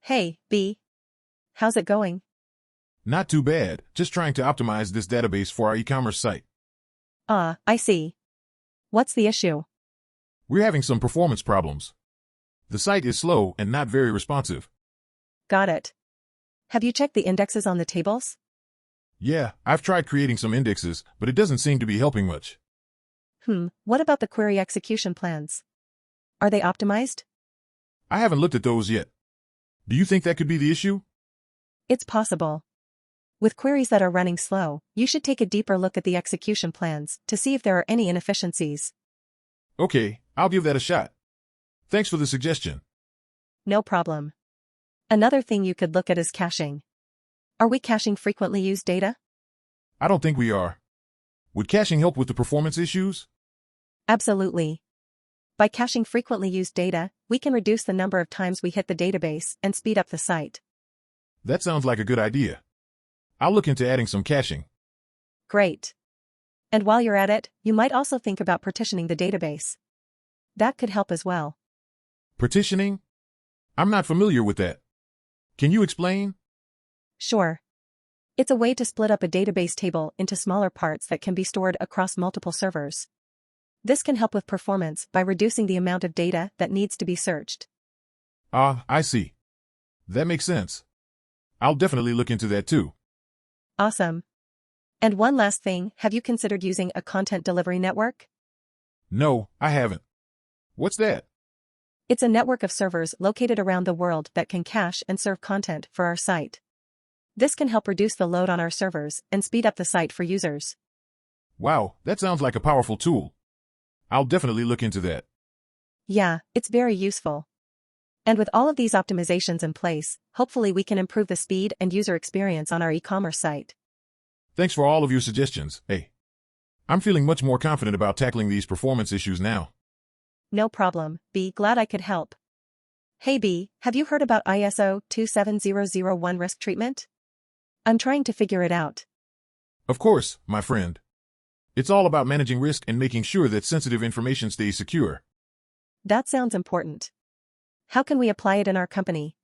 Hey, B. How's it going? Not too bad, just trying to optimize this database for our e-commerce site. I see. What's the issue? We're having some performance problems. The site is slow and not very responsive. Got it. Have you checked the indexes on the tables? Yeah, I've tried creating some indexes, but it doesn't seem to be helping much. What about the query execution plans? Are they optimized? I haven't looked at those yet. Do you think that could be the issue? It's possible. With queries that are running slow, you should take a deeper look at the execution plans to see if there are any inefficiencies. Okay, I'll give that a shot. Thanks for the suggestion. No problem. Another thing you could look at is caching. Are we caching frequently used data? I don't think we are. Would caching help with the performance issues? Absolutely. By caching frequently used data, we can reduce the number of times we hit the database and speed up the site. That sounds like a good idea. I'll look into adding some caching. Great. And while you're at it, you might also think about partitioning the database. That could help as well. Partitioning? I'm not familiar with that. Can you explain? Sure. It's a way to split up a database table into smaller parts that can be stored across multiple servers. This can help with performance by reducing the amount of data that needs to be searched. I see. That makes sense. I'll definitely look into that too. Awesome. And one last thing, have you considered using a content delivery network? No, I haven't. What's that? It's a network of servers located around the world that can cache and serve content for our site. This can help reduce the load on our servers and speed up the site for users. Wow, that sounds like a powerful tool. I'll definitely look into that. Yeah, it's very useful. And with all of these optimizations in place, hopefully we can improve the speed and user experience on our e-commerce site. Thanks for all of your suggestions. Hey, I'm feeling much more confident about tackling these performance issues now. No problem, B. Glad I could help. Hey B, have you heard about ISO 27001 risk treatment? I'm trying to figure it out. Of course, my friend. It's all about managing risk and making sure that sensitive information stays secure. That sounds important. How can we apply it in our company?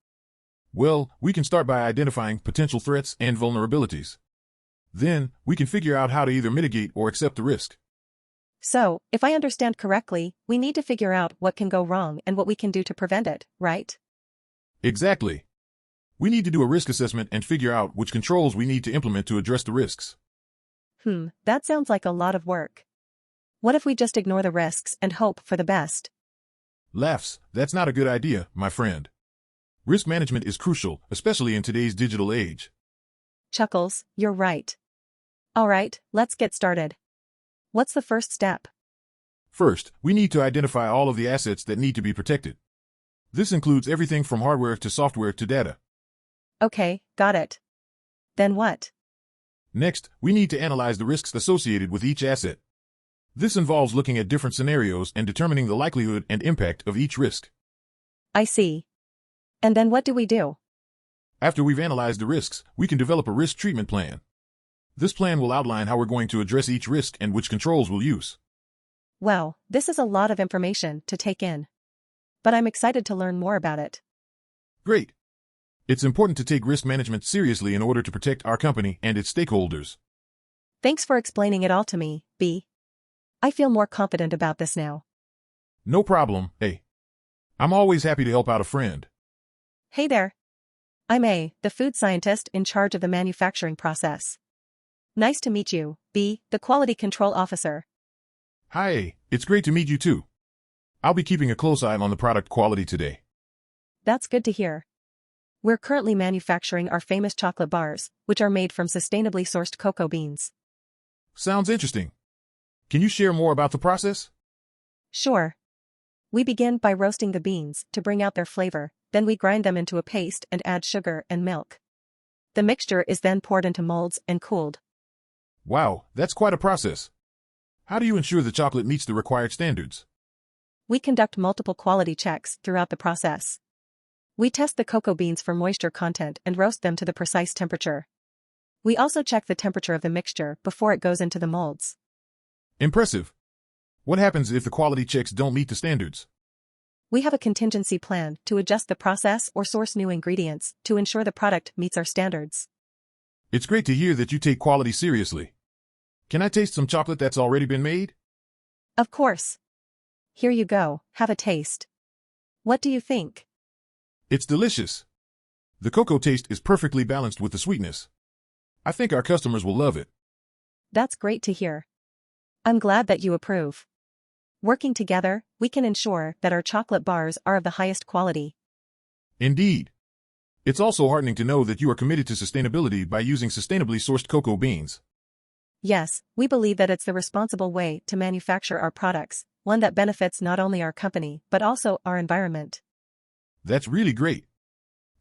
Well, we can start by identifying potential threats and vulnerabilities. Then, we can figure out how to either mitigate or accept the risk. So, if I understand correctly, we need to figure out what can go wrong and what we can do to prevent it, right? Exactly. We need to do a risk assessment and figure out which controls we need to implement to address the risks. That sounds like a lot of work. What if we just ignore the risks and hope for the best? Laughs, that's not a good idea, my friend. Risk management is crucial, especially in today's digital age. Chuckles, you're right. Alright, let's get started. What's the first step? First, we need to identify all of the assets that need to be protected. This includes everything from hardware to software to data. Okay, got it. Then what? Next, we need to analyze the risks associated with each asset. This involves looking at different scenarios and determining the likelihood and impact of each risk. I see. And then what do we do? After we've analyzed the risks, we can develop a risk treatment plan. This plan will outline how we're going to address each risk and which controls we'll use. Wow, this is a lot of information to take in. But I'm excited to learn more about it. Great. It's important to take risk management seriously in order to protect our company and its stakeholders. Thanks for explaining it all to me, B. I feel more confident about this now. No problem, A. I'm always happy to help out a friend. Hey there. I'm A, the food scientist in charge of the manufacturing process. Nice to meet you, B, the quality control officer. Hi, A. It's great to meet you too. I'll be keeping a close eye on the product quality today. That's good to hear. We're currently manufacturing our famous chocolate bars, which are made from sustainably sourced cocoa beans. Sounds interesting. Can you share more about the process? Sure. We begin by roasting the beans to bring out their flavor, then we grind them into a paste and add sugar and milk. The mixture is then poured into molds and cooled. Wow, that's quite a process. How do you ensure the chocolate meets the required standards? We conduct multiple quality checks throughout the process. We test the cocoa beans for moisture content and roast them to the precise temperature. We also check the temperature of the mixture before it goes into the molds. Impressive. What happens if the quality checks don't meet the standards? We have a contingency plan to adjust the process or source new ingredients to ensure the product meets our standards. It's great to hear that you take quality seriously. Can I taste some chocolate that's already been made? Of course. Here you go, have a taste. What do you think? It's delicious. The cocoa taste is perfectly balanced with the sweetness. I think our customers will love it. That's great to hear. I'm glad that you approve. Working together, we can ensure that our chocolate bars are of the highest quality. Indeed. It's also heartening to know that you are committed to sustainability by using sustainably sourced cocoa beans. Yes, we believe that it's the responsible way to manufacture our products, one that benefits not only our company but also our environment. That's really great.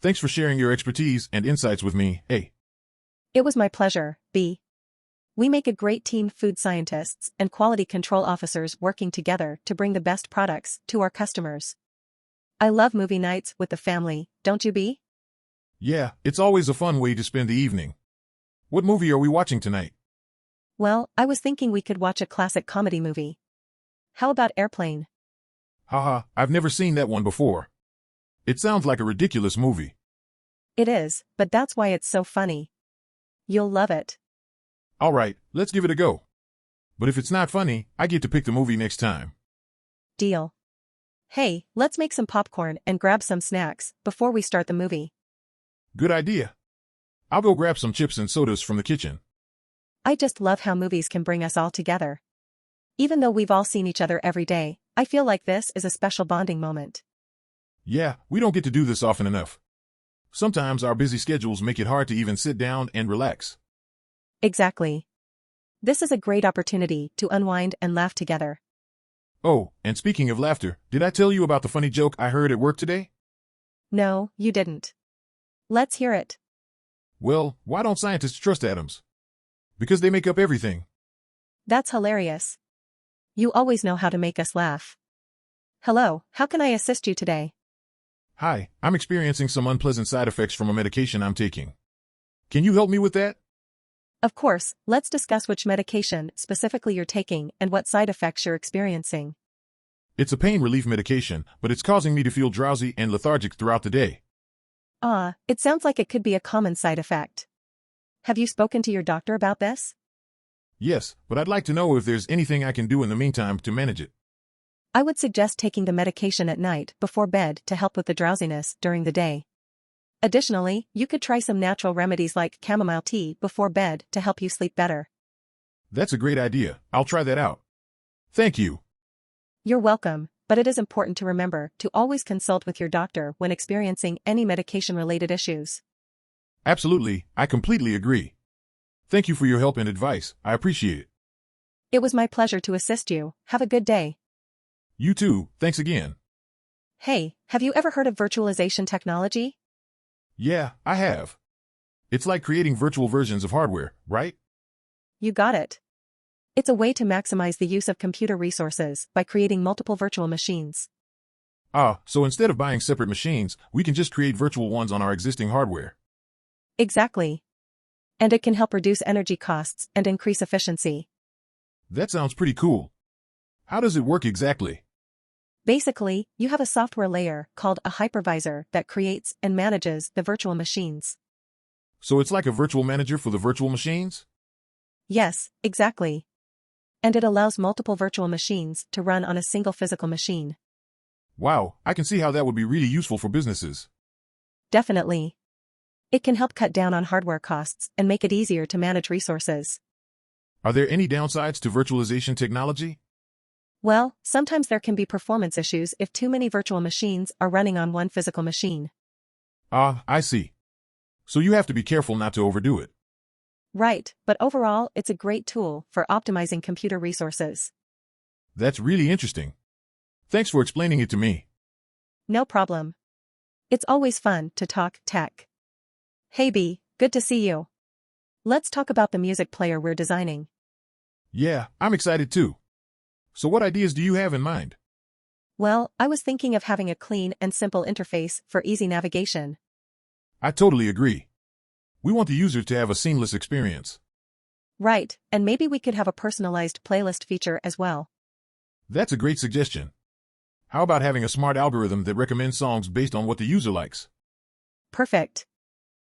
Thanks for sharing your expertise and insights with me, A. It was my pleasure, B. We make a great team, food scientists and quality control officers working together to bring the best products to our customers. I love movie nights with the family, don't you, B? Yeah, it's always a fun way to spend the evening. What movie are we watching tonight? Well, I was thinking we could watch a classic comedy movie. How about Airplane? Haha, I've never seen that one before. It sounds like a ridiculous movie. It is, but that's why it's so funny. You'll love it. All right, let's give it a go. But if it's not funny, I get to pick the movie next time. Deal. Hey, let's make some popcorn and grab some snacks before we start the movie. Good idea. I'll go grab some chips and sodas from the kitchen. I just love how movies can bring us all together. Even though we've all seen each other every day, I feel like this is a special bonding moment. Yeah, we don't get to do this often enough. Sometimes our busy schedules make it hard to even sit down and relax. Exactly. This is a great opportunity to unwind and laugh together. Oh, and speaking of laughter, did I tell you about the funny joke I heard at work today? No, you didn't. Let's hear it. Well, why don't scientists trust atoms? Because they make up everything. That's hilarious. You always know how to make us laugh. Hello, how can I assist you today? Hi, I'm experiencing some unpleasant side effects from a medication I'm taking. Can you help me with that? Of course, let's discuss which medication specifically you're taking and what side effects you're experiencing. It's a pain relief medication, but it's causing me to feel drowsy and lethargic throughout the day. It sounds like it could be a common side effect. Have you spoken to your doctor about this? Yes, but I'd like to know if there's anything I can do in the meantime to manage it. I would suggest taking the medication at night before bed to help with the drowsiness during the day. Additionally, you could try some natural remedies like chamomile tea before bed to help you sleep better. That's a great idea. I'll try that out. Thank you. You're welcome, but it is important to remember to always consult with your doctor when experiencing any medication-related issues. Absolutely, I completely agree. Thank you for your help and advice. I appreciate it. It was my pleasure to assist you. Have a good day. You too, thanks again. Hey, have you ever heard of virtualization technology? Yeah, I have. It's like creating virtual versions of hardware, right? You got it. It's a way to maximize the use of computer resources by creating multiple virtual machines. So instead of buying separate machines, we can just create virtual ones on our existing hardware. Exactly. And it can help reduce energy costs and increase efficiency. That sounds pretty cool. How does it work exactly? Basically, you have a software layer called a hypervisor that creates and manages the virtual machines. So it's like a virtual manager for the virtual machines? Yes, exactly. And it allows multiple virtual machines to run on a single physical machine. Wow, I can see how that would be really useful for businesses. Definitely. It can help cut down on hardware costs and make it easier to manage resources. Are there any downsides to virtualization technology? Well, sometimes there can be performance issues if too many virtual machines are running on one physical machine. I see. So you have to be careful not to overdo it. Right, but overall, it's a great tool for optimizing computer resources. That's really interesting. Thanks for explaining it to me. No problem. It's always fun to talk tech. Hey B, good to see you. Let's talk about the music player we're designing. Yeah, I'm excited too. So what ideas do you have in mind? Well, I was thinking of having a clean and simple interface for easy navigation. I totally agree. We want the user to have a seamless experience. Right, and maybe we could have a personalized playlist feature as well. That's a great suggestion. How about having a smart algorithm that recommends songs based on what the user likes? Perfect.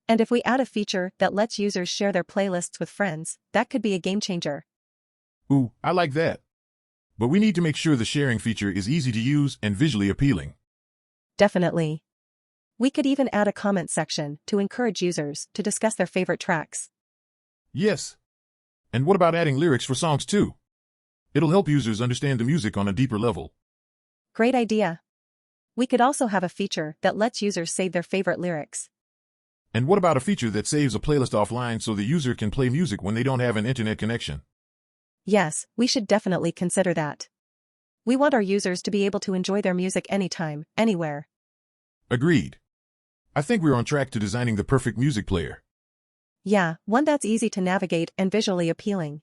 And if we add a feature that lets users share their playlists with friends, that could be a game changer. Ooh, I like that. But we need to make sure the sharing feature is easy to use and visually appealing. Definitely. We could even add a comment section to encourage users to discuss their favorite tracks. Yes. And what about adding lyrics for songs too? It'll help users understand the music on a deeper level. Great idea. We could also have a feature that lets users save their favorite lyrics. And what about a feature that saves a playlist offline so the user can play music when they don't have an internet connection? Yes, we should definitely consider that. We want our users to be able to enjoy their music anytime, anywhere. Agreed. I think we're on track to designing the perfect music player. Yeah, one that's easy to navigate and visually appealing.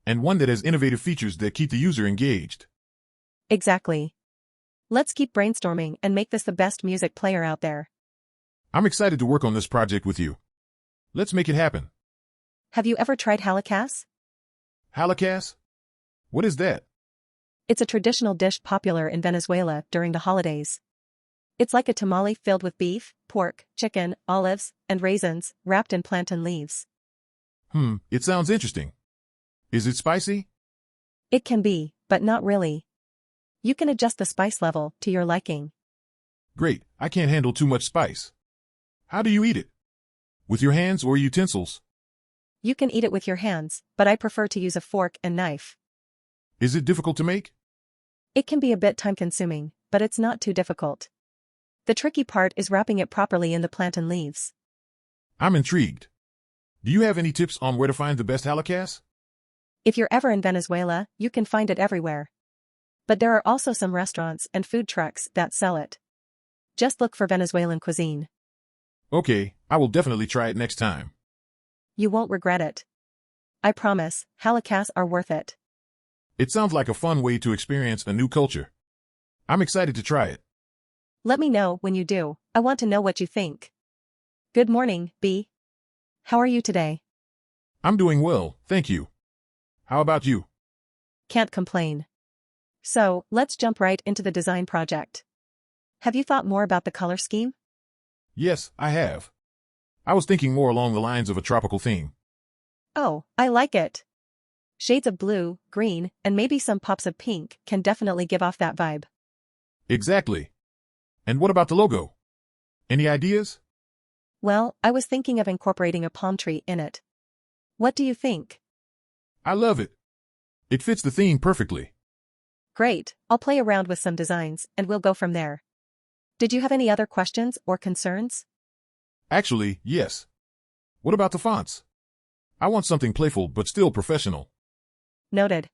And one that has innovative features that keep the user engaged. Exactly. Let's keep brainstorming and make this the best music player out there. I'm excited to work on this project with you. Let's make it happen. Have you ever tried halacas? Halacas? What is that? It's a traditional dish popular in Venezuela during the holidays. It's like a tamale filled with beef, pork, chicken, olives, and raisins, wrapped in plantain leaves. It sounds interesting. Is it spicy? It can be, but not really. You can adjust the spice level to your liking. Great, I can't handle too much spice. How do you eat it? With your hands or utensils? You can eat it with your hands, but I prefer to use a fork and knife. Is it difficult to make? It can be a bit time-consuming, but it's not too difficult. The tricky part is wrapping it properly in the plantain leaves. I'm intrigued. Do you have any tips on where to find the best halacas? If you're ever in Venezuela, you can find it everywhere. But there are also some restaurants and food trucks that sell it. Just look for Venezuelan cuisine. Okay, I will definitely try it next time. You won't regret it. I promise, halacas are worth it. It sounds like a fun way to experience a new culture. I'm excited to try it. Let me know when you do. I want to know what you think. Good morning, B. How are you today? I'm doing well, thank you. How about you? Can't complain. So, let's jump right into the design project. Have you thought more about the color scheme? Yes, I have. I was thinking more along the lines of a tropical theme. Oh, I like it. Shades of blue, green, and maybe some pops of pink can definitely give off that vibe. Exactly. And what about the logo? Any ideas? Well, I was thinking of incorporating a palm tree in it. What do you think? I love it. It fits the theme perfectly. Great, I'll play around with some designs and we'll go from there. Did you have any other questions or concerns? Actually, yes. What about the fonts? I want something playful but still professional. Noted.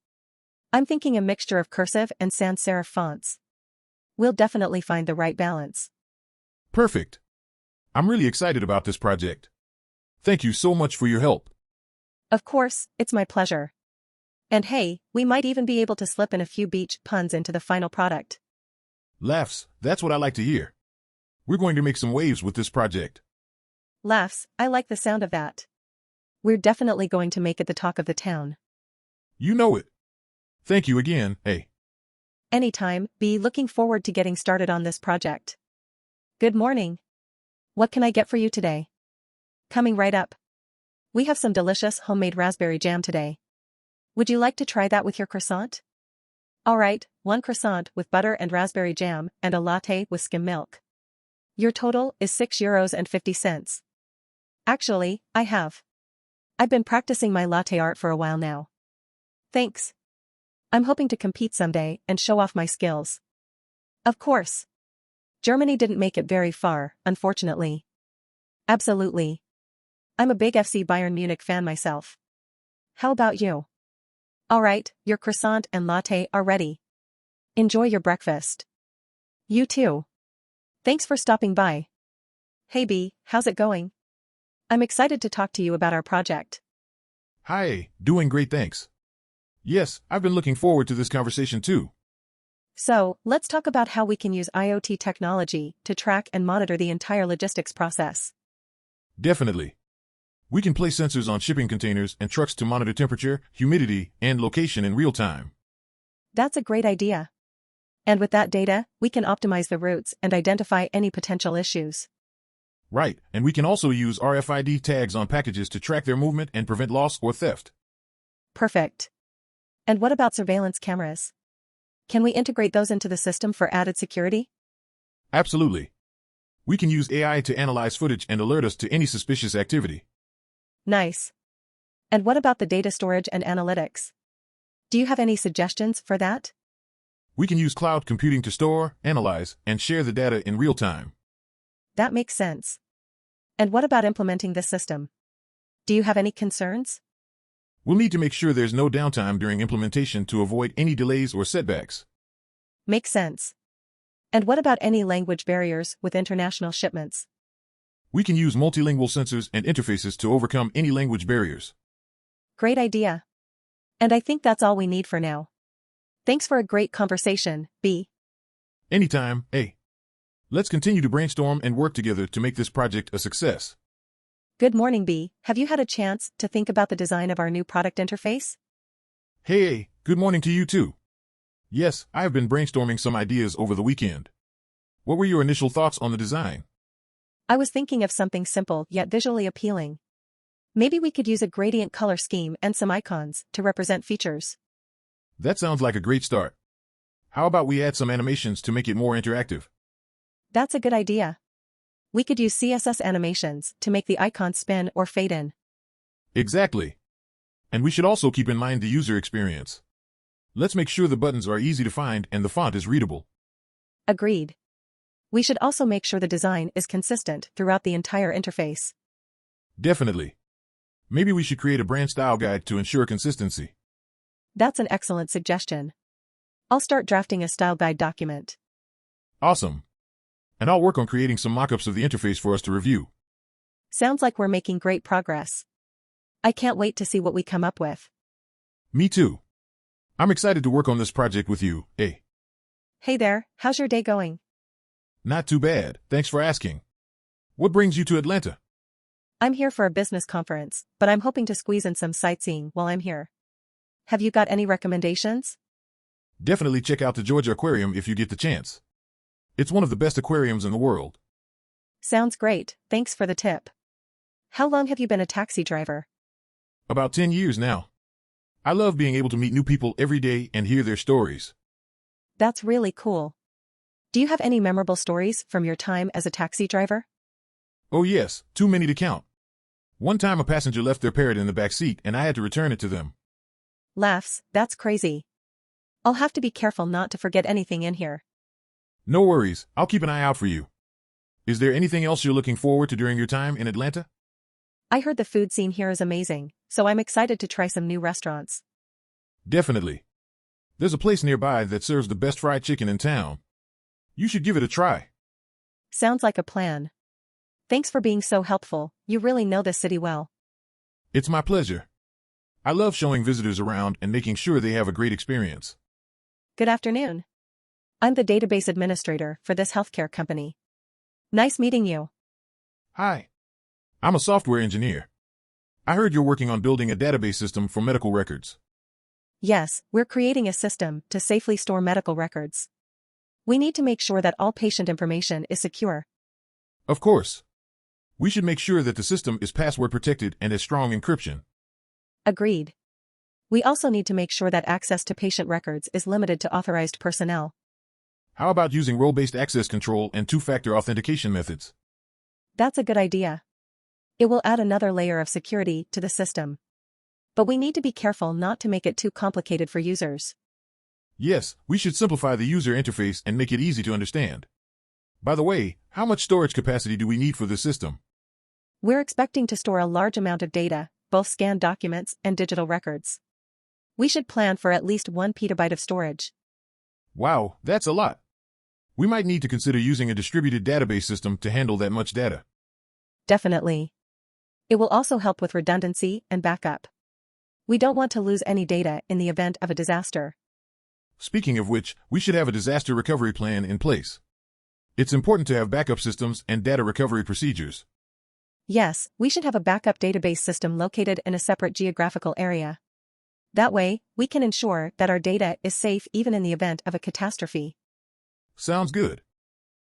I'm thinking a mixture of cursive and sans serif fonts. We'll definitely find the right balance. Perfect. I'm really excited about this project. Thank you so much for your help. Of course, it's my pleasure. And hey, we might even be able to slip in a few beach puns into the final product. Laughs, that's what I like to hear. We're going to make some waves with this project. Laughs, I like the sound of that. We're definitely going to make it the talk of the town. You know it. Thank you again, A. Anytime, be looking forward to getting started on this project. Good morning. What can I get for you today? Coming right up. We have some delicious homemade raspberry jam today. Would you like to try that with your croissant? Alright, one croissant with butter and raspberry jam and a latte with skim milk. Your total is €6.50. Actually, I've been practicing my latte art for a while now. Thanks. I'm hoping to compete someday and show off my skills. Of course. Germany didn't make it very far, unfortunately. Absolutely. I'm a big FC Bayern Munich fan myself. How about you? Alright, your croissant and latte are ready. Enjoy your breakfast. You too. Thanks for stopping by. Hey B, how's it going? I'm excited to talk to you about our project. Hi, doing great thanks. Yes, I've been looking forward to this conversation too. So, let's talk about how we can use IoT technology to track and monitor the entire logistics process. Definitely. We can place sensors on shipping containers and trucks to monitor temperature, humidity, and location in real time. That's a great idea. And with that data, we can optimize the routes and identify any potential issues. Right, and we can also use RFID tags on packages to track their movement and prevent loss or theft. Perfect. And what about surveillance cameras? Can we integrate those into the system for added security? Absolutely. We can use AI to analyze footage and alert us to any suspicious activity. Nice. And what about the data storage and analytics? Do you have any suggestions for that? We can use cloud computing to store, analyze, and share the data in real time. That makes sense. And what about implementing this system? Do you have any concerns? We'll need to make sure there's no downtime during implementation to avoid any delays or setbacks. Makes sense. And what about any language barriers with international shipments? We can use multilingual sensors and interfaces to overcome any language barriers. Great idea. And I think that's all we need for now. Thanks for a great conversation, B. Anytime, A. Let's continue to brainstorm and work together to make this project a success. Good morning, B. Have you had a chance to think about the design of our new product interface? Hey, A. Good morning to you too. Yes, I have been brainstorming some ideas over the weekend. What were your initial thoughts on the design? I was thinking of something simple yet visually appealing. Maybe we could use a gradient color scheme and some icons to represent features. That sounds like a great start. How about we add some animations to make it more interactive? That's a good idea. We could use CSS animations to make the icons spin or fade in. Exactly. And we should also keep in mind the user experience. Let's make sure the buttons are easy to find and the font is readable. Agreed. We should also make sure the design is consistent throughout the entire interface. Definitely. Maybe we should create a brand style guide to ensure consistency. That's an excellent suggestion. I'll start drafting a style guide document. Awesome. And I'll work on creating some mock-ups of the interface for us to review. Sounds like we're making great progress. I can't wait to see what we come up with. Me too. I'm excited to work on this project with you, A. Hey there, how's your day going? Not too bad, thanks for asking. What brings you to Atlanta? I'm here for a business conference, but I'm hoping to squeeze in some sightseeing while I'm here. Have you got any recommendations? Definitely check out the Georgia Aquarium if you get the chance. It's one of the best aquariums in the world. Sounds great, thanks for the tip. How long have you been a taxi driver? About 10 years now. I love being able to meet new people every day and hear their stories. That's really cool. Do you have any memorable stories from your time as a taxi driver? Oh yes, too many to count. One time a passenger left their parrot in the back seat and I had to return it to them. Laughs, that's crazy. I'll have to be careful not to forget anything in here. No worries, I'll keep an eye out for you. Is there anything else you're looking forward to during your time in Atlanta? I heard the food scene here is amazing, so I'm excited to try some new restaurants. Definitely. There's a place nearby that serves the best fried chicken in town. You should give it a try. Sounds like a plan. Thanks for being so helpful, you really know this city well. It's my pleasure. I love showing visitors around and making sure they have a great experience. Good afternoon. I'm the database administrator for this healthcare company. Nice meeting you. Hi. I'm a software engineer. I heard you're working on building a database system for medical records. Yes, we're creating a system to safely store medical records. We need to make sure that all patient information is secure. Of course. We should make sure that the system is password protected and has strong encryption. Agreed. We also need to make sure that access to patient records is limited to authorized personnel. How about using role-based access control and two-factor authentication methods? That's a good idea. It will add another layer of security to the system. But we need to be careful not to make it too complicated for users. Yes, we should simplify the user interface and make it easy to understand. By the way, how much storage capacity do we need for this system? We're expecting to store a large amount of data, both scanned documents and digital records. We should plan for at least 1 petabyte of storage. Wow, that's a lot. We might need to consider using a distributed database system to handle that much data. Definitely. It will also help with redundancy and backup. We don't want to lose any data in the event of a disaster. Speaking of which, we should have a disaster recovery plan in place. It's important to have backup systems and data recovery procedures. Yes, we should have a backup database system located in a separate geographical area. That way, we can ensure that our data is safe even in the event of a catastrophe. Sounds good.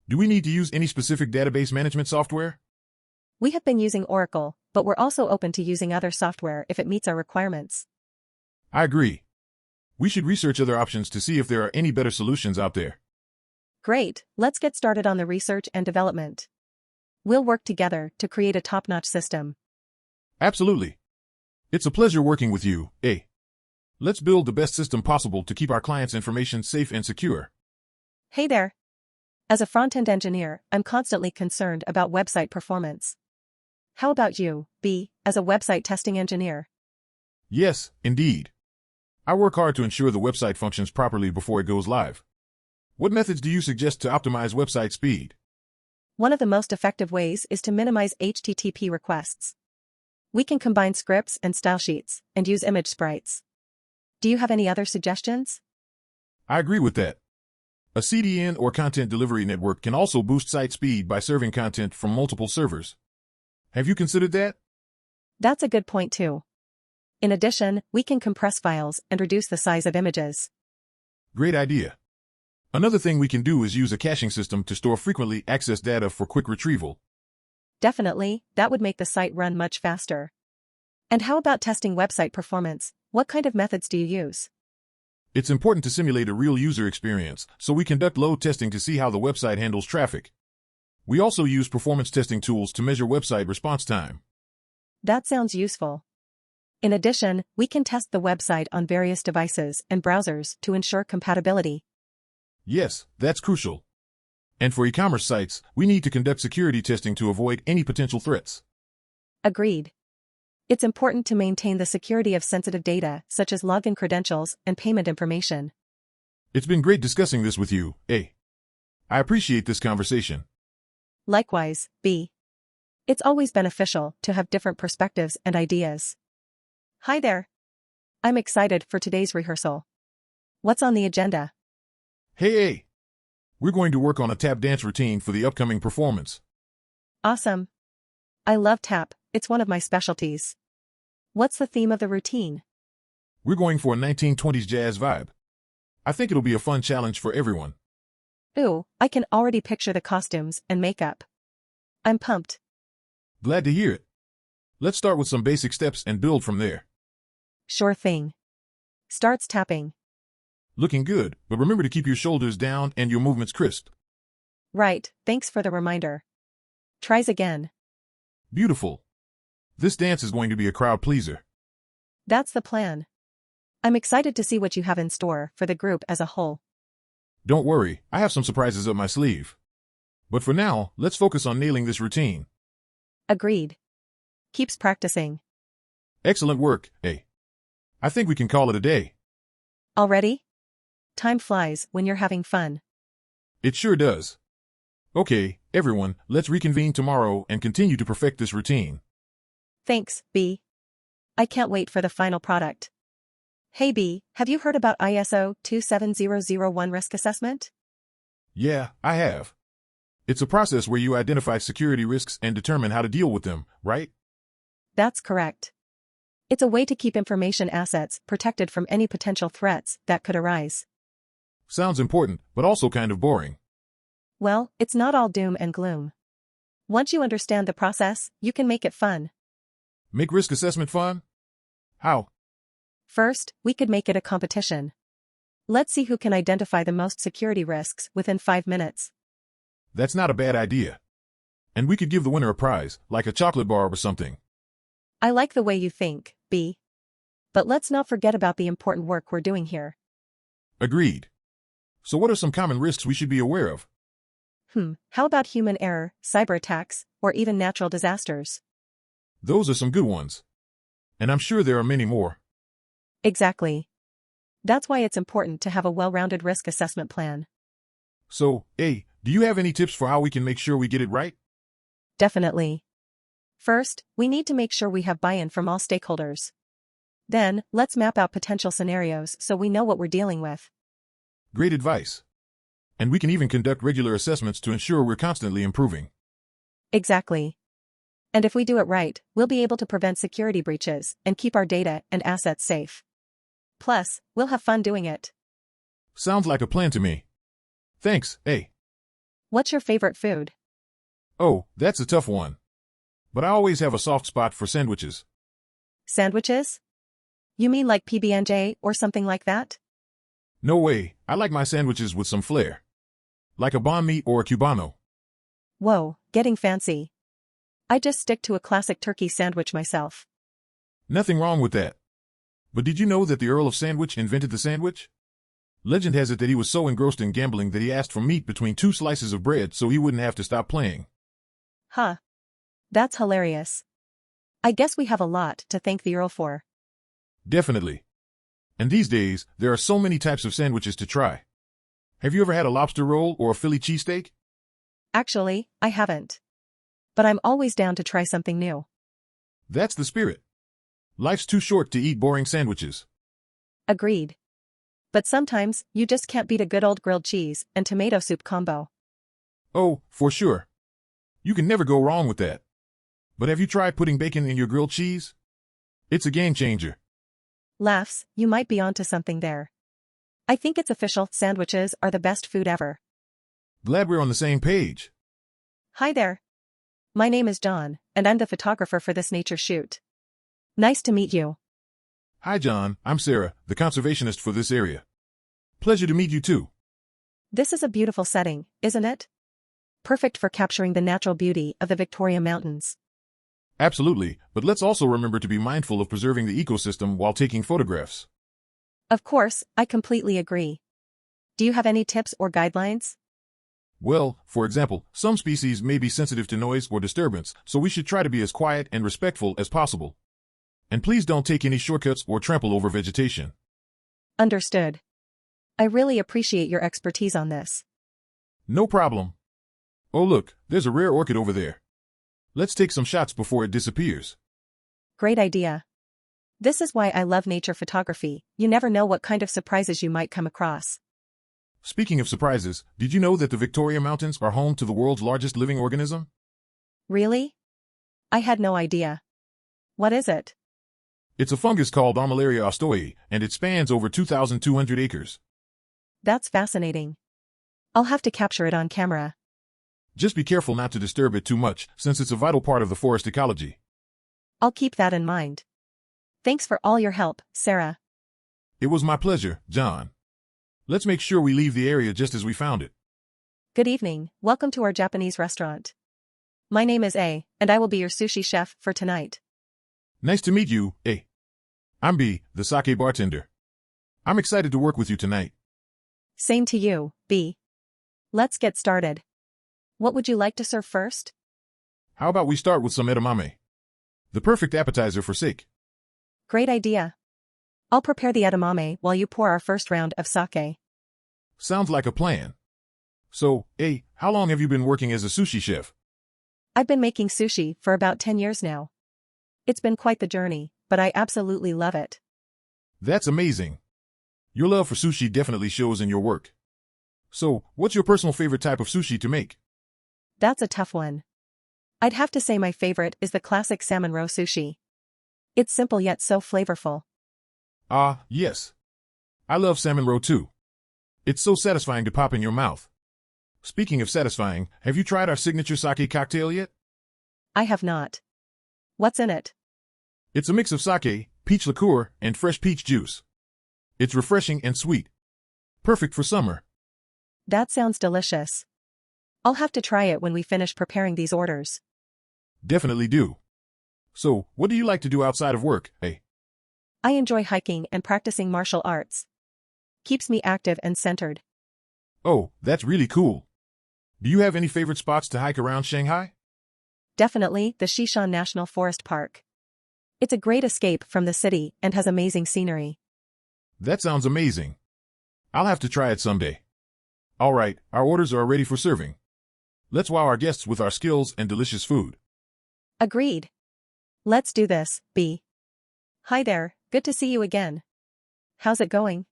Do we need to use any specific database management software? We have been using Oracle, but we're also open to using other software if it meets our requirements. I agree. We should research other options to see if there are any better solutions out there. Great, let's get started on the research and development. We'll work together to create a top-notch system. Absolutely. It's a pleasure working with you, eh? Let's build the best system possible to keep our clients' information safe and secure. Hey there. As a front-end engineer, I'm constantly concerned about website performance. How about you, B, as a website testing engineer? Yes, indeed. I work hard to ensure the website functions properly before it goes live. What methods do you suggest to optimize website speed? One of the most effective ways is to minimize HTTP requests. We can combine scripts and style sheets, and use image sprites. Do you have any other suggestions? I agree with that. A CDN or content delivery network can also boost site speed by serving content from multiple servers. Have you considered that? That's a good point too. In addition, we can compress files and reduce the size of images. Great idea. Another thing we can do is use a caching system to store frequently accessed data for quick retrieval. Definitely, that would make the site run much faster. And how about testing website performance? What kind of methods do you use? It's important to simulate a real user experience, so we conduct load testing to see how the website handles traffic. We also use performance testing tools to measure website response time. That sounds useful. In addition, we can test the website on various devices and browsers to ensure compatibility. Yes, that's crucial. And for e-commerce sites, we need to conduct security testing to avoid any potential threats. Agreed. It's important to maintain the security of sensitive data, such as login credentials and payment information. It's been great discussing this with you, A. I appreciate this conversation. Likewise, B. It's always beneficial to have different perspectives and ideas. Hi there. I'm excited for today's rehearsal. What's on the agenda? Hey, A. We're going to work on a tap dance routine for the upcoming performance. Awesome. I love tap, it's one of my specialties. What's the theme of the routine? We're going for a 1920s jazz vibe. I think it'll be a fun challenge for everyone. Ooh, I can already picture the costumes and makeup. I'm pumped. Glad to hear it. Let's start with some basic steps and build from there. Sure thing. Starts tapping. Looking good, but remember to keep your shoulders down and your movements crisp. Right, thanks for the reminder. Tries again. Beautiful. This dance is going to be a crowd pleaser. That's the plan. I'm excited to see what you have in store for the group as a whole. Don't worry, I have some surprises up my sleeve. But for now, let's focus on nailing this routine. Agreed. Keeps practicing. Excellent work, A. I think we can call it a day. Already? Time flies when you're having fun. It sure does. Okay, everyone, let's reconvene tomorrow and continue to perfect this routine. Thanks, B. I can't wait for the final product. Hey B, have you heard about ISO 27001 risk assessment? Yeah, I have. It's a process where you identify security risks and determine how to deal with them, right? That's correct. It's a way to keep information assets protected from any potential threats that could arise. Sounds important, but also kind of boring. Well, it's not all doom and gloom. Once you understand the process, you can make it fun. Make risk assessment fun? How? First, we could make it a competition. Let's see who can identify the most security risks within 5 minutes. That's not a bad idea. And we could give the winner a prize, like a chocolate bar or something. I like the way you think, B. But let's not forget about the important work we're doing here. Agreed. So what are some common risks we should be aware of? How about human error, cyber attacks, or even natural disasters? Those are some good ones. And I'm sure there are many more. Exactly. That's why it's important to have a well-rounded risk assessment plan. So, A, do you have any tips for how we can make sure we get it right? Definitely. First, we need to make sure we have buy-in from all stakeholders. Then, let's map out potential scenarios so we know what we're dealing with. Great advice. And we can even conduct regular assessments to ensure we're constantly improving. Exactly. And if we do it right, we'll be able to prevent security breaches and keep our data and assets safe. Plus, we'll have fun doing it. Sounds like a plan to me. Thanks, A. What's your favorite food? Oh, that's a tough one. But I always have a soft spot for sandwiches. Sandwiches? You mean like PB&J or something like that? No way, I like my sandwiches with some flair. Like a banh mi or a cubano. Whoa, getting fancy. I just stick to a classic turkey sandwich myself. Nothing wrong with that. But did you know that the Earl of Sandwich invented the sandwich? Legend has it that he was so engrossed in gambling that he asked for meat between two slices of bread so he wouldn't have to stop playing. Huh. That's hilarious. I guess we have a lot to thank the Earl for. Definitely. And these days, there are so many types of sandwiches to try. Have you ever had a lobster roll or a Philly cheesesteak? Actually, I haven't. But I'm always down to try something new. That's the spirit. Life's too short to eat boring sandwiches. Agreed. But sometimes, you just can't beat a good old grilled cheese and tomato soup combo. Oh, for sure. You can never go wrong with that. But have you tried putting bacon in your grilled cheese? It's a game changer. Laughs, you might be onto something there. I think it's official, sandwiches are the best food ever. Glad we're on the same page. Hi there. My name is John, and I'm the photographer for this nature shoot. Nice to meet you. Hi John, I'm Sarah, the conservationist for this area. Pleasure to meet you too. This is a beautiful setting, isn't it? Perfect for capturing the natural beauty of the Victoria Mountains. Absolutely, but let's also remember to be mindful of preserving the ecosystem while taking photographs. Of course, I completely agree. Do you have any tips or guidelines? Well, for example, some species may be sensitive to noise or disturbance, so we should try to be as quiet and respectful as possible. And please don't take any shortcuts or trample over vegetation. Understood. I really appreciate your expertise on this. No problem. Oh look, there's a rare orchid over there. Let's take some shots before it disappears. Great idea. This is why I love nature photography. You never know what kind of surprises you might come across. Speaking of surprises, did you know that the Victoria Mountains are home to the world's largest living organism? Really? I had no idea. What is it? It's a fungus called Armillaria ostoi, and it spans over 2,200 acres. That's fascinating. I'll have to capture it on camera. Just be careful not to disturb it too much, since it's a vital part of the forest ecology. I'll keep that in mind. Thanks for all your help, Sarah. It was my pleasure, John. Let's make sure we leave the area just as we found it. Good evening, welcome to our Japanese restaurant. My name is A, and I will be your sushi chef for tonight. Nice to meet you, A. I'm B, the sake bartender. I'm excited to work with you tonight. Same to you, B. Let's get started. What would you like to serve first? How about we start with some edamame? The perfect appetizer for sake. Great idea. I'll prepare the edamame while you pour our first round of sake. Sounds like a plan. So, A, how long have you been working as a sushi chef? I've been making sushi for about 10 years now. It's been quite the journey, but I absolutely love it. That's amazing. Your love for sushi definitely shows in your work. So, what's your personal favorite type of sushi to make? That's a tough one. I'd have to say my favorite is the classic salmon roe sushi. It's simple yet so flavorful. Ah, yes. I love salmon roe too. It's so satisfying to pop in your mouth. Speaking of satisfying, have you tried our signature sake cocktail yet? I have not. What's in it? It's a mix of sake, peach liqueur, and fresh peach juice. It's refreshing and sweet. Perfect for summer. That sounds delicious. I'll have to try it when we finish preparing these orders. Definitely do. So, what do you like to do outside of work, eh? I enjoy hiking and practicing martial arts. Keeps me active and centered. Oh, that's really cool. Do you have any favorite spots to hike around Shanghai? Definitely the Shishan National Forest Park. It's a great escape from the city and has amazing scenery. That sounds amazing. I'll have to try it someday. All right, our orders are ready for serving. Let's wow our guests with our skills and delicious food. Agreed. Let's do this, B. Hi there, good to see you again. How's it going?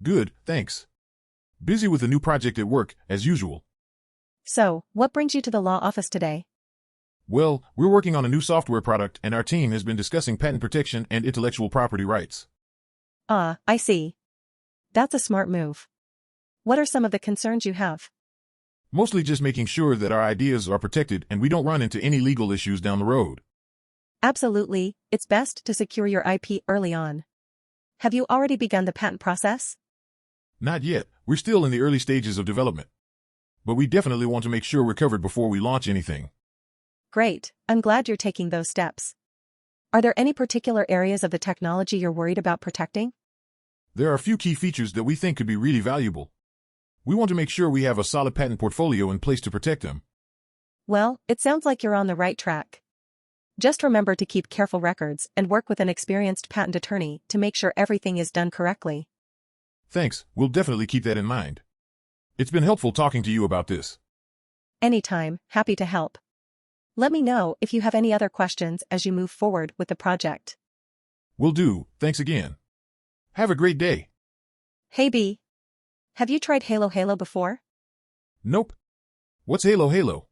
Good, thanks. Busy with a new project at work, as usual. So, what brings you to the law office today? Well, we're working on a new software product and our team has been discussing patent protection and intellectual property rights. Ah, I see. That's a smart move. What are some of the concerns you have? Mostly just making sure that our ideas are protected and we don't run into any legal issues down the road. Absolutely, it's best to secure your IP early on. Have you already begun the patent process? Not yet, we're still in the early stages of development. But we definitely want to make sure we're covered before we launch anything. Great, I'm glad you're taking those steps. Are there any particular areas of the technology you're worried about protecting? There are a few key features that we think could be really valuable. We want to make sure we have a solid patent portfolio in place to protect them. Well, it sounds like you're on the right track. Just remember to keep careful records and work with an experienced patent attorney to make sure everything is done correctly. Thanks, we'll definitely keep that in mind. It's been helpful talking to you about this. Anytime, happy to help. Let me know if you have any other questions as you move forward with the project. Will do, thanks again. Have a great day. Hey B. Have you tried Halo Halo before? Nope. What's Halo Halo?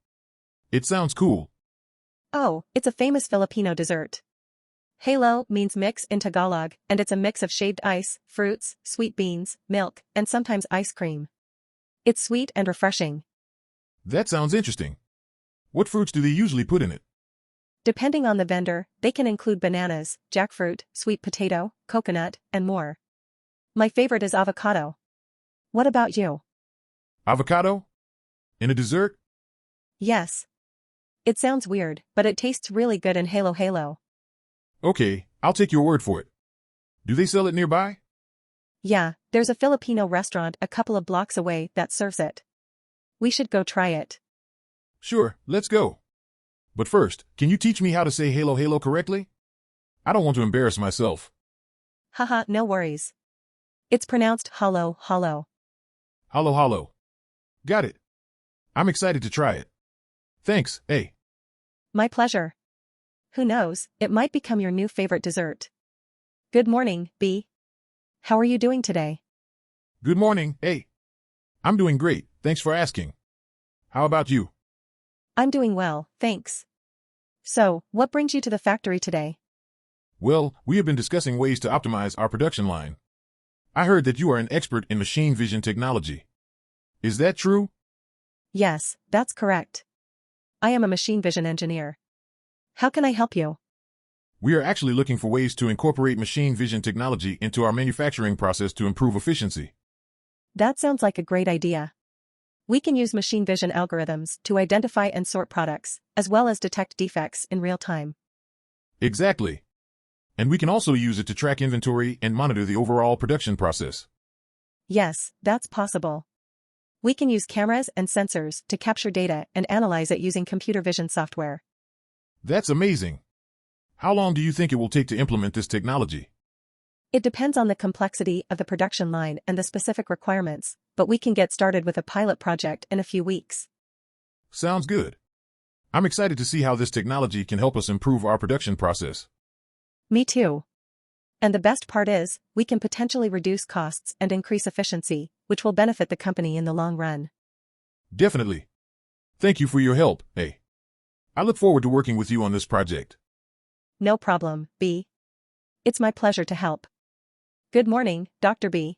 It sounds cool. Oh, it's a famous Filipino dessert. Halo means mix in Tagalog, and it's a mix of shaved ice, fruits, sweet beans, milk, and sometimes ice cream. It's sweet and refreshing. That sounds interesting. What fruits do they usually put in it? Depending on the vendor, they can include bananas, jackfruit, sweet potato, coconut, and more. My favorite is avocado. What about you? Avocado? In a dessert? Yes. It sounds weird, but it tastes really good in Halo Halo. Okay, I'll take your word for it. Do they sell it nearby? Yeah, there's a Filipino restaurant a couple of blocks away that serves it. We should go try it. Sure, let's go. But first, can you teach me how to say Halo Halo correctly? I don't want to embarrass myself. Haha, no worries. It's pronounced hollow, hollow. Hollow hollow. Got it. I'm excited to try it. Thanks, A. My pleasure. Who knows, it might become your new favorite dessert. Good morning, B. How are you doing today? Good morning, A. I'm doing great, thanks for asking. How about you? I'm doing well, thanks. So, what brings you to the factory today? Well, we have been discussing ways to optimize our production line. I heard that you are an expert in machine vision technology. Is that true? Yes, that's correct. I am a machine vision engineer. How can I help you? We are actually looking for ways to incorporate machine vision technology into our manufacturing process to improve efficiency. That sounds like a great idea. We can use machine vision algorithms to identify and sort products, as well as detect defects in real time. Exactly. And we can also use it to track inventory and monitor the overall production process. Yes, that's possible. We can use cameras and sensors to capture data and analyze it using computer vision software. That's amazing. How long do you think it will take to implement this technology? It depends on the complexity of the production line and the specific requirements, but we can get started with a pilot project in a few weeks. Sounds good. I'm excited to see how this technology can help us improve our production process. Me too. And the best part is, we can potentially reduce costs and increase efficiency, which will benefit the company in the long run. Definitely. Thank you for your help, A. I look forward to working with you on this project. No problem, B. It's my pleasure to help. Good morning, Dr. B.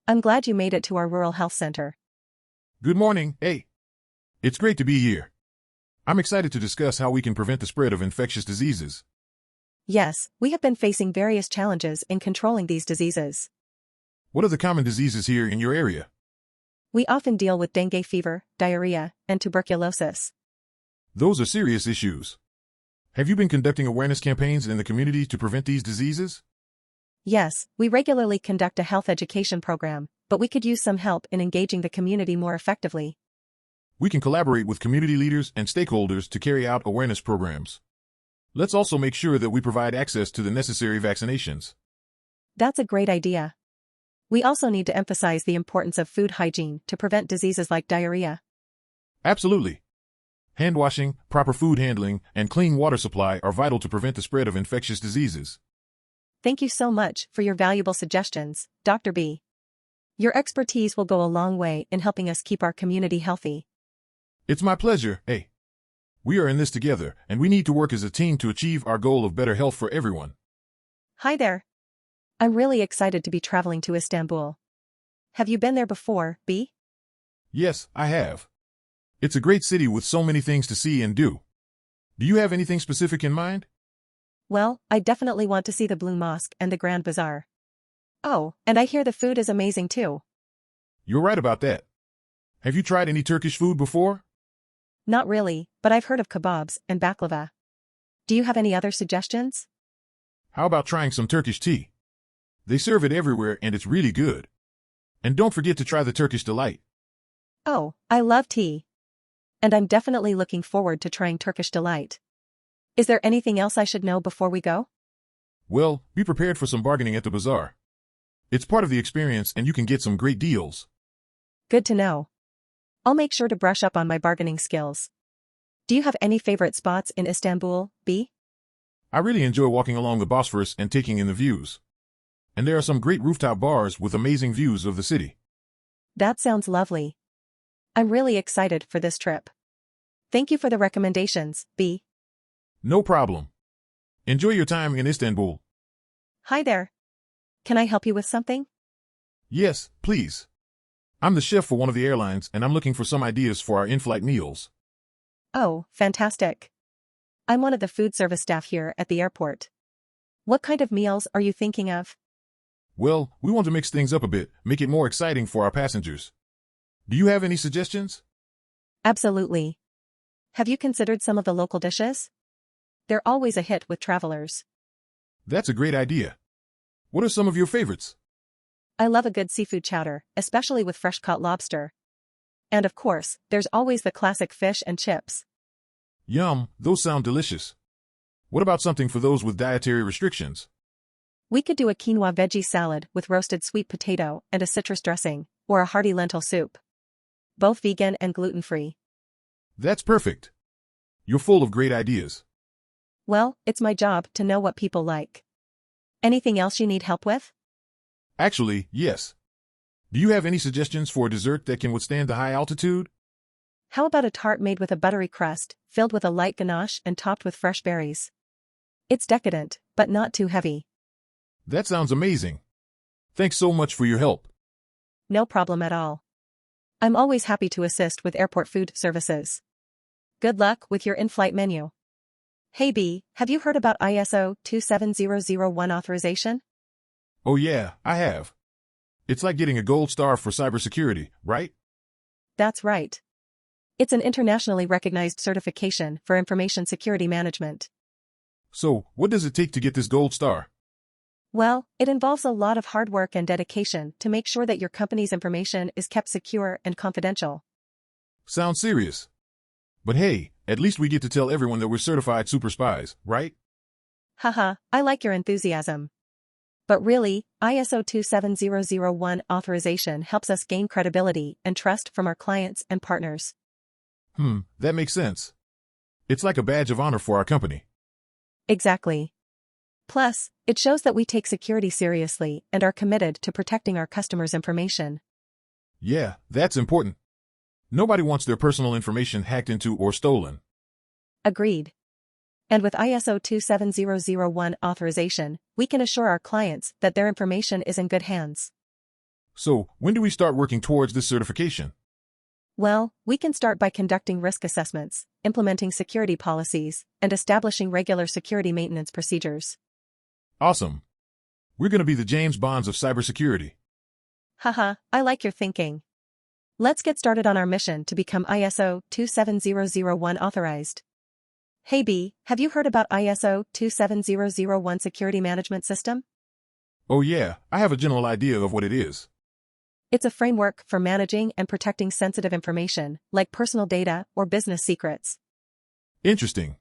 I'm glad you made it to our rural health center. Good morning, A. It's great to be here. I'm excited to discuss how we can prevent the spread of infectious diseases. Yes, we have been facing various challenges in controlling these diseases. What are the common diseases here in your area? We often deal with dengue fever, diarrhea, and tuberculosis. Those are serious issues. Have you been conducting awareness campaigns in the community to prevent these diseases? Yes, we regularly conduct a health education program, but we could use some help in engaging the community more effectively. We can collaborate with community leaders and stakeholders to carry out awareness programs. Let's also make sure that we provide access to the necessary vaccinations. That's a great idea. We also need to emphasize the importance of food hygiene to prevent diseases like diarrhea. Absolutely. Hand washing, proper food handling, and clean water supply are vital to prevent the spread of infectious diseases. Thank you so much for your valuable suggestions, Dr. B. Your expertise will go a long way in helping us keep our community healthy. It's my pleasure, A. We are in this together, and we need to work as a team to achieve our goal of better health for everyone. Hi there. I'm really excited to be traveling to Istanbul. have you been there before, B? Yes, I have. It's a great city with so many things to see and do. Do you have anything specific in mind? Well, I definitely want to see the Blue Mosque and the Grand Bazaar. Oh, and I hear the food is amazing too. You're right about that. Have you tried any Turkish food before? Not really, but I've heard of kebabs and baklava. Do you have any other suggestions? How about trying some Turkish tea? They serve it everywhere and it's really good. And don't forget to try the Turkish delight. Oh, I love tea. And I'm definitely looking forward to trying Turkish delight. Is there anything else I should know before we go? Well, be prepared for some bargaining at the bazaar. It's part of the experience and you can get some great deals. Good to know. I'll make sure to brush up on my bargaining skills. Do you have any favorite spots in Istanbul, B? I really enjoy walking along the Bosphorus and taking in the views. And there are some great rooftop bars with amazing views of the city. That sounds lovely. I'm really excited for this trip. Thank you for the recommendations, B. No problem. Enjoy your time in Istanbul. Hi there. Can I help you with something? Yes, please. I'm the chef for one of the airlines and I'm looking for some ideas for our in-flight meals. Oh, fantastic. I'm one of the food service staff here at the airport. What kind of meals are you thinking of? Well, we want to mix things up a bit, make it more exciting for our passengers. Do you have any suggestions? Absolutely. Have you considered some of the local dishes? They're always a hit with travelers. That's a great idea. What are some of your favorites? I love a good seafood chowder, especially with fresh-caught lobster. And of course, there's always the classic fish and chips. Yum, those sound delicious. What about something for those with dietary restrictions? We could do a quinoa veggie salad with roasted sweet potato and a citrus dressing, or a hearty lentil soup. Both vegan and gluten-free. That's perfect. You're full of great ideas. Well, it's my job to know what people like. Anything else you need help with? Actually, yes. Do you have any suggestions for a dessert that can withstand the high altitude? How about a tart made with a buttery crust, filled with a light ganache and topped with fresh berries? It's decadent, but not too heavy. That sounds amazing. Thanks so much for your help. No problem at all. I'm always happy to assist with airport food services. Good luck with your in-flight menu. Hey B, have you heard about ISO 27001 authorization? Oh yeah, I have. It's like getting a gold star for cybersecurity, right? That's right. It's an internationally recognized certification for information security management. So, what does it take to get this gold star? Well, it involves a lot of hard work and dedication to make sure that your company's information is kept secure and confidential. Sounds serious. But hey, at least we get to tell everyone that we're certified super spies, right? Haha, I like your enthusiasm. But really, ISO 27001 authorization helps us gain credibility and trust from our clients and partners. That makes sense. It's like a badge of honor for our company. Exactly. Plus, it shows that we take security seriously and are committed to protecting our customers' information. Yeah, that's important. Nobody wants their personal information hacked into or stolen. Agreed. And with ISO 27001 authorization, we can assure our clients that their information is in good hands. So, when do we start working towards this certification? Well, we can start by conducting risk assessments, implementing security policies, and establishing regular security maintenance procedures. Awesome. We're going to be the James Bonds of cybersecurity. Haha, I like your thinking. Let's get started on our mission to become ISO 27001 authorized. Hey B, have you heard about ISO 27001 security management system? Oh yeah, I have a general idea of what it is. It's a framework for managing and protecting sensitive information, like personal data or business secrets. Interesting.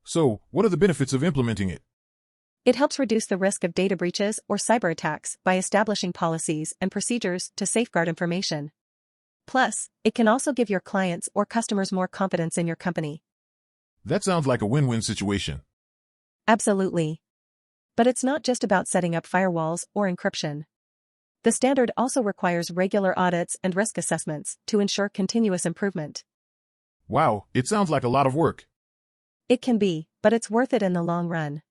So, what are the benefits of implementing it? It helps reduce the risk of data breaches or cyber attacks by establishing policies and procedures to safeguard information. Plus, it can also give your clients or customers more confidence in your company. That sounds like a win-win situation. Absolutely. But it's not just about setting up firewalls or encryption. The standard also requires regular audits and risk assessments to ensure continuous improvement. Wow, it sounds like a lot of work. It can be, but it's worth it in the long run.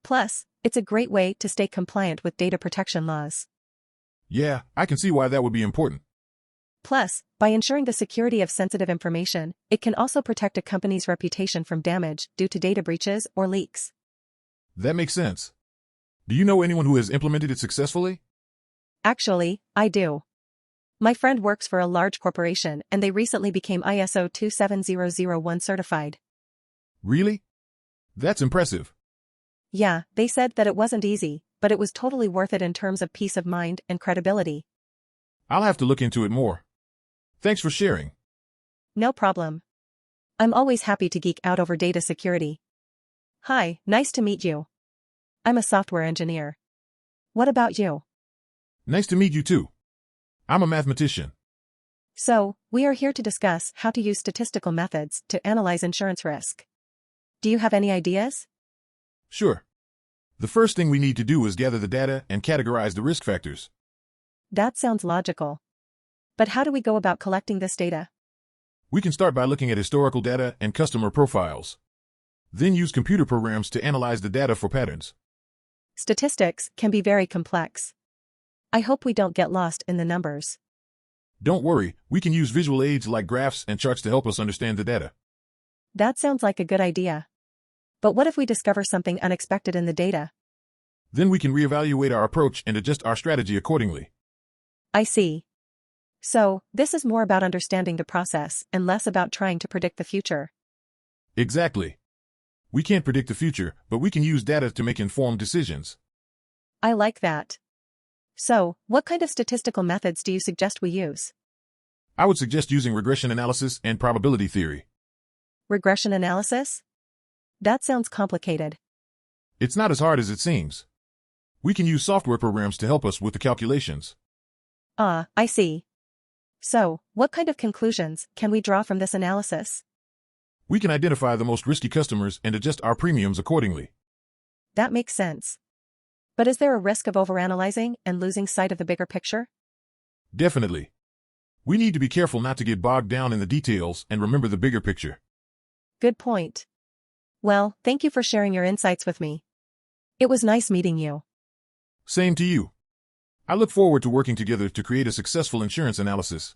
Plus, it's a great way to stay compliant with data protection laws. Yeah, I can see why that would be important. Plus, by ensuring the security of sensitive information, it can also protect a company's reputation from damage due to data breaches or leaks. That makes sense. Do you know anyone who has implemented it successfully? Actually, I do. My friend works for a large corporation and they recently became ISO 27001 certified. Really? That's impressive. Yeah, they said that it wasn't easy, but it was totally worth it in terms of peace of mind and credibility. I'll have to look into it more. Thanks for sharing. No problem. I'm always happy to geek out over data security. Hi, nice to meet you. I'm a software engineer. What about you? Nice to meet you too. I'm a mathematician. So, we are here to discuss how to use statistical methods to analyze insurance risk. Do you have any ideas? Sure. The first thing we need to do is gather the data and categorize the risk factors. That sounds logical. But how do we go about collecting this data? We can start by looking at historical data and customer profiles. Then use computer programs to analyze the data for patterns. Statistics can be very complex. I hope we don't get lost in the numbers. Don't worry, we can use visual aids like graphs and charts to help us understand the data. That sounds like a good idea. But what if we discover something unexpected in the data? Then we can reevaluate our approach and adjust our strategy accordingly. I see. So, this is more about understanding the process and less about trying to predict the future. Exactly. We can't predict the future, but we can use data to make informed decisions. I like that. So, what kind of statistical methods do you suggest we use? I would suggest using regression analysis and probability theory. Regression analysis? That sounds complicated. It's not as hard as it seems. We can use software programs to help us with the calculations. I see. So, what kind of conclusions can we draw from this analysis? We can identify the most risky customers and adjust our premiums accordingly. That makes sense. But is there a risk of overanalyzing and losing sight of the bigger picture? Definitely. We need to be careful not to get bogged down in the details and remember the bigger picture. Good point. Well, thank you for sharing your insights with me. It was nice meeting you. Same to you. I look forward to working together to create a successful insurance analysis.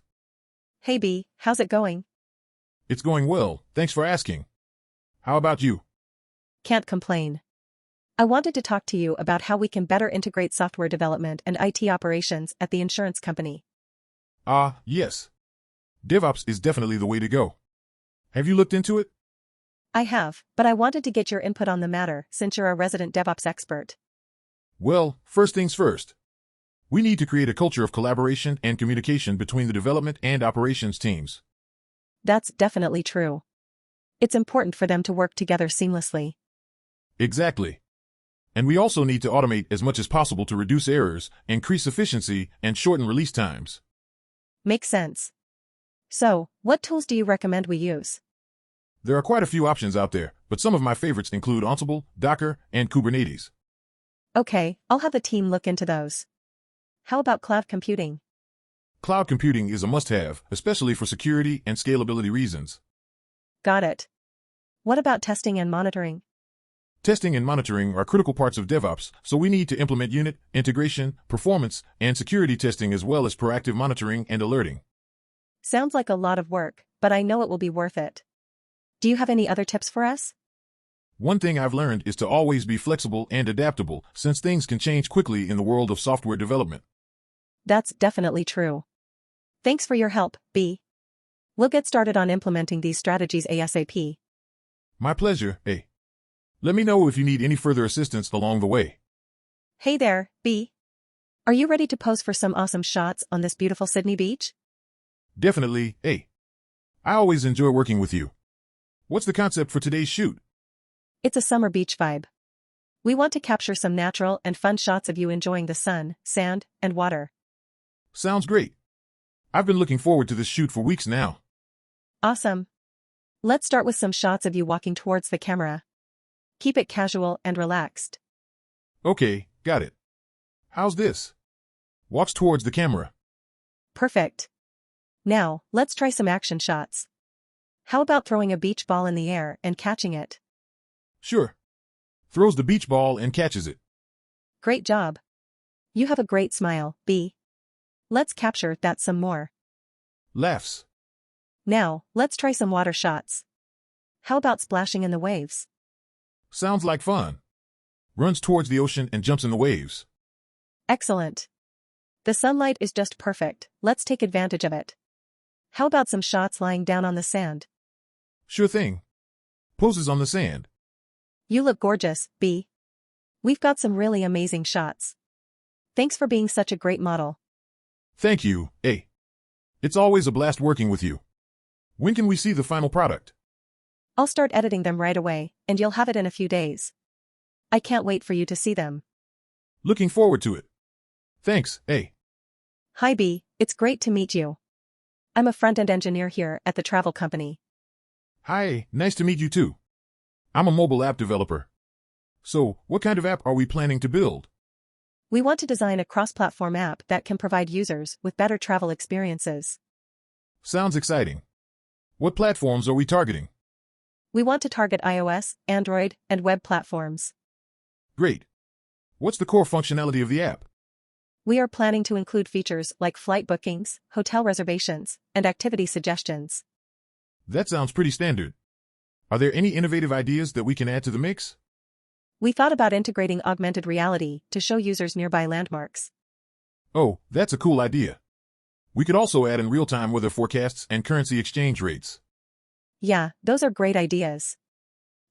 Hey B, how's it going? It's going well, thanks for asking. How about you? Can't complain. I wanted to talk to you about how we can better integrate software development and IT operations at the insurance company. Yes. DevOps is definitely the way to go. Have you looked into it? I have, but I wanted to get your input on the matter since you're a resident DevOps expert. Well, first things first. We need to create a culture of collaboration and communication between the development and operations teams. That's definitely true. It's important for them to work together seamlessly. Exactly. And we also need to automate as much as possible to reduce errors, increase efficiency, and shorten release times. Makes sense. So, what tools do you recommend we use? There are quite a few options out there, but some of my favorites include Ansible, Docker, and Kubernetes. Okay, I'll have the team look into those. How about cloud computing? Cloud computing is a must-have, especially for security and scalability reasons. Got it. What about testing and monitoring? Testing and monitoring are critical parts of DevOps, so we need to implement unit, integration, performance, and security testing as well as proactive monitoring and alerting. Sounds like a lot of work, but I know it will be worth it. Do you have any other tips for us? One thing I've learned is to always be flexible and adaptable, since things can change quickly in the world of software development. That's definitely true. Thanks for your help, B. We'll get started on implementing these strategies ASAP. My pleasure, A. Let me know if you need any further assistance along the way. Hey there, B. Are you ready to pose for some awesome shots on this beautiful Sydney beach? Definitely, A. I always enjoy working with you. What's the concept for today's shoot? It's a summer beach vibe. We want to capture some natural and fun shots of you enjoying the sun, sand, and water. Sounds great. I've been looking forward to this shoot for weeks now. Awesome. Let's start with some shots of you walking towards the camera. Keep it casual and relaxed. Okay, got it. How's this? Walks towards the camera. Perfect. Now, let's try some action shots. How about throwing a beach ball in the air and catching it? Sure. Throws the beach ball and catches it. Great job. You have a great smile, B. Let's capture that some more. Laughs. Now, let's try some water shots. How about splashing in the waves? Sounds like fun. Runs towards the ocean and jumps in the waves. Excellent. The sunlight is just perfect, let's take advantage of it. How about some shots lying down on the sand? Sure thing. Poses on the sand. You look gorgeous, B. We've got some really amazing shots. Thanks for being such a great model. Thank you, A. It's always a blast working with you. When can we see the final product? I'll start editing them right away, and you'll have it in a few days. I can't wait for you to see them. Looking forward to it. Thanks, A. Hi B, it's great to meet you. I'm a front-end engineer here at the travel company. Hi, nice to meet you too. I'm a mobile app developer. So, what kind of app are we planning to build? We want to design a cross-platform app that can provide users with better travel experiences. Sounds exciting. What platforms are we targeting? We want to target iOS, Android, and web platforms. Great. What's the core functionality of the app? We are planning to include features like flight bookings, hotel reservations, and activity suggestions. That sounds pretty standard. Are there any innovative ideas that we can add to the mix? We thought about integrating augmented reality to show users nearby landmarks. Oh, that's a cool idea. We could also add in real-time weather forecasts and currency exchange rates. Yeah, those are great ideas.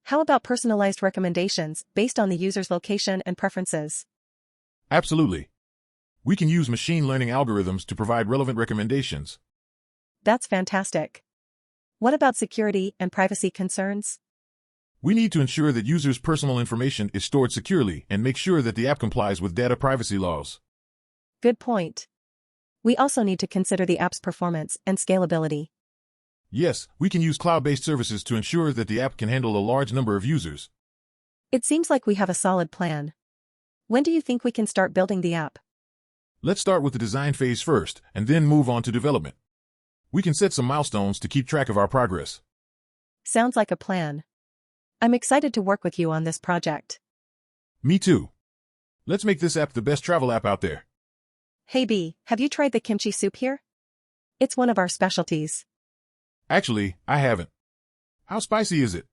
How about personalized recommendations based on the user's location and preferences? Absolutely. We can use machine learning algorithms to provide relevant recommendations. That's fantastic. What about security and privacy concerns? We need to ensure that users' personal information is stored securely and make sure that the app complies with data privacy laws. Good point. We also need to consider the app's performance and scalability. Yes, we can use cloud-based services to ensure that the app can handle a large number of users. It seems like we have a solid plan. When do you think we can start building the app? Let's start with the design phase first, and then move on to development. We can set some milestones to keep track of our progress. Sounds like a plan. I'm excited to work with you on this project. Me too. Let's make this app the best travel app out there. Hey B, have you tried the kimchi soup here? It's one of our specialties. Actually, I haven't. How spicy is it?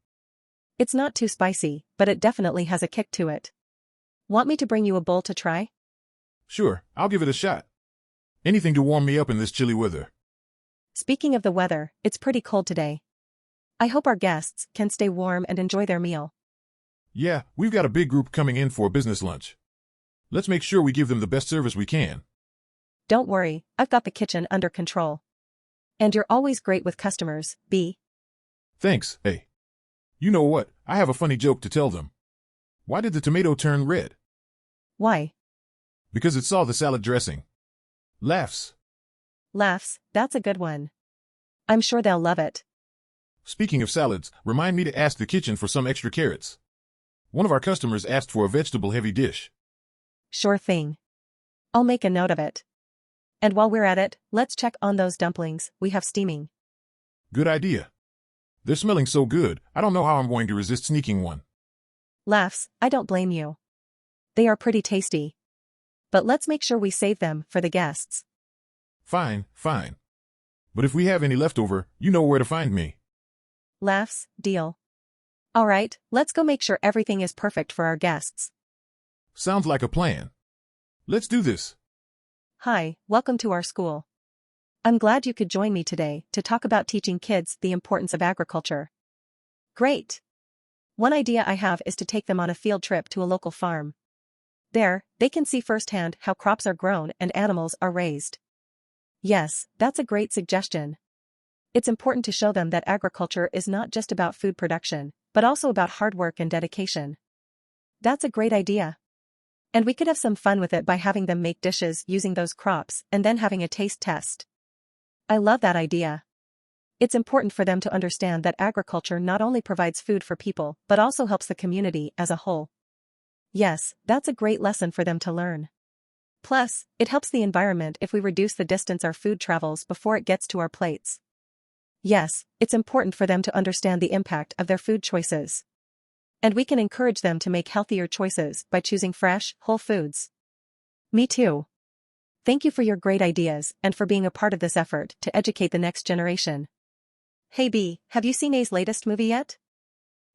It's not too spicy, but it definitely has a kick to it. Want me to bring you a bowl to try? Sure, I'll give it a shot. Anything to warm me up in this chilly weather. Speaking of the weather, it's pretty cold today. I hope our guests can stay warm and enjoy their meal. Yeah, we've got a big group coming in for a business lunch. Let's make sure we give them the best service we can. Don't worry, I've got the kitchen under control. And you're always great with customers, B. Thanks, A. You know what, I have a funny joke to tell them. Why did the tomato turn red? Why? Because it saw the salad dressing. Laughs. Laughs, that's a good one. I'm sure they'll love it. Speaking of salads, remind me to ask the kitchen for some extra carrots. One of our customers asked for a vegetable-heavy dish. Sure thing. I'll make a note of it. And while we're at it, let's check on those dumplings we have steaming. Good idea. They're smelling so good, I don't know how I'm going to resist sneaking one. Laughs, I don't blame you. They are pretty tasty. But let's make sure we save them for the guests. Fine, fine. But if we have any leftover, you know where to find me. Laughs, deal. All right, let's go make sure everything is perfect for our guests. Sounds like a plan. Let's do this. Hi, welcome to our school. I'm glad you could join me today to talk about teaching kids the importance of agriculture. Great. One idea I have is to take them on a field trip to a local farm. There, they can see firsthand how crops are grown and animals are raised. Yes, that's a great suggestion. It's important to show them that agriculture is not just about food production, but also about hard work and dedication. That's a great idea. And we could have some fun with it by having them make dishes using those crops and then having a taste test. I love that idea. It's important for them to understand that agriculture not only provides food for people but also helps the community as a whole. Yes, that's a great lesson for them to learn. Plus, it helps the environment if we reduce the distance our food travels before it gets to our plates. Yes, it's important for them to understand the impact of their food choices. And we can encourage them to make healthier choices by choosing fresh, whole foods. Me too. Thank you for your great ideas and for being a part of this effort to educate the next generation. Hey B, have you seen A's latest movie yet?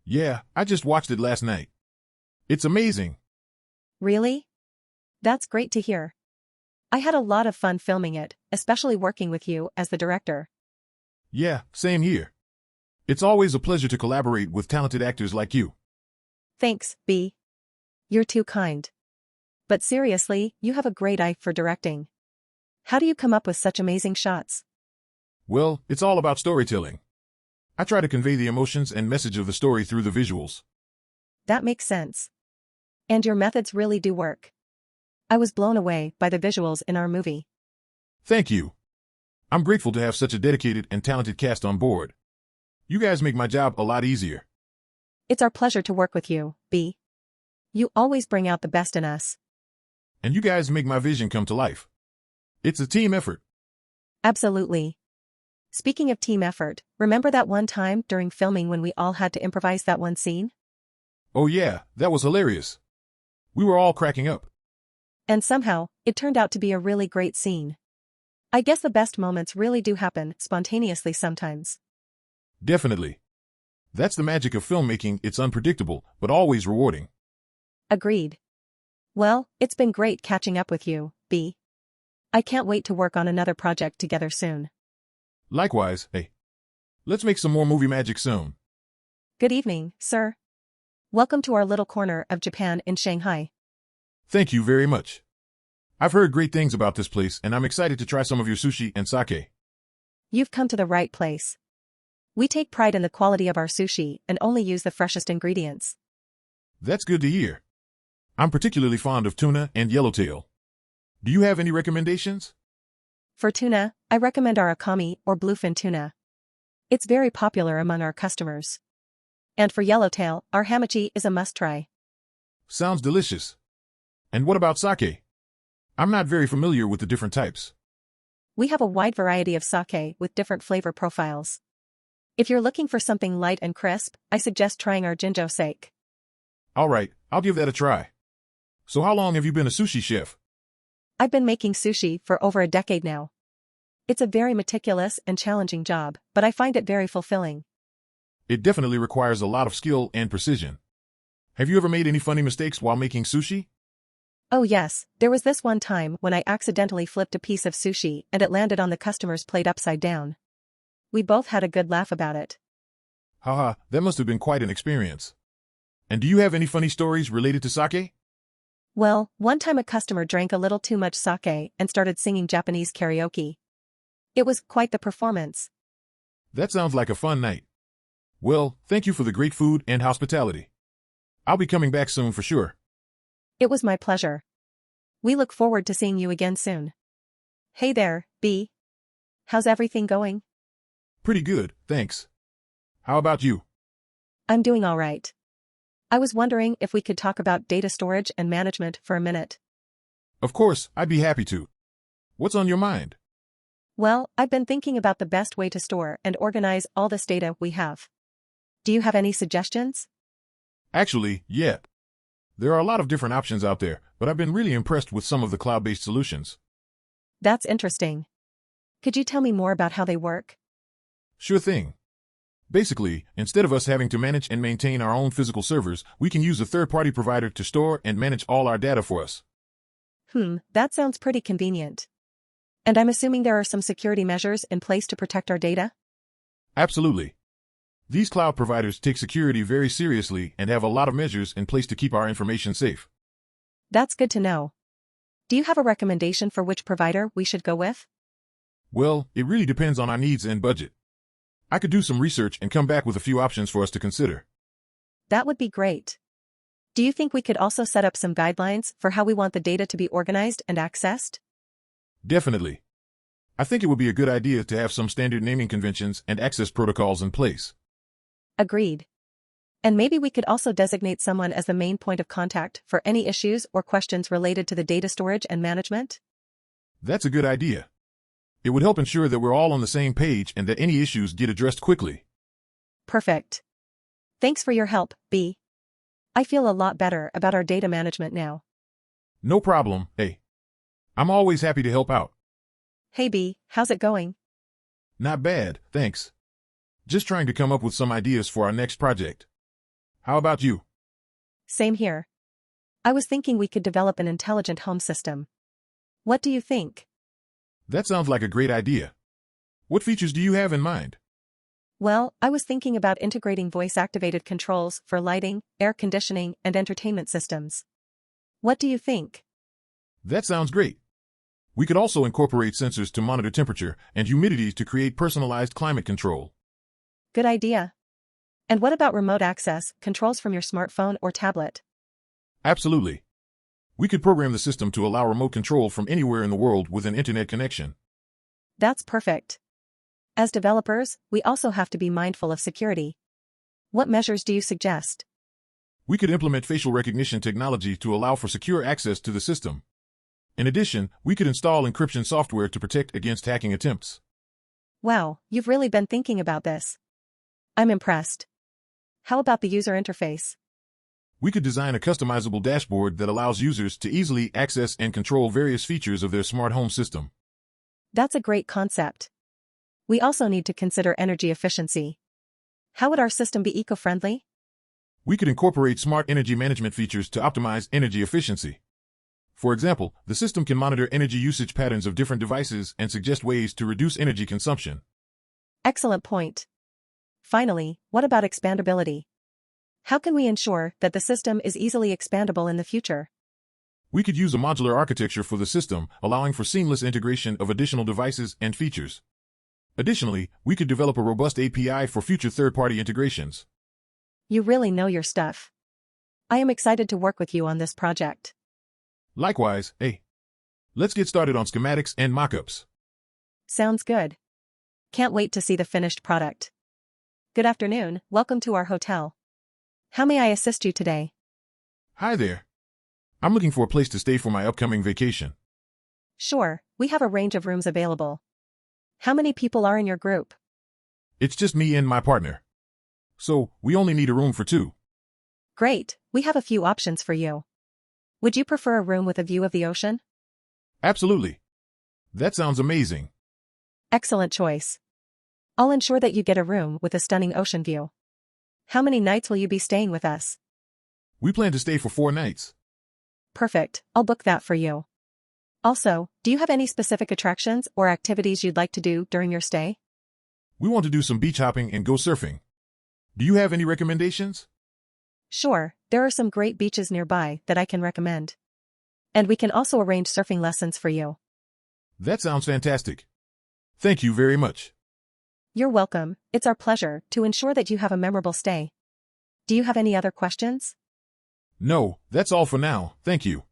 Yeah, I just watched it last night. It's amazing. Really? That's great to hear. I had a lot of fun filming it, especially working with you as the director. Yeah, same here. It's always a pleasure to collaborate with talented actors like you. Thanks, B. You're too kind. But seriously, you have a great eye for directing. How do you come up with such amazing shots? Well, it's all about storytelling. I try to convey the emotions and message of the story through the visuals. That makes sense. And your methods really do work. I was blown away by the visuals in our movie. Thank you. I'm grateful to have such a dedicated and talented cast on board. You guys make my job a lot easier. It's our pleasure to work with you, B. You always bring out the best in us. And you guys make my vision come to life. It's a team effort. Absolutely. Speaking of team effort, remember that one time during filming when we all had to improvise that one scene? Oh yeah, that was hilarious. We were all cracking up. And somehow, it turned out to be a really great scene. I guess the best moments really do happen spontaneously sometimes. Definitely. That's the magic of filmmaking. It's unpredictable, but always rewarding. Agreed. Well, it's been great catching up with you, B. I can't wait to work on another project together soon. Likewise, hey. Let's make some more movie magic soon. Good evening, sir. Welcome to our little corner of Japan in Shanghai. Thank you very much. I've heard great things about this place and I'm excited to try some of your sushi and sake. You've come to the right place. We take pride in the quality of our sushi and only use the freshest ingredients. That's good to hear. I'm particularly fond of tuna and yellowtail. Do you have any recommendations? For tuna, I recommend our akami or bluefin tuna. It's very popular among our customers. And for yellowtail, our hamachi is a must-try. Sounds delicious. And what about sake? I'm not very familiar with the different types. We have a wide variety of sake with different flavor profiles. If you're looking for something light and crisp, I suggest trying our Jinjo sake. All right, I'll give that a try. So how long have you been a sushi chef? I've been making sushi for over a decade now. It's a very meticulous and challenging job, but I find it very fulfilling. It definitely requires a lot of skill and precision. Have you ever made any funny mistakes while making sushi? Oh yes, there was this one time when I accidentally flipped a piece of sushi and it landed on the customer's plate upside down. We both had a good laugh about it. Haha, that must have been quite an experience. And do you have any funny stories related to sake? Well, one time a customer drank a little too much sake and started singing Japanese karaoke. It was quite the performance. That sounds like a fun night. Well, thank you for the great food and hospitality. I'll be coming back soon for sure. It was my pleasure. We look forward to seeing you again soon. Hey there, B. How's everything going? Pretty good, thanks. How about you? I'm doing all right. I was wondering if we could talk about data storage and management for a minute. Of course, I'd be happy to. What's on your mind? Well, I've been thinking about the best way to store and organize all this data we have. Do you have any suggestions? Actually, yeah. There are a lot of different options out there, but I've been really impressed with some of the cloud-based solutions. That's interesting. Could you tell me more about how they work? Sure thing. Basically, instead of us having to manage and maintain our own physical servers, we can use a third-party provider to store and manage all our data for us. That sounds pretty convenient. And I'm assuming there are some security measures in place to protect our data? Absolutely. These cloud providers take security very seriously and have a lot of measures in place to keep our information safe. That's good to know. Do you have a recommendation for which provider we should go with? Well, it really depends on our needs and budget. I could do some research and come back with a few options for us to consider. That would be great. Do you think we could also set up some guidelines for how we want the data to be organized and accessed? Definitely. I think it would be a good idea to have some standard naming conventions and access protocols in place. Agreed. And maybe we could also designate someone as the main point of contact for any issues or questions related to the data storage and management? That's a good idea. It would help ensure that we're all on the same page and that any issues get addressed quickly. Perfect. Thanks for your help, B. I feel a lot better about our data management now. No problem, hey. I'm always happy to help out. Hey B, how's it going? Not bad, thanks. Just trying to come up with some ideas for our next project. How about you? Same here. I was thinking we could develop an intelligent home system. What do you think? That sounds like a great idea. What features do you have in mind? Well, I was thinking about integrating voice-activated controls for lighting, air conditioning, and entertainment systems. What do you think? That sounds great. We could also incorporate sensors to monitor temperature and humidity to create personalized climate control. Good idea. And what about remote access, controls from your smartphone or tablet? Absolutely. We could program the system to allow remote control from anywhere in the world with an internet connection. That's perfect. As developers, we also have to be mindful of security. What measures do you suggest? We could implement facial recognition technology to allow for secure access to the system. In addition, we could install encryption software to protect against hacking attempts. Wow, you've really been thinking about this. I'm impressed. How about the user interface? We could design a customizable dashboard that allows users to easily access and control various features of their smart home system. That's a great concept. We also need to consider energy efficiency. How would our system be eco-friendly? We could incorporate smart energy management features to optimize energy efficiency. For example, the system can monitor energy usage patterns of different devices and suggest ways to reduce energy consumption. Excellent point. Finally, what about expandability? How can we ensure that the system is easily expandable in the future? We could use a modular architecture for the system, allowing for seamless integration of additional devices and features. Additionally, we could develop a robust API for future third-party integrations. You really know your stuff. I am excited to work with you on this project. Likewise, hey. Let's get started on schematics and mockups. Sounds good. Can't wait to see the finished product. Good afternoon, welcome to our hotel. How may I assist you today? Hi there. I'm looking for a place to stay for my upcoming vacation. Sure, we have a range of rooms available. How many people are in your group? It's just me and my partner. So, we only need a room for two. Great, we have a few options for you. Would you prefer a room with a view of the ocean? Absolutely. That sounds amazing. Excellent choice. I'll ensure that you get a room with a stunning ocean view. How many nights will you be staying with us? We plan to stay for 4 nights. Perfect, I'll book that for you. Also, do you have any specific attractions or activities you'd like to do during your stay? We want to do some beach hopping and go surfing. Do you have any recommendations? Sure, there are some great beaches nearby that I can recommend. And we can also arrange surfing lessons for you. That sounds fantastic. Thank you very much. You're welcome, it's our pleasure to ensure that you have a memorable stay. Do you have any other questions? No, that's all for now, thank you.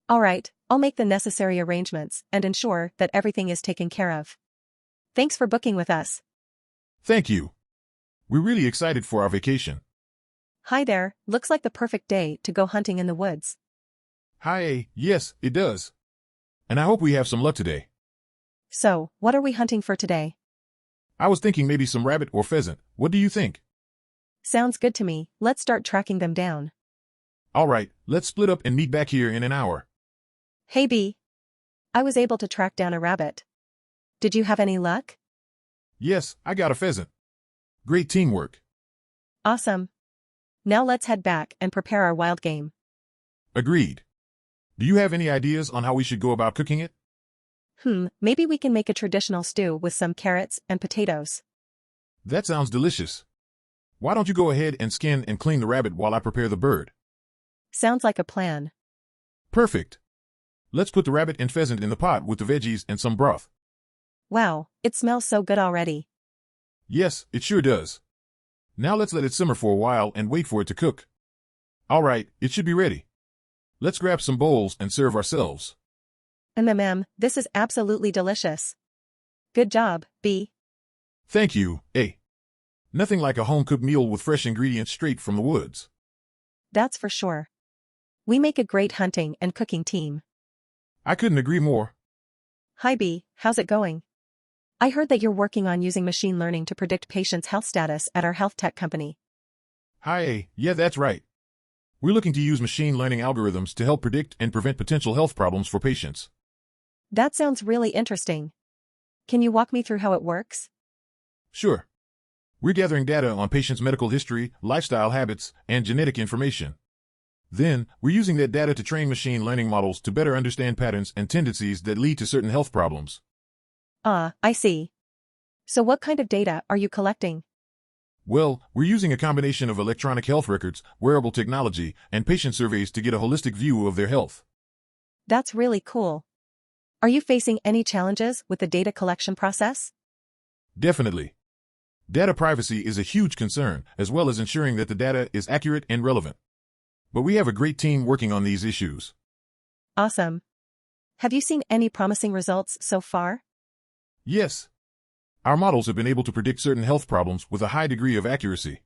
All right, I'll make the necessary arrangements and ensure that everything is taken care of. Thanks for booking with us. Thank you. We're really excited for our vacation. Hi there, looks like the perfect day to go hunting in the woods. Hi, yes, it does. And I hope we have some luck today. So, what are we hunting for today? I was thinking maybe some rabbit or pheasant. What do you think? Sounds good to me, let's start tracking them down. All right, let's split up and meet back here in an hour. Hey B. I was able to track down a rabbit. Did you have any luck? Yes, I got a pheasant. Great teamwork. Awesome. Now let's head back and prepare our wild game. Agreed. Do you have any ideas on how we should go about cooking it? Maybe we can make a traditional stew with some carrots and potatoes. That sounds delicious. Why don't you go ahead and skin and clean the rabbit while I prepare the bird? Sounds like a plan. Perfect. Let's put the rabbit and pheasant in the pot with the veggies and some broth. Wow, it smells so good already. Yes, it sure does. Now let's let it simmer for a while and wait for it to cook. All right, it should be ready. Let's grab some bowls and serve ourselves. This is absolutely delicious. Good job, B. Thank you, A. Nothing like a home-cooked meal with fresh ingredients straight from the woods. That's for sure. We make a great hunting and cooking team. I couldn't agree more. Hi B, how's it going? I heard that you're working on using machine learning to predict patients' health status at our health tech company. Hi A, yeah that's right. We're looking to use machine learning algorithms to help predict and prevent potential health problems for patients. That sounds really interesting. Can you walk me through how it works? Sure. We're gathering data on patients' medical history, lifestyle habits, and genetic information. Then, we're using that data to train machine learning models to better understand patterns and tendencies that lead to certain health problems. Ah, I see. So what kind of data are you collecting? Well, we're using a combination of electronic health records, wearable technology, and patient surveys to get a holistic view of their health. That's really cool. Are you facing any challenges with the data collection process? Definitely. Data privacy is a huge concern, as well as ensuring that the data is accurate and relevant. But we have a great team working on these issues. Awesome. Have you seen any promising results so far? Yes. Our models have been able to predict certain health problems with a high degree of accuracy.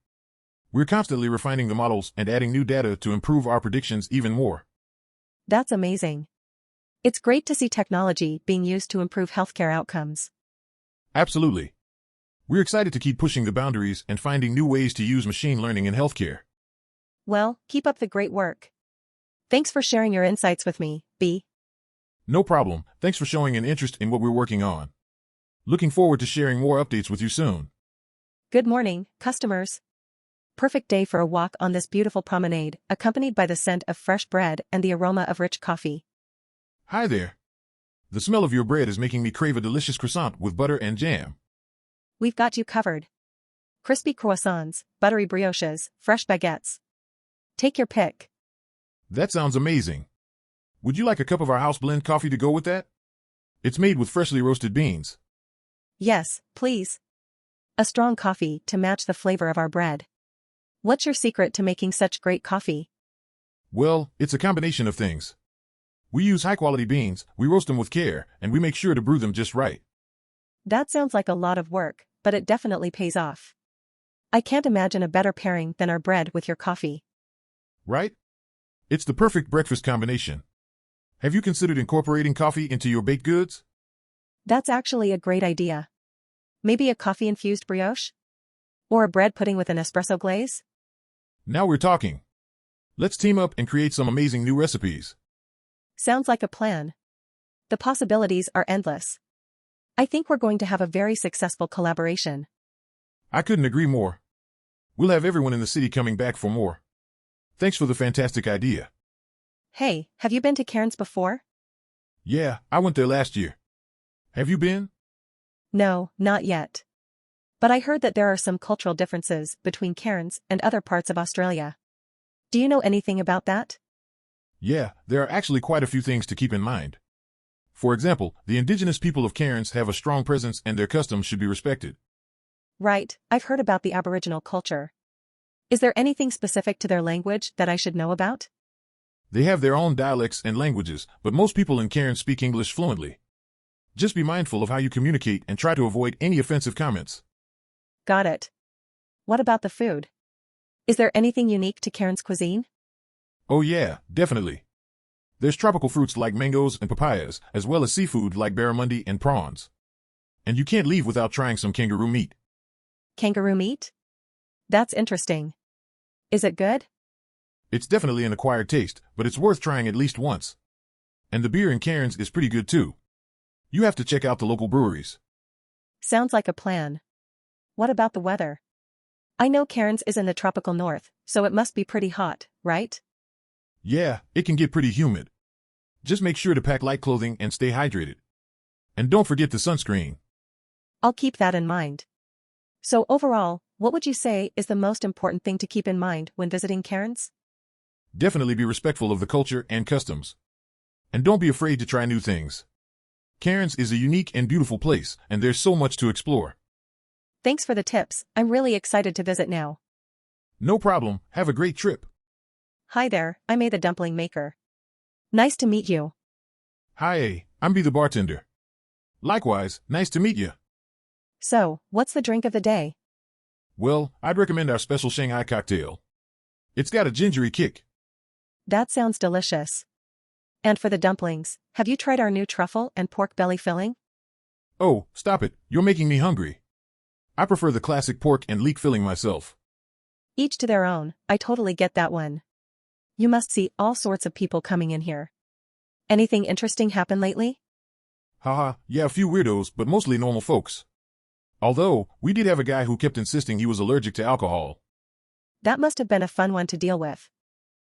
We're constantly refining the models and adding new data to improve our predictions even more. That's amazing. It's great to see technology being used to improve healthcare outcomes. Absolutely. We're excited to keep pushing the boundaries and finding new ways to use machine learning in healthcare. Well, keep up the great work. Thanks for sharing your insights with me, B. No problem. Thanks for showing an interest in what we're working on. Looking forward to sharing more updates with you soon. Good morning, customers. Perfect day for a walk on this beautiful promenade, accompanied by the scent of fresh bread and the aroma of rich coffee. Hi there. The smell of your bread is making me crave a delicious croissant with butter and jam. We've got you covered. Crispy croissants, buttery brioches, fresh baguettes. Take your pick. That sounds amazing. Would you like a cup of our house blend coffee to go with that? It's made with freshly roasted beans. Yes, please. A strong coffee to match the flavor of our bread. What's your secret to making such great coffee? Well, it's a combination of things. We use high-quality beans, we roast them with care, and we make sure to brew them just right. That sounds like a lot of work, but it definitely pays off. I can't imagine a better pairing than our bread with your coffee. Right? It's the perfect breakfast combination. Have you considered incorporating coffee into your baked goods? That's actually a great idea. Maybe a coffee-infused brioche? Or a bread pudding with an espresso glaze? Now we're talking. Let's team up and create some amazing new recipes. Sounds like a plan. The possibilities are endless. I think we're going to have a very successful collaboration. I couldn't agree more. We'll have everyone in the city coming back for more. Thanks for the fantastic idea. Hey, have you been to Cairns before? Yeah, I went there last year. Have you been? No, not yet. But I heard that there are some cultural differences between Cairns and other parts of Australia. Do you know anything about that? Yeah, there are actually quite a few things to keep in mind. For example, the indigenous people of Cairns have a strong presence and their customs should be respected. Right, I've heard about the Aboriginal culture. Is there anything specific to their language that I should know about? They have their own dialects and languages, but most people in Cairns speak English fluently. Just be mindful of how you communicate and try to avoid any offensive comments. Got it. What about the food? Is there anything unique to Cairns cuisine? Oh yeah, definitely. There's tropical fruits like mangoes and papayas, as well as seafood like barramundi and prawns. And you can't leave without trying some kangaroo meat. Kangaroo meat? That's interesting. Is it good? It's definitely an acquired taste, but it's worth trying at least once. And the beer in Cairns is pretty good too. You have to check out the local breweries. Sounds like a plan. What about the weather? I know Cairns is in the tropical north, so it must be pretty hot, right? Yeah, it can get pretty humid. Just make sure to pack light clothing and stay hydrated. And don't forget the sunscreen. I'll keep that in mind. So overall, what would you say is the most important thing to keep in mind when visiting Cairns? Definitely be respectful of the culture and customs. And don't be afraid to try new things. Cairns is a unique and beautiful place, and there's so much to explore. Thanks for the tips, I'm really excited to visit now. No problem, have a great trip. Hi there, I'm A the dumpling maker. Nice to meet you. Hi A, I'm B the bartender. Likewise, nice to meet you. So, what's the drink of the day? Well, I'd recommend our special Shanghai cocktail. It's got a gingery kick. That sounds delicious. And for the dumplings, have you tried our new truffle and pork belly filling? Oh, stop it, you're making me hungry. I prefer the classic pork and leek filling myself. Each to their own, I totally get that one. You must see all sorts of people coming in here. Anything interesting happen lately? Haha, yeah, a few weirdos, but mostly normal folks. Although, we did have a guy who kept insisting he was allergic to alcohol. That must have been a fun one to deal with.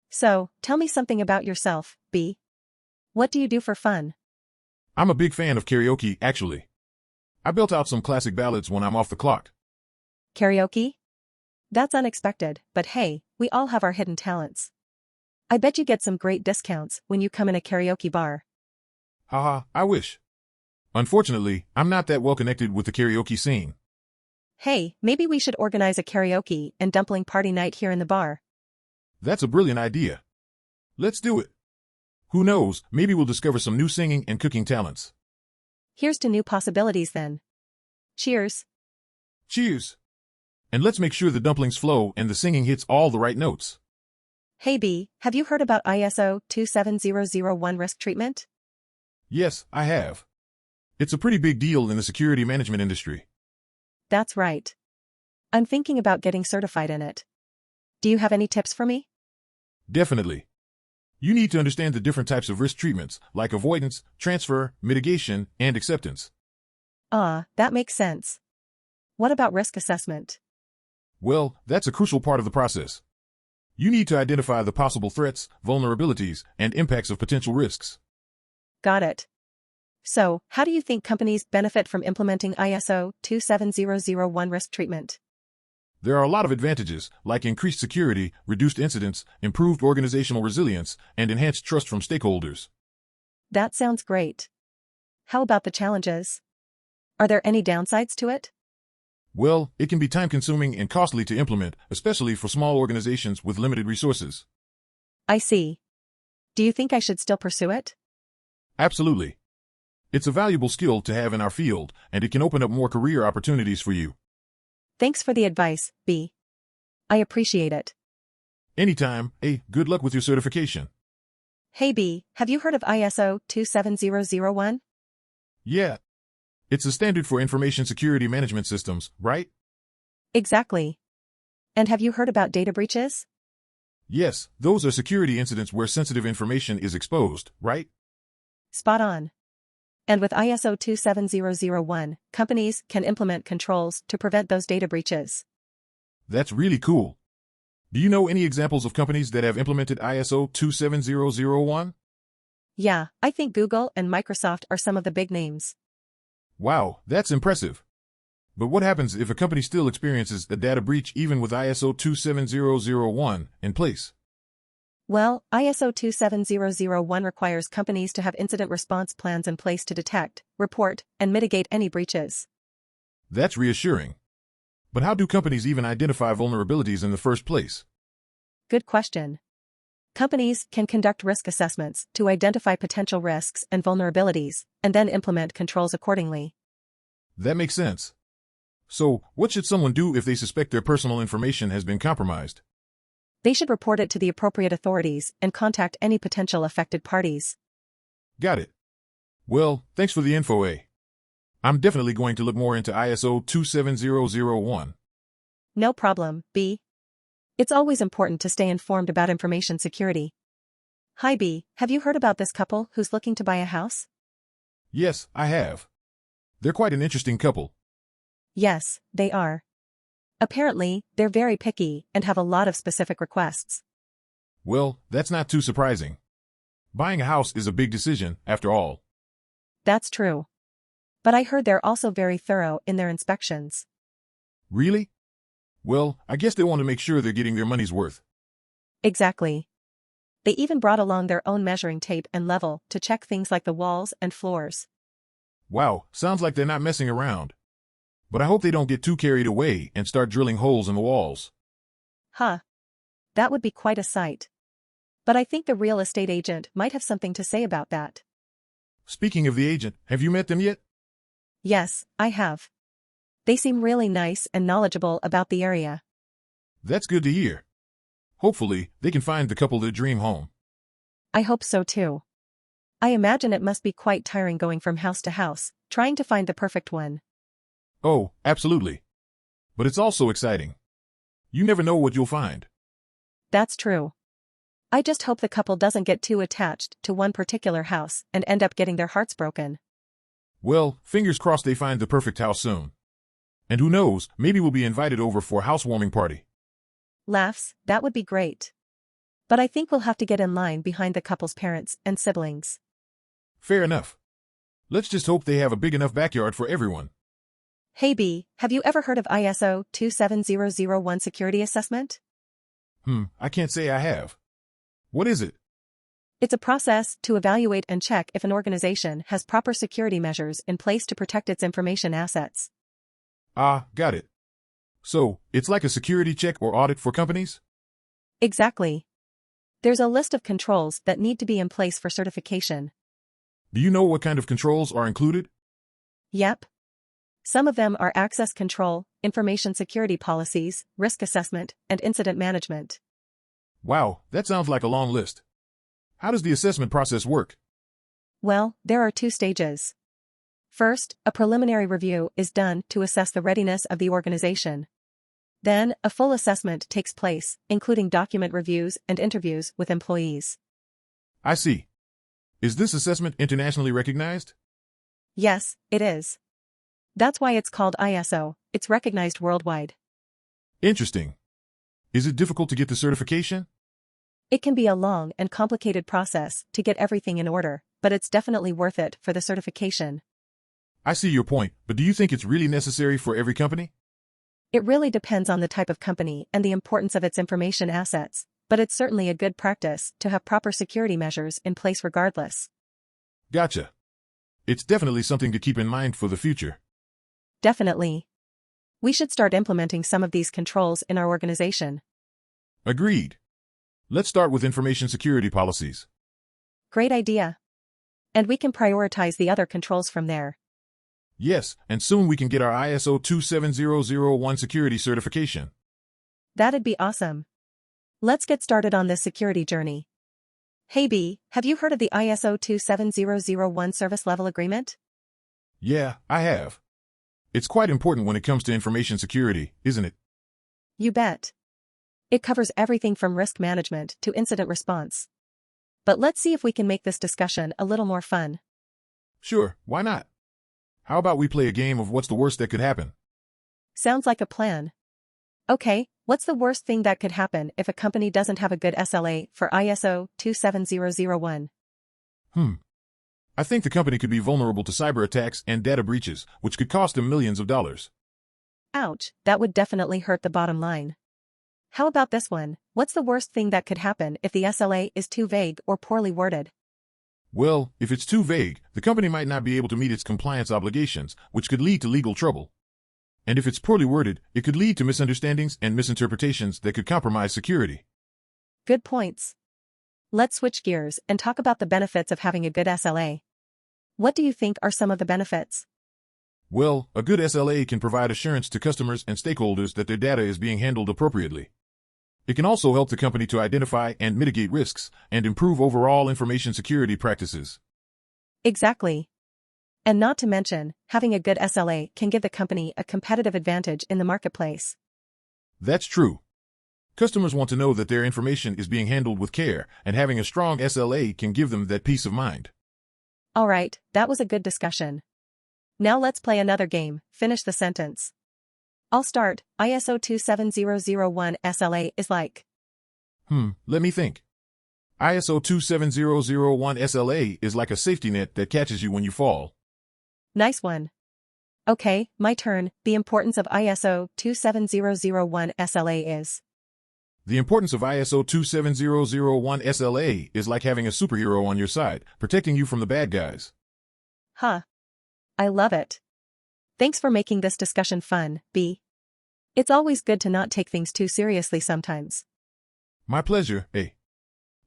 So, tell me something about yourself, B. What do you do for fun? I'm a big fan of karaoke, actually. I belt out some classic ballads when I'm off the clock. Karaoke? That's unexpected, but hey, we all have our hidden talents. I bet you get some great discounts when you come in a karaoke bar. Haha, I wish. Unfortunately, I'm not that well connected with the karaoke scene. Hey, maybe we should organize a karaoke and dumpling party night here in the bar. That's a brilliant idea. Let's do it. Who knows, maybe we'll discover some new singing and cooking talents. Here's to new possibilities then. Cheers. Cheers. And let's make sure the dumplings flow and the singing hits all the right notes. Hey B, have you heard about ISO 27001 risk treatment? Yes, I have. It's a pretty big deal in the security management industry. That's right. I'm thinking about getting certified in it. Do you have any tips for me? Definitely. You need to understand the different types of risk treatments, like avoidance, transfer, mitigation, and acceptance. That makes sense. What about risk assessment? Well, that's a crucial part of the process. You need to identify the possible threats, vulnerabilities, and impacts of potential risks. Got it. So, how do you think companies benefit from implementing ISO 27001 risk treatment? There are a lot of advantages, like increased security, reduced incidents, improved organizational resilience, and enhanced trust from stakeholders. That sounds great. How about the challenges? Are there any downsides to it? Well, it can be time-consuming and costly to implement, especially for small organizations with limited resources. I see. Do you think I should still pursue it? Absolutely. It's a valuable skill to have in our field, and it can open up more career opportunities for you. Thanks for the advice, B. I appreciate it. Anytime. Hey, good luck with your certification. Hey B, have you heard of ISO 27001? Yeah. It's a standard for information security management systems, right? Exactly. And have you heard about data breaches? Yes, those are security incidents where sensitive information is exposed, right? Spot on. And with ISO 27001, companies can implement controls to prevent those data breaches. That's really cool. Do you know any examples of companies that have implemented ISO 27001? Yeah, I think Google and Microsoft are some of the big names. Wow, that's impressive. But what happens if a company still experiences a data breach even with ISO 27001 in place? Well, ISO 27001 requires companies to have incident response plans in place to detect, report, and mitigate any breaches. That's reassuring. But how do companies even identify vulnerabilities in the first place? Good question. Companies can conduct risk assessments to identify potential risks and vulnerabilities, and then implement controls accordingly. That makes sense. So, what should someone do if they suspect their personal information has been compromised? They should report it to the appropriate authorities and contact any potential affected parties. Got it. Well, thanks for the info, A. I'm definitely going to look more into ISO 27001. No problem, B. It's always important to stay informed about information security. Hi B, have you heard about this couple who's looking to buy a house? Yes, I have. They're quite an interesting couple. Yes, they are. Apparently, they're very picky and have a lot of specific requests. Well, that's not too surprising. Buying a house is a big decision, after all. That's true. But I heard they're also very thorough in their inspections. Really? Well, I guess they want to make sure they're getting their money's worth. Exactly. They even brought along their own measuring tape and level to check things like the walls and floors. Wow, sounds like they're not messing around. But I hope they don't get too carried away and start drilling holes in the walls. Huh. That would be quite a sight. But I think the real estate agent might have something to say about that. Speaking of the agent, have you met them yet? Yes, I have. They seem really nice and knowledgeable about the area. That's good to hear. Hopefully, they can find the couple their dream home. I hope so too. I imagine it must be quite tiring going from house to house, trying to find the perfect one. Oh, absolutely. But it's also exciting. You never know what you'll find. That's true. I just hope the couple doesn't get too attached to one particular house and end up getting their hearts broken. Well, fingers crossed they find the perfect house soon. And who knows, maybe we'll be invited over for a housewarming party. Laughs, that would be great. But I think we'll have to get in line behind the couple's parents and siblings. Fair enough. Let's just hope they have a big enough backyard for everyone. Hey B, have you ever heard of ISO 27001 security assessment? I can't say I have. What is it? It's a process to evaluate and check if an organization has proper security measures in place to protect its information assets. Ah, got it. So, it's like a security check or audit for companies? Exactly. There's a list of controls that need to be in place for certification. Do you know what kind of controls are included? Yep. Some of them are access control, information security policies, risk assessment, and incident management. Wow, that sounds like a long list. How does the assessment process work? Well, there are 2 stages. First, a preliminary review is done to assess the readiness of the organization. Then, a full assessment takes place, including document reviews and interviews with employees. I see. Is this assessment internationally recognized? Yes, it is. That's why it's called ISO, it's recognized worldwide. Interesting. Is it difficult to get the certification? It can be a long and complicated process to get everything in order, but it's definitely worth it for the certification. I see your point, but do you think it's really necessary for every company? It really depends on the type of company and the importance of its information assets, but it's certainly a good practice to have proper security measures in place regardless. Gotcha. It's definitely something to keep in mind for the future. Definitely. We should start implementing some of these controls in our organization. Agreed. Let's start with information security policies. Great idea. And we can prioritize the other controls from there. Yes, and soon we can get our ISO 27001 security certification. That'd be awesome. Let's get started on this security journey. Hey B, have you heard of the ISO 27001 service level agreement? Yeah, I have. It's quite important when it comes to information security, isn't it? You bet. It covers everything from risk management to incident response. But let's see if we can make this discussion a little more fun. Sure, why not? How about we play a game of what's the worst that could happen? Sounds like a plan. Okay, what's the worst thing that could happen if a company doesn't have a good SLA for ISO 27001? I think the company could be vulnerable to cyber attacks and data breaches, which could cost them millions of dollars. Ouch, that would definitely hurt the bottom line. How about this one? What's the worst thing that could happen if the SLA is too vague or poorly worded? Well, if it's too vague, the company might not be able to meet its compliance obligations, which could lead to legal trouble. And if it's poorly worded, it could lead to misunderstandings and misinterpretations that could compromise security. Good points. Let's switch gears and talk about the benefits of having a good SLA. What do you think are some of the benefits? Well, a good SLA can provide assurance to customers and stakeholders that their data is being handled appropriately. It can also help the company to identify and mitigate risks and improve overall information security practices. Exactly. And not to mention, having a good SLA can give the company a competitive advantage in the marketplace. That's true. Customers want to know that their information is being handled with care, and having a strong SLA can give them that peace of mind. All right, that was a good discussion. Now let's play another game, finish the sentence. I'll start. ISO 27001 SLA is like. Let me think. ISO 27001 SLA is like a safety net that catches you when you fall. Nice one. Okay, my turn. The importance of ISO 27001 SLA is. The importance of ISO 27001 SLA is like having a superhero on your side, protecting you from the bad guys. Huh. I love it. Thanks for making this discussion fun, B. It's always good to not take things too seriously sometimes. My pleasure, A.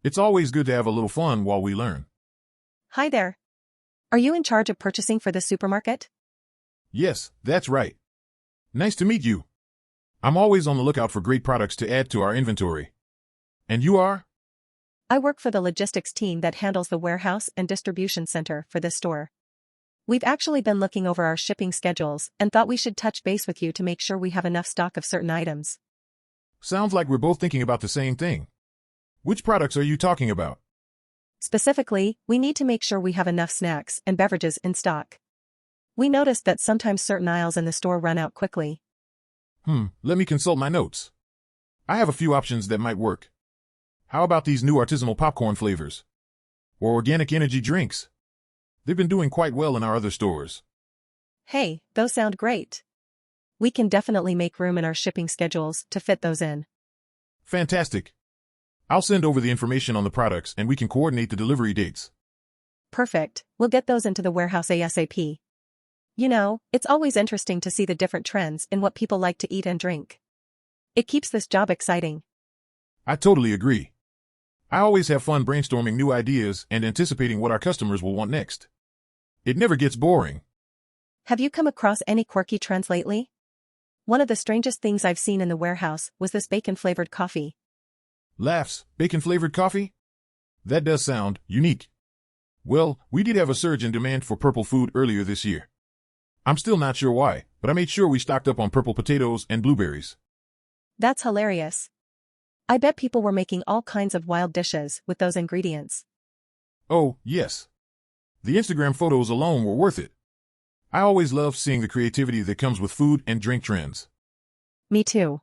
It's always good to have a little fun while we learn. Hi there. Are you in charge of purchasing for the supermarket? Yes, that's right. Nice to meet you. I'm always on the lookout for great products to add to our inventory. And you are? I work for the logistics team that handles the warehouse and distribution center for this store. We've actually been looking over our shipping schedules and thought we should touch base with you to make sure we have enough stock of certain items. Sounds like we're both thinking about the same thing. Which products are you talking about? Specifically, we need to make sure we have enough snacks and beverages in stock. We noticed that sometimes certain aisles in the store run out quickly. Let me consult my notes. I have a few options that might work. How about these new artisanal popcorn flavors? Or organic energy drinks? They've been doing quite well in our other stores. Hey, those sound great. We can definitely make room in our shipping schedules to fit those in. Fantastic. I'll send over the information on the products and we can coordinate the delivery dates. Perfect, we'll get those into the warehouse ASAP. You know, it's always interesting to see the different trends in what people like to eat and drink. It keeps this job exciting. I totally agree. I always have fun brainstorming new ideas and anticipating what our customers will want next. It never gets boring. Have you come across any quirky trends lately? One of the strangest things I've seen in the warehouse was this bacon-flavored coffee. Laughs, bacon-flavored coffee? That does sound unique. Well, we did have a surge in demand for purple food earlier this year. I'm still not sure why, but I made sure we stocked up on purple potatoes and blueberries. That's hilarious. I bet people were making all kinds of wild dishes with those ingredients. Oh, yes. The Instagram photos alone were worth it. I always love seeing the creativity that comes with food and drink trends. Me too.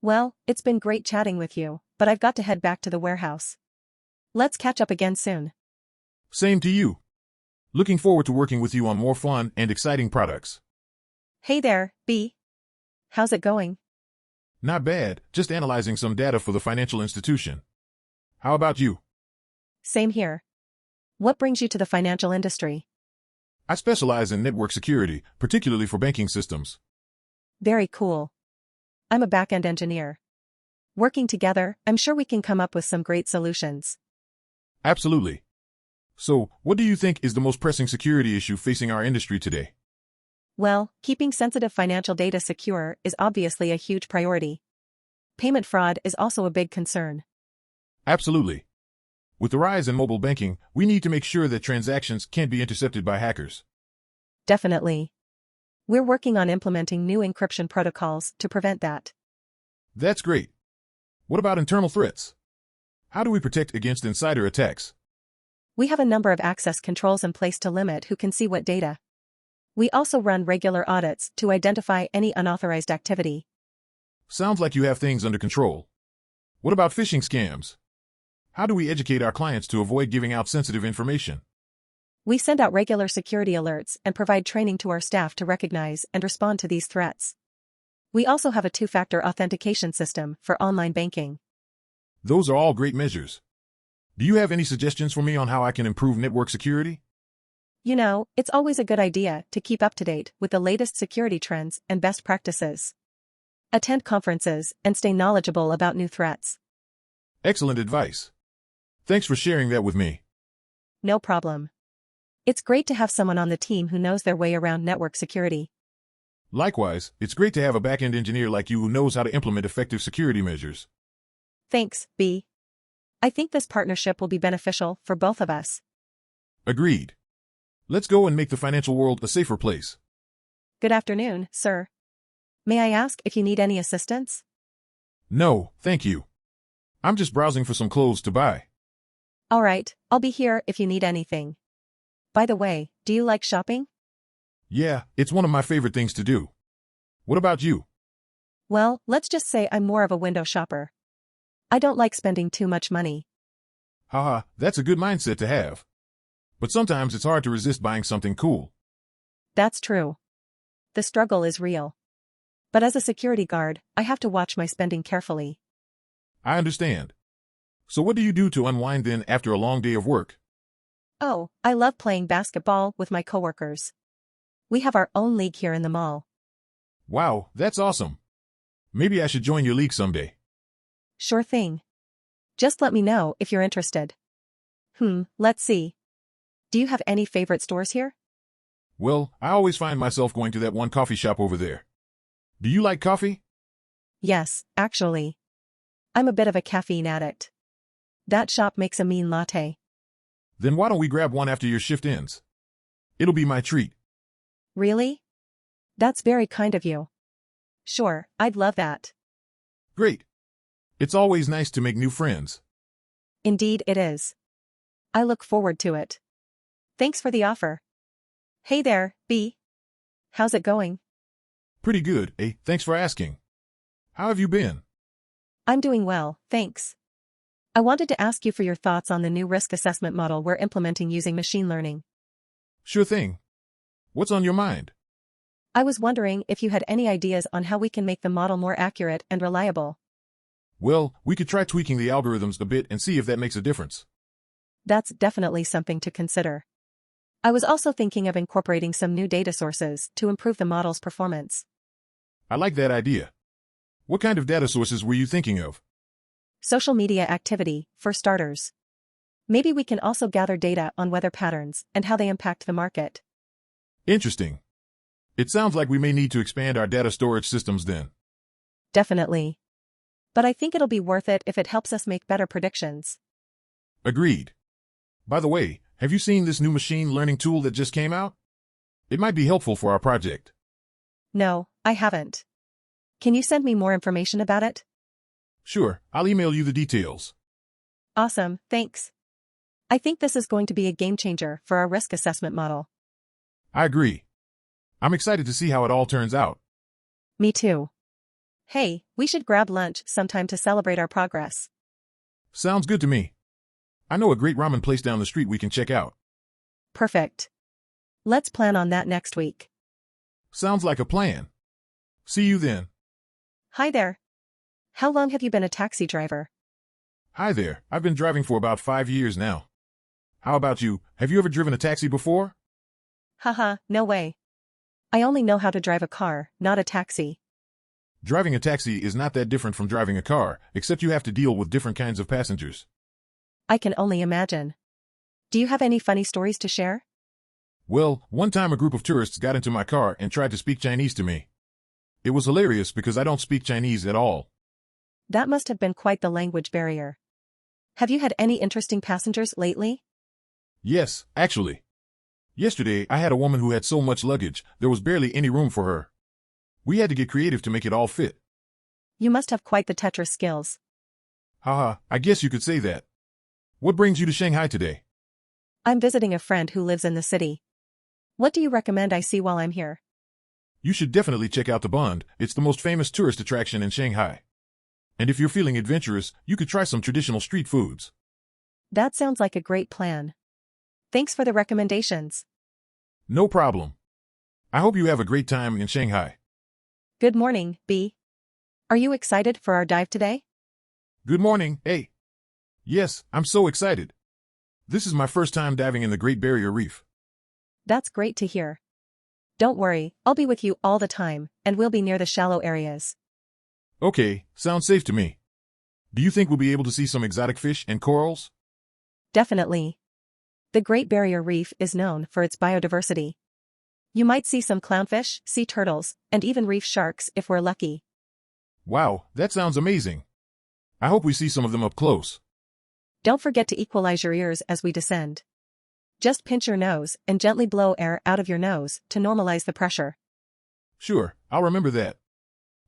Well, it's been great chatting with you, but I've got to head back to the warehouse. Let's catch up again soon. Same to you. Looking forward to working with you on more fun and exciting products. Hey there, B. How's it going? Not bad, just analyzing some data for the financial institution. How about you? Same here. What brings you to the financial industry? I specialize in network security, particularly for banking systems. Very cool. I'm a back-end engineer. Working together, I'm sure we can come up with some great solutions. Absolutely. So, what do you think is the most pressing security issue facing our industry today? Well, keeping sensitive financial data secure is obviously a huge priority. Payment fraud is also a big concern. Absolutely. With the rise in mobile banking, we need to make sure that transactions can't be intercepted by hackers. Definitely. We're working on implementing new encryption protocols to prevent that. That's great. What about internal threats? How do we protect against insider attacks? We have a number of access controls in place to limit who can see what data. We also run regular audits to identify any unauthorized activity. Sounds like you have things under control. What about phishing scams? How do we educate our clients to avoid giving out sensitive information? We send out regular security alerts and provide training to our staff to recognize and respond to these threats. We also have a two-factor authentication system for online banking. Those are all great measures. Do you have any suggestions for me on how I can improve network security? You know, it's always a good idea to keep up to date with the latest security trends and best practices. Attend conferences and stay knowledgeable about new threats. Excellent advice. Thanks for sharing that with me. No problem. It's great to have someone on the team who knows their way around network security. Likewise, it's great to have a back-end engineer like you who knows how to implement effective security measures. Thanks, B. I think this partnership will be beneficial for both of us. Agreed. Let's go and make the financial world a safer place. Good afternoon, sir. May I ask if you need any assistance? No, thank you. I'm just browsing for some clothes to buy. All right, I'll be here if you need anything. By the way, do you like shopping? Yeah, it's one of my favorite things to do. What about you? Well, let's just say I'm more of a window shopper. I don't like spending too much money. Haha, that's a good mindset to have. But sometimes it's hard to resist buying something cool. That's true. The struggle is real. But as a security guard, I have to watch my spending carefully. I understand. So what do you do to unwind then after a long day of work? Oh, I love playing basketball with my coworkers. We have our own league here in the mall. Wow, that's awesome. Maybe I should join your league someday. Sure thing. Just let me know if you're interested. Let's see. Do you have any favorite stores here? Well, I always find myself going to that one coffee shop over there. Do you like coffee? Yes, actually. I'm a bit of a caffeine addict. That shop makes a mean latte. Then why don't we grab one after your shift ends? It'll be my treat. Really? That's very kind of you. Sure, I'd love that. Great. It's always nice to make new friends. Indeed it is. I look forward to it. Thanks for the offer. Hey there, B. how's it going? Pretty good, eh? Thanks for asking. How have you been? I'm doing well, thanks. I wanted to ask you for your thoughts on the new risk assessment model we're implementing using machine learning. Sure thing. What's on your mind? I was wondering if you had any ideas on how we can make the model more accurate and reliable. Well, we could try tweaking the algorithms a bit and see if that makes a difference. That's definitely something to consider. I was also thinking of incorporating some new data sources to improve the model's performance. I like that idea. What kind of data sources were you thinking of? Social media activity, for starters. Maybe we can also gather data on weather patterns and how they impact the market. Interesting. It sounds like we may need to expand our data storage systems then. Definitely. But I think it'll be worth it if it helps us make better predictions. Agreed. By the way, have you seen this new machine learning tool that just came out? It might be helpful for our project. No, I haven't. Can you send me more information about it? Sure, I'll email you the details. Awesome, thanks. I think this is going to be a game changer for our risk assessment model. I agree. I'm excited to see how it all turns out. Me too. Hey, we should grab lunch sometime to celebrate our progress. Sounds good to me. I know a great ramen place down the street we can check out. Perfect. Let's plan on that next week. Sounds like a plan. See you then. Hi there. How long have you been a taxi driver? Hi there, I've been driving for about 5 years now. How about you? Have you ever driven a taxi before? Haha, no way. I only know how to drive a car, not a taxi. Driving a taxi is not that different from driving a car, except you have to deal with different kinds of passengers. I can only imagine. Do you have any funny stories to share? Well, one time a group of tourists got into my car and tried to speak Chinese to me. It was hilarious because I don't speak Chinese at all. That must have been quite the language barrier. Have you had any interesting passengers lately? Yes, actually. Yesterday, I had a woman who had so much luggage, there was barely any room for her. We had to get creative to make it all fit. You must have quite the Tetris skills. Haha, I guess you could say that. What brings you to Shanghai today? I'm visiting a friend who lives in the city. What do you recommend I see while I'm here? You should definitely check out the Bund. It's the most famous tourist attraction in Shanghai. And if you're feeling adventurous, you could try some traditional street foods. That sounds like a great plan. Thanks for the recommendations. No problem. I hope you have a great time in Shanghai. Good morning, B. Are you excited for our dive today? Good morning, A. Yes, I'm so excited. This is my first time diving in the Great Barrier Reef. That's great to hear. Don't worry, I'll be with you all the time, and we'll be near the shallow areas. Okay, sounds safe to me. Do you think we'll be able to see some exotic fish and corals? Definitely. The Great Barrier Reef is known for its biodiversity. You might see some clownfish, sea turtles, and even reef sharks if we're lucky. Wow, that sounds amazing. I hope we see some of them up close. Don't forget to equalize your ears as we descend. Just pinch your nose and gently blow air out of your nose to normalize the pressure. Sure, I'll remember that.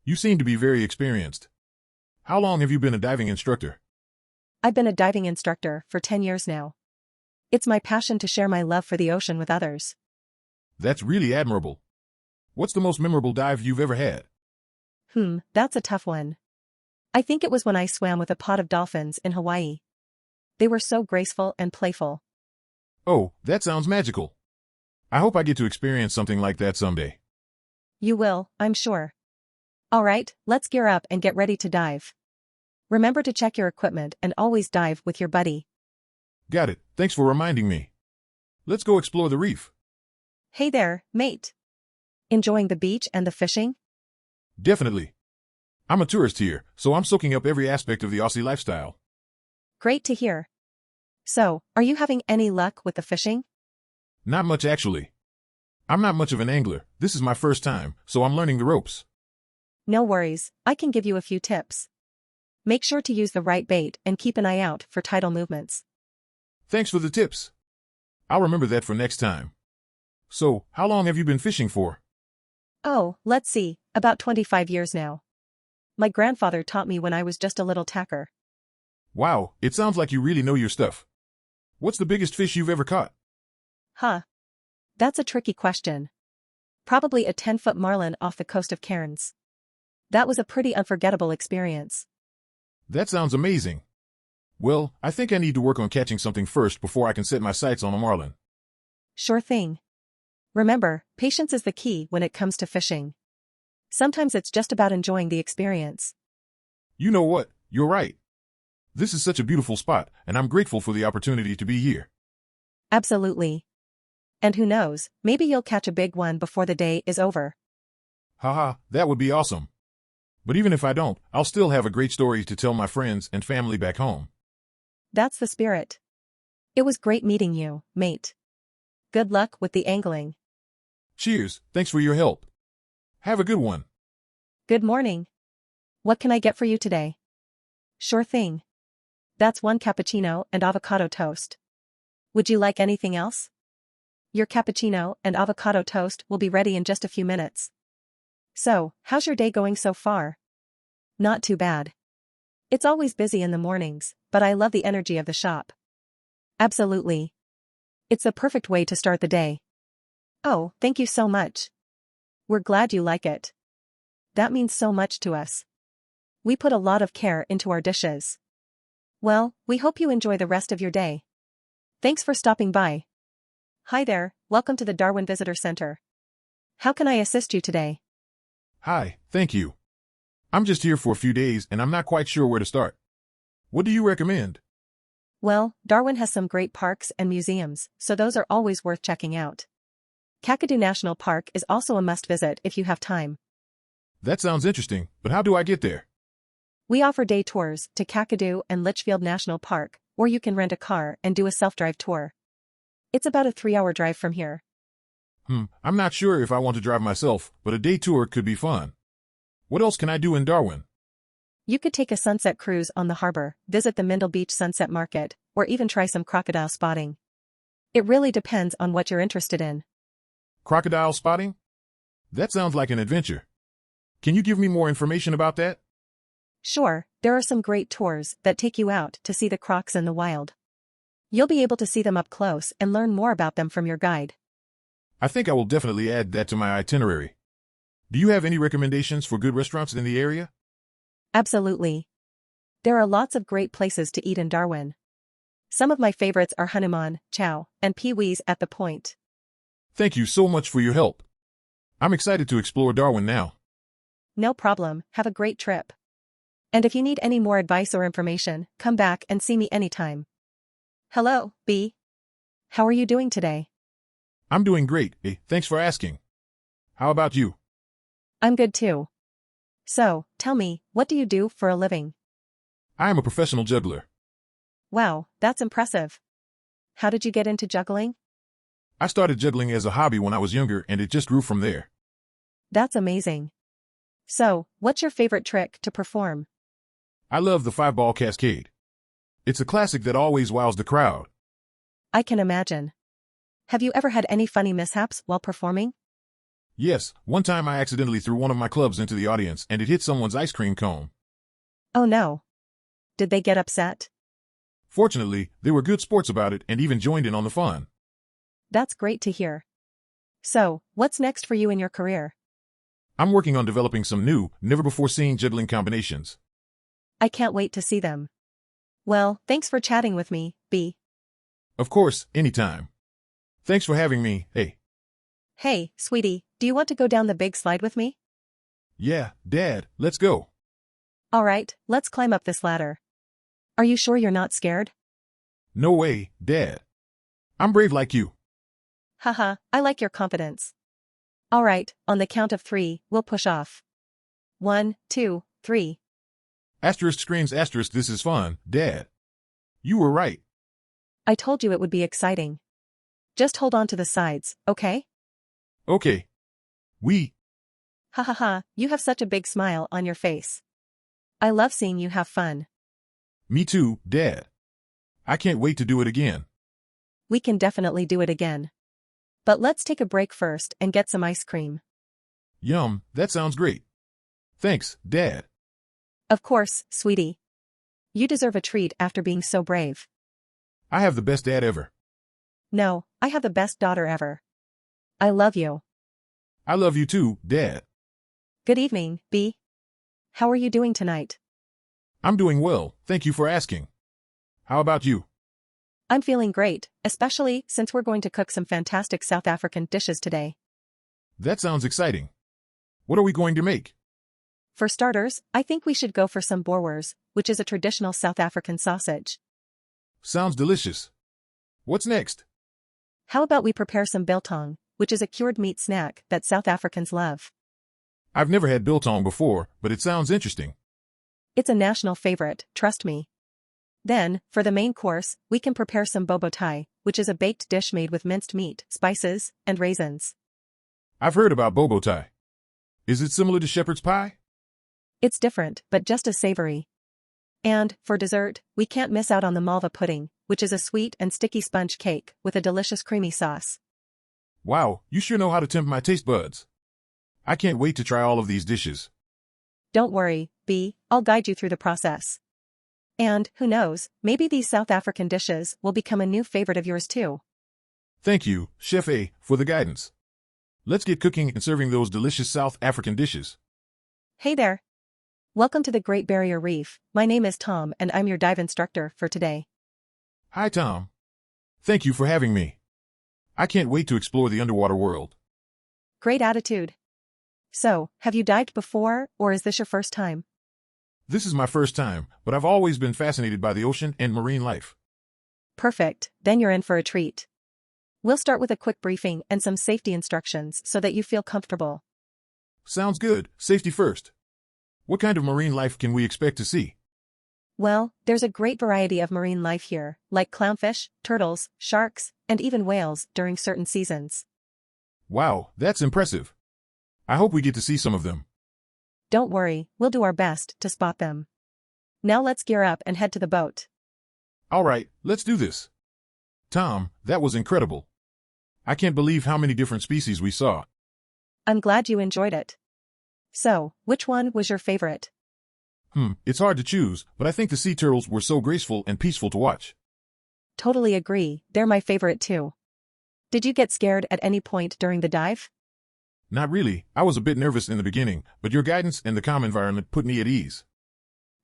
You seem to be very experienced. How long have you been a diving instructor? I've been a diving instructor for 10 years now. It's my passion to share my love for the ocean with others. That's really admirable. What's the most memorable dive you've ever had? That's a tough one. I think it was when I swam with a pod of dolphins in Hawaii. They were so graceful and playful. Oh, that sounds magical. I hope I get to experience something like that someday. You will, I'm sure. All right, let's gear up and get ready to dive. Remember to check your equipment and always dive with your buddy. Got it, thanks for reminding me. Let's go explore the reef. Hey there, mate. Enjoying the beach and the fishing? Definitely. I'm a tourist here, so I'm soaking up every aspect of the Aussie lifestyle. Great to hear. So, are you having any luck with the fishing? Not much actually. I'm not much of an angler, this is my first time, so I'm learning the ropes. No worries, I can give you a few tips. Make sure to use the right bait and keep an eye out for tidal movements. Thanks for the tips. I'll remember that for next time. So, how long have you been fishing for? Oh, let's see, about 25 years now. My grandfather taught me when I was just a little tacker. Wow, it sounds like you really know your stuff. What's the biggest fish you've ever caught? Huh. That's a tricky question. Probably a 10-foot marlin off the coast of Cairns. That was a pretty unforgettable experience. That sounds amazing. Well, I think I need to work on catching something first before I can set my sights on a marlin. Sure thing. Remember, patience is the key when it comes to fishing. Sometimes it's just about enjoying the experience. You know what? You're right. This is such a beautiful spot, and I'm grateful for the opportunity to be here. Absolutely. And who knows, maybe you'll catch a big one before the day is over. Haha, that would be awesome. But even if I don't, I'll still have a great story to tell my friends and family back home. That's the spirit. It was great meeting you, mate. Good luck with the angling. Cheers, thanks for your help. Have a good one. Good morning. What can I get for you today? Sure thing. That's 1 cappuccino and avocado toast. Would you like anything else? Your cappuccino and avocado toast will be ready in just a few minutes. So, how's your day going so far? Not too bad. It's always busy in the mornings, but I love the energy of the shop. Absolutely. It's the perfect way to start the day. Oh, thank you so much. We're glad you like it. That means so much to us. We put a lot of care into our dishes. Well, we hope you enjoy the rest of your day. Thanks for stopping by. Hi there, welcome to the Darwin Visitor Center. How can I assist you today? Hi, thank you. I'm just here for a few days and I'm not quite sure where to start. What do you recommend? Well, Darwin has some great parks and museums, so those are always worth checking out. Kakadu National Park is also a must-visit if you have time. That sounds interesting, but how do I get there? We offer day tours to Kakadu and Litchfield National Park, or you can rent a car and do a self-drive tour. It's about a 3-hour drive from here. I'm not sure if I want to drive myself, but a day tour could be fun. What else can I do in Darwin? You could take a sunset cruise on the harbor, visit the Mindle Beach Sunset Market, or even try some crocodile spotting. It really depends on what you're interested in. Crocodile spotting? That sounds like an adventure. Can you give me more information about that? Sure, there are some great tours that take you out to see the crocs in the wild. You'll be able to see them up close and learn more about them from your guide. I think I will definitely add that to my itinerary. Do you have any recommendations for good restaurants in the area? Absolutely. There are lots of great places to eat in Darwin. Some of my favorites are Hanuman, Chow, and Pee-wee's at the Point. Thank you so much for your help. I'm excited to explore Darwin now. No problem, have a great trip. And if you need any more advice or information, come back and see me anytime. Hello, B. How are you doing today? I'm doing great, thanks for asking. How about you? I'm good too. So, tell me, what do you do for a living? I am a professional juggler. Wow, that's impressive. How did you get into juggling? I started juggling as a hobby when I was younger and it just grew from there. That's amazing. So, what's your favorite trick to perform? I love the 5-ball cascade. It's a classic that always wows the crowd. I can imagine. Have you ever had any funny mishaps while performing? Yes, one time I accidentally threw one of my clubs into the audience and it hit someone's ice cream cone. Oh no. Did they get upset? Fortunately, they were good sports about it and even joined in on the fun. That's great to hear. So, what's next for you in your career? I'm working on developing some new, never-before-seen juggling combinations. I can't wait to see them. Well, thanks for chatting with me, B. Of course, anytime. Thanks for having me, hey. Hey, sweetie, do you want to go down the big slide with me? Yeah, Dad, let's go. Alright, let's climb up this ladder. Are you sure you're not scared? No way, Dad. I'm brave like you. Haha, I like your confidence. Alright, on the count of 3, we'll push off. 1, 2, 3. Asterisk screams asterisk, this is fun, Dad. You were right. I told you it would be exciting. Just hold on to the sides, okay? Okay. Ha ha ha, you have such a big smile on your face. I love seeing you have fun. Me too, Dad. I can't wait to do it again. We can definitely do it again. But let's take a break first and get some ice cream. Yum, that sounds great. Thanks, Dad. Of course, sweetie. You deserve a treat after being so brave. I have the best dad ever. No, I have the best daughter ever. I love you. I love you too, Dad. Good evening, B. How are you doing tonight? I'm doing well, thank you for asking. How about you? I'm feeling great, especially since we're going to cook some fantastic South African dishes today. That sounds exciting. What are we going to make? For starters, I think we should go for some boerewors, which is a traditional South African sausage. Sounds delicious. What's next? How about we prepare some biltong, which is a cured meat snack that South Africans love. I've never had biltong before, but it sounds interesting. It's a national favorite, trust me. Then, for the main course, we can prepare some bobo thai, which is a baked dish made with minced meat, spices, and raisins. I've heard about bobo thai. Is it similar to shepherd's pie? It's different, but just as savory. And, for dessert, we can't miss out on the malva pudding, which is a sweet and sticky sponge cake with a delicious creamy sauce. Wow, you sure know how to tempt my taste buds. I can't wait to try all of these dishes. Don't worry, B, I'll guide you through the process. And, who knows, maybe these South African dishes will become a new favorite of yours too. Thank you, Chef A, for the guidance. Let's get cooking and serving those delicious South African dishes. Hey there. Welcome to the Great Barrier Reef. My name is Tom and I'm your dive instructor for today. Hi, Tom. Thank you for having me. I can't wait to explore the underwater world. Great attitude. So, have you dived before, or is this your first time? This is my first time, but I've always been fascinated by the ocean and marine life. Perfect, then you're in for a treat. We'll start with a quick briefing and some safety instructions so that you feel comfortable. Sounds good, safety first. What kind of marine life can we expect to see? Well, there's a great variety of marine life here, like clownfish, turtles, sharks, and even whales during certain seasons. Wow, that's impressive. I hope we get to see some of them. Don't worry, we'll do our best to spot them. Now let's gear up and head to the boat. All right, let's do this. Tom, that was incredible. I can't believe how many different species we saw. I'm glad you enjoyed it. So, which one was your favorite? It's hard to choose, but I think the sea turtles were so graceful and peaceful to watch. Totally agree, they're my favorite too. Did you get scared at any point during the dive? Not really, I was a bit nervous in the beginning, but your guidance and the calm environment put me at ease.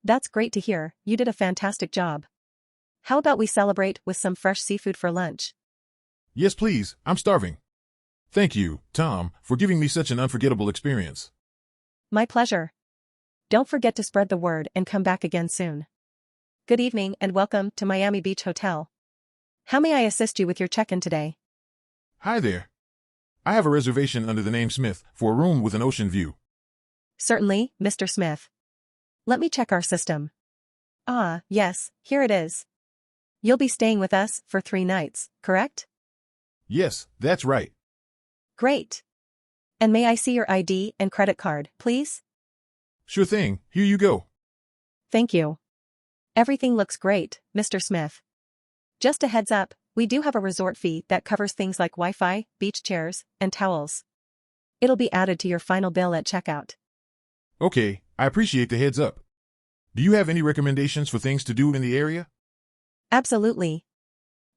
That's great to hear, you did a fantastic job. How about we celebrate with some fresh seafood for lunch? Yes, please, I'm starving. Thank you, Tom, for giving me such an unforgettable experience. My pleasure. Don't forget to spread the word and come back again soon. Good evening and welcome to Miami Beach Hotel. How may I assist you with your check-in today? Hi there. I have a reservation under the name Smith for a room with an ocean view. Certainly, Mr. Smith. Let me check our system. Ah, yes, here it is. You'll be staying with us for 3 nights, correct? Yes, that's right. Great. And may I see your ID and credit card, please? Sure thing, here you go. Thank you. Everything looks great, Mr. Smith. Just a heads up, we do have a resort fee that covers things like Wi-Fi, beach chairs, and towels. It'll be added to your final bill at checkout. Okay, I appreciate the heads up. Do you have any recommendations for things to do in the area? Absolutely.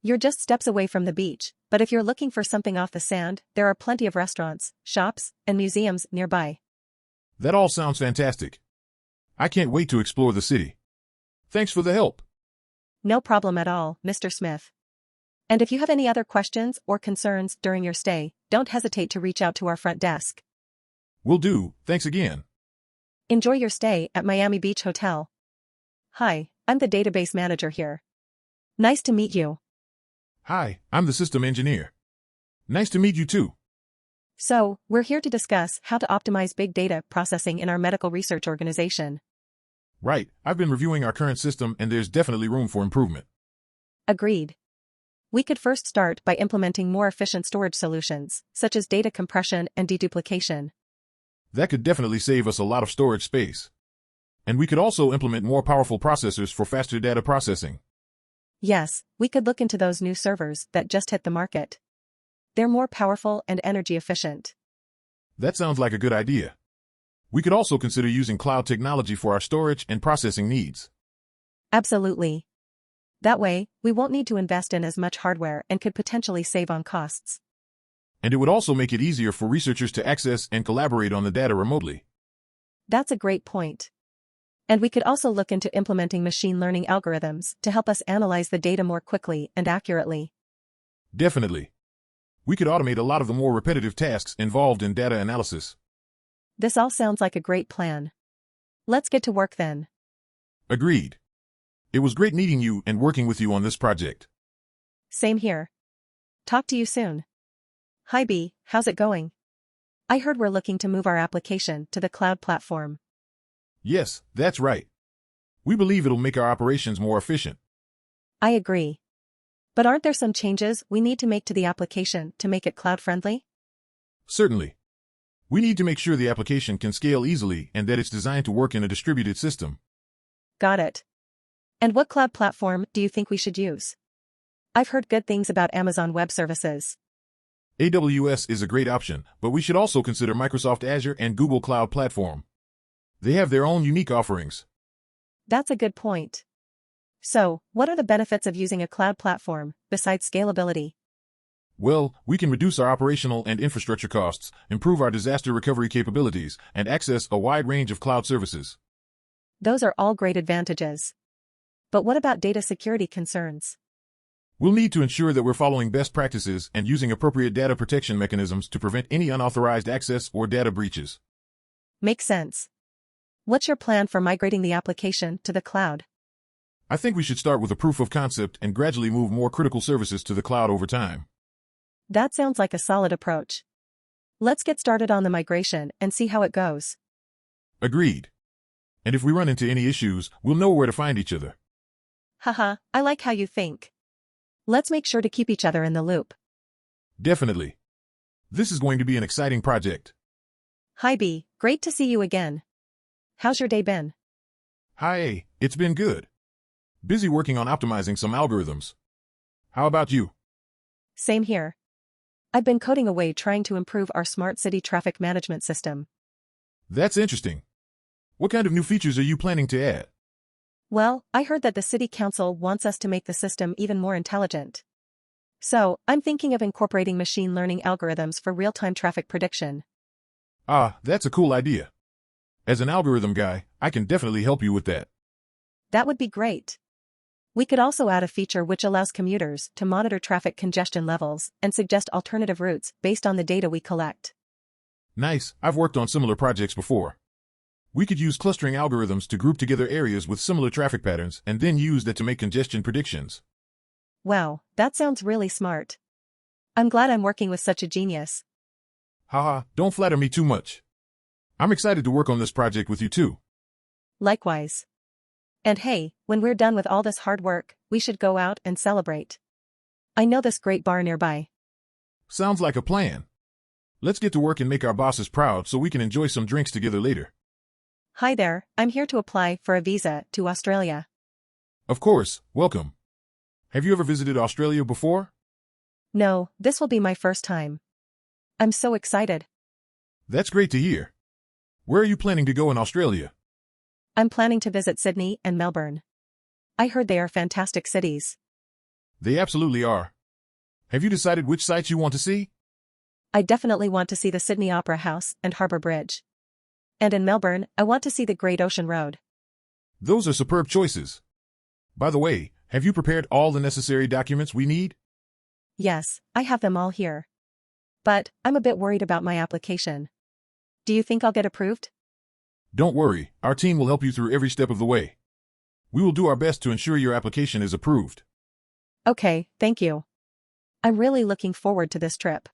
You're just steps away from the beach, but if you're looking for something off the sand, there are plenty of restaurants, shops, and museums nearby. That all sounds fantastic. I can't wait to explore the city. Thanks for the help. No problem at all, Mr. Smith. And if you have any other questions or concerns during your stay, don't hesitate to reach out to our front desk. Will do, thanks again. Enjoy your stay at Miami Beach Hotel. Hi, I'm the database manager here. Nice to meet you. Hi, I'm the system engineer. Nice to meet you too. So, we're here to discuss how to optimize big data processing in our medical research organization. Right, I've been reviewing our current system and there's definitely room for improvement. Agreed. We could first start by implementing more efficient storage solutions, such as data compression and deduplication. That could definitely save us a lot of storage space. And we could also implement more powerful processors for faster data processing. Yes, we could look into those new servers that just hit the market. They're more powerful and energy efficient. That sounds like a good idea. We could also consider using cloud technology for our storage and processing needs. Absolutely. That way, we won't need to invest in as much hardware and could potentially save on costs. And it would also make it easier for researchers to access and collaborate on the data remotely. That's a great point. And we could also look into implementing machine learning algorithms to help us analyze the data more quickly and accurately. Definitely. We could automate a lot of the more repetitive tasks involved in data analysis. This all sounds like a great plan. Let's get to work then. Agreed. It was great meeting you and working with you on this project. Same here. Talk to you soon. Hi B, how's it going? I heard we're looking to move our application to the cloud platform. Yes, that's right. We believe it'll make our operations more efficient. I agree. But aren't there some changes we need to make to the application to make it cloud-friendly? Certainly. We need to make sure the application can scale easily and that it's designed to work in a distributed system. Got it. And what cloud platform do you think we should use? I've heard good things about Amazon Web Services. AWS is a great option, but we should also consider Microsoft Azure and Google Cloud Platform. They have their own unique offerings. That's a good point. So, what are the benefits of using a cloud platform, besides scalability? Well, we can reduce our operational and infrastructure costs, improve our disaster recovery capabilities, and access a wide range of cloud services. Those are all great advantages. But what about data security concerns? We'll need to ensure that we're following best practices and using appropriate data protection mechanisms to prevent any unauthorized access or data breaches. Makes sense. What's your plan for migrating the application to the cloud? I think we should start with a proof of concept and gradually move more critical services to the cloud over time. That sounds like a solid approach. Let's get started on the migration and see how it goes. Agreed. And if we run into any issues, we'll know where to find each other. Haha, I like how you think. Let's make sure to keep each other in the loop. Definitely. This is going to be an exciting project. Hi B, great to see you again. How's your day been? Hi A, it's been good. Busy working on optimizing some algorithms. How about you? Same here. I've been coding away trying to improve our smart city traffic management system. That's interesting. What kind of new features are you planning to add? Well, I heard that the city council wants us to make the system even more intelligent. So, I'm thinking of incorporating machine learning algorithms for real-time traffic prediction. Ah, that's a cool idea. As an algorithm guy, I can definitely help you with that. That would be great. We could also add a feature which allows commuters to monitor traffic congestion levels and suggest alternative routes based on the data we collect. Nice, I've worked on similar projects before. We could use clustering algorithms to group together areas with similar traffic patterns and then use that to make congestion predictions. Wow, that sounds really smart. I'm glad I'm working with such a genius. Haha, don't flatter me too much. I'm excited to work on this project with you too. Likewise. And hey, when we're done with all this hard work, we should go out and celebrate. I know this great bar nearby. Sounds like a plan. Let's get to work and make our bosses proud so we can enjoy some drinks together later. Hi there, I'm here to apply for a visa to Australia. Of course, welcome. Have you ever visited Australia before? No, this will be my first time. I'm so excited. That's great to hear. Where are you planning to go in Australia? I'm planning to visit Sydney and Melbourne. I heard they are fantastic cities. They absolutely are. Have you decided which sites you want to see? I definitely want to see the Sydney Opera House and Harbour Bridge. And in Melbourne, I want to see the Great Ocean Road. Those are superb choices. By the way, have you prepared all the necessary documents we need? Yes, I have them all here. But, I'm a bit worried about my application. Do you think I'll get approved? Don't worry, our team will help you through every step of the way. We will do our best to ensure your application is approved. Okay, thank you. I'm really looking forward to this trip.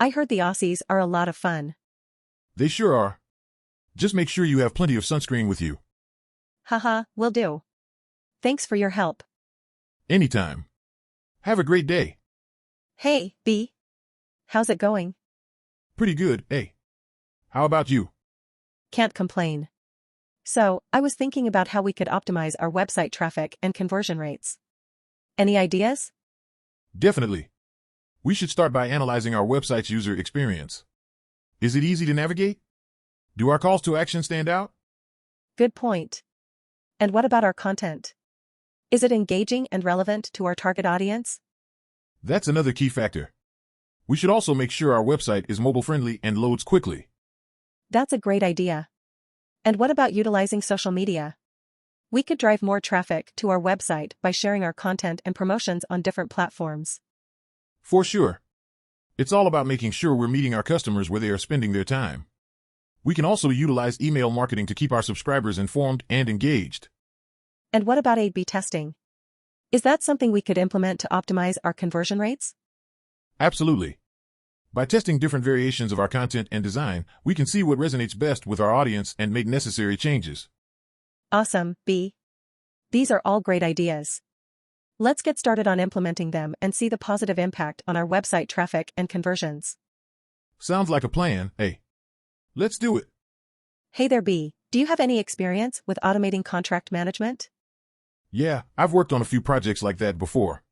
I heard the Aussies are a lot of fun. They sure are. Just make sure you have plenty of sunscreen with you. Haha, will do. Thanks for your help. Anytime. Have a great day. Hey, B. How's it going? Pretty good, eh? How about you? Can't complain. So, I was thinking about how we could optimize our website traffic and conversion rates. Any ideas? Definitely. We should start by analyzing our website's user experience. Is it easy to navigate? Do our calls to action stand out? Good point. And what about our content? Is it engaging and relevant to our target audience? That's another key factor. We should also make sure our website is mobile-friendly and loads quickly. That's a great idea. And what about utilizing social media? We could drive more traffic to our website by sharing our content and promotions on different platforms. For sure. It's all about making sure we're meeting our customers where they are spending their time. We can also utilize email marketing to keep our subscribers informed and engaged. And what about A/B testing? Is that something we could implement to optimize our conversion rates? Absolutely. By testing different variations of our content and design, we can see what resonates best with our audience and make necessary changes. Awesome, B. These are all great ideas. Let's get started on implementing them and see the positive impact on our website traffic and conversions. Sounds like a plan, A. Let's do it. Hey there, B. Do you have any experience with automating contract management? Yeah, I've worked on a few projects like that before.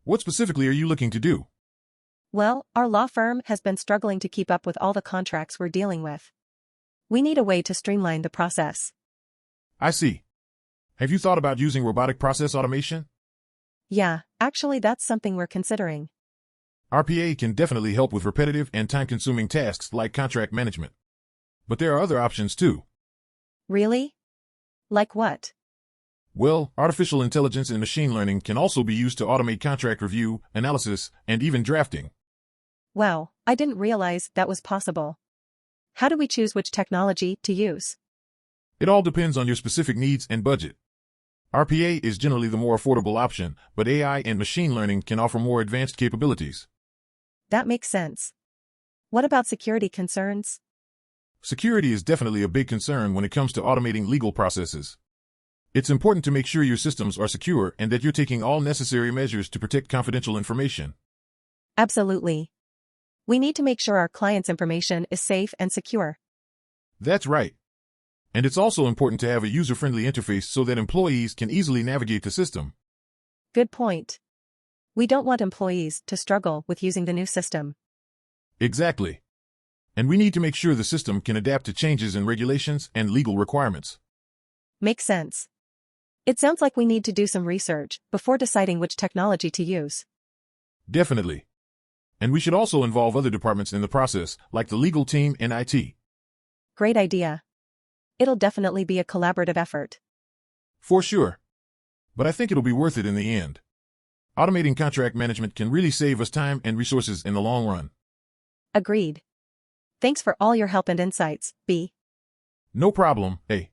What specifically are you looking to do? Well, our law firm has been struggling to keep up with all the contracts we're dealing with. We need a way to streamline the process. I see. Have you thought about using robotic process automation? Yeah, actually that's something we're considering. RPA can definitely help with repetitive and time-consuming tasks like contract management. But there are other options too. Really? Like what? Well, artificial intelligence and machine learning can also be used to automate contract review, analysis, and even drafting. Wow, I didn't realize that was possible. How do we choose which technology to use? It all depends on your specific needs and budget. RPA is generally the more affordable option, but AI and machine learning can offer more advanced capabilities. That makes sense. What about security concerns? Security is definitely a big concern when it comes to automating legal processes. It's important to make sure your systems are secure and that you're taking all necessary measures to protect confidential information. Absolutely. We need to make sure our clients' information is safe and secure. That's right. And it's also important to have a user-friendly interface so that employees can easily navigate the system. Good point. We don't want employees to struggle with using the new system. Exactly. And we need to make sure the system can adapt to changes in regulations and legal requirements. Makes sense. It sounds like we need to do some research before deciding which technology to use. Definitely. And we should also involve other departments in the process, like the legal team and IT. Great idea. It'll definitely be a collaborative effort. For sure. But I think it'll be worth it in the end. Automating contract management can really save us time and resources in the long run. Agreed. Thanks for all your help and insights, B. No problem, A.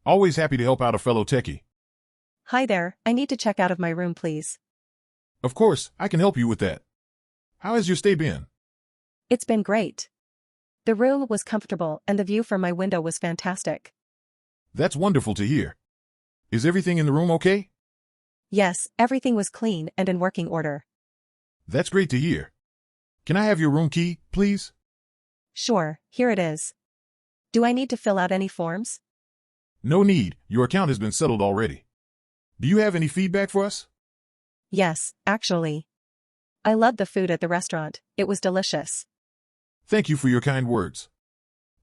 Always happy to help out a fellow techie. Hi there, I need to check out of my room, please. Of course, I can help you with that. How has your stay been? It's been great. The room was comfortable and the view from my window was fantastic. That's wonderful to hear. Is everything in the room okay? Yes, everything was clean and in working order. That's great to hear. Can I have your room key, please? Sure, here it is. Do I need to fill out any forms? No need, your account has been settled already. Do you have any feedback for us? Yes, actually. I loved the food at the restaurant, it was delicious. Thank you for your kind words.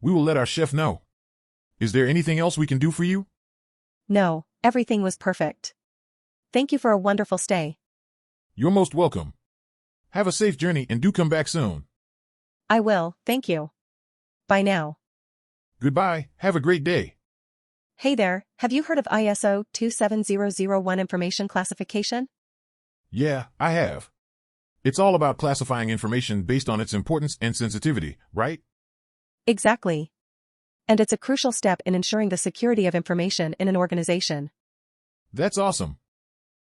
We will let our chef know. Is there anything else we can do for you? No, everything was perfect. Thank you for a wonderful stay. You're most welcome. Have a safe journey and do come back soon. I will, thank you. Bye now. Goodbye, have a great day. Hey there, have you heard of ISO 27001 information classification? Yeah, I have. It's all about classifying information based on its importance and sensitivity, right? Exactly. And it's a crucial step in ensuring the security of information in an organization. That's awesome.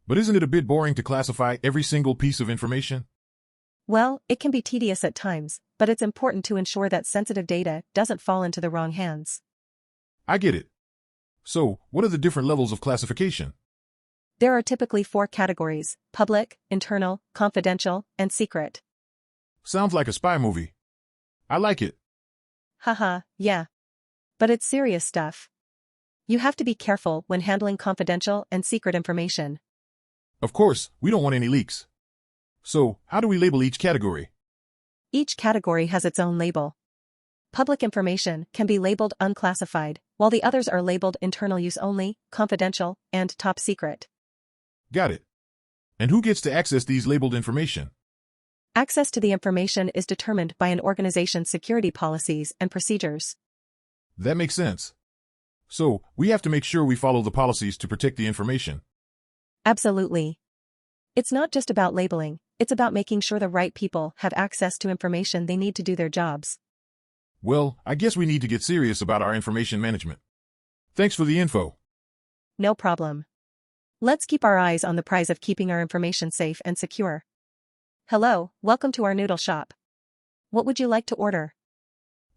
But isn't it a bit boring to classify every single piece of information? Well, it can be tedious at times, but it's important to ensure that sensitive data doesn't fall into the wrong hands. I get it. So, what are the different levels of classification? There are typically 4 categories: public, internal, confidential, and secret. Sounds like a spy movie. I like it. Haha, yeah. But it's serious stuff. You have to be careful when handling confidential and secret information. Of course, we don't want any leaks. So, how do we label each category? Each category has its own label. Public information can be labeled unclassified, while the others are labeled internal use only, confidential, and top secret. Got it. And who gets to access these labeled information? Access to the information is determined by an organization's security policies and procedures. That makes sense. So, we have to make sure we follow the policies to protect the information. Absolutely. It's not just about labeling, it's about making sure the right people have access to information they need to do their jobs. Well, I guess we need to get serious about our information management. Thanks for the info. No problem. Let's keep our eyes on the prize of keeping our information safe and secure. Hello, welcome to our noodle shop. What would you like to order?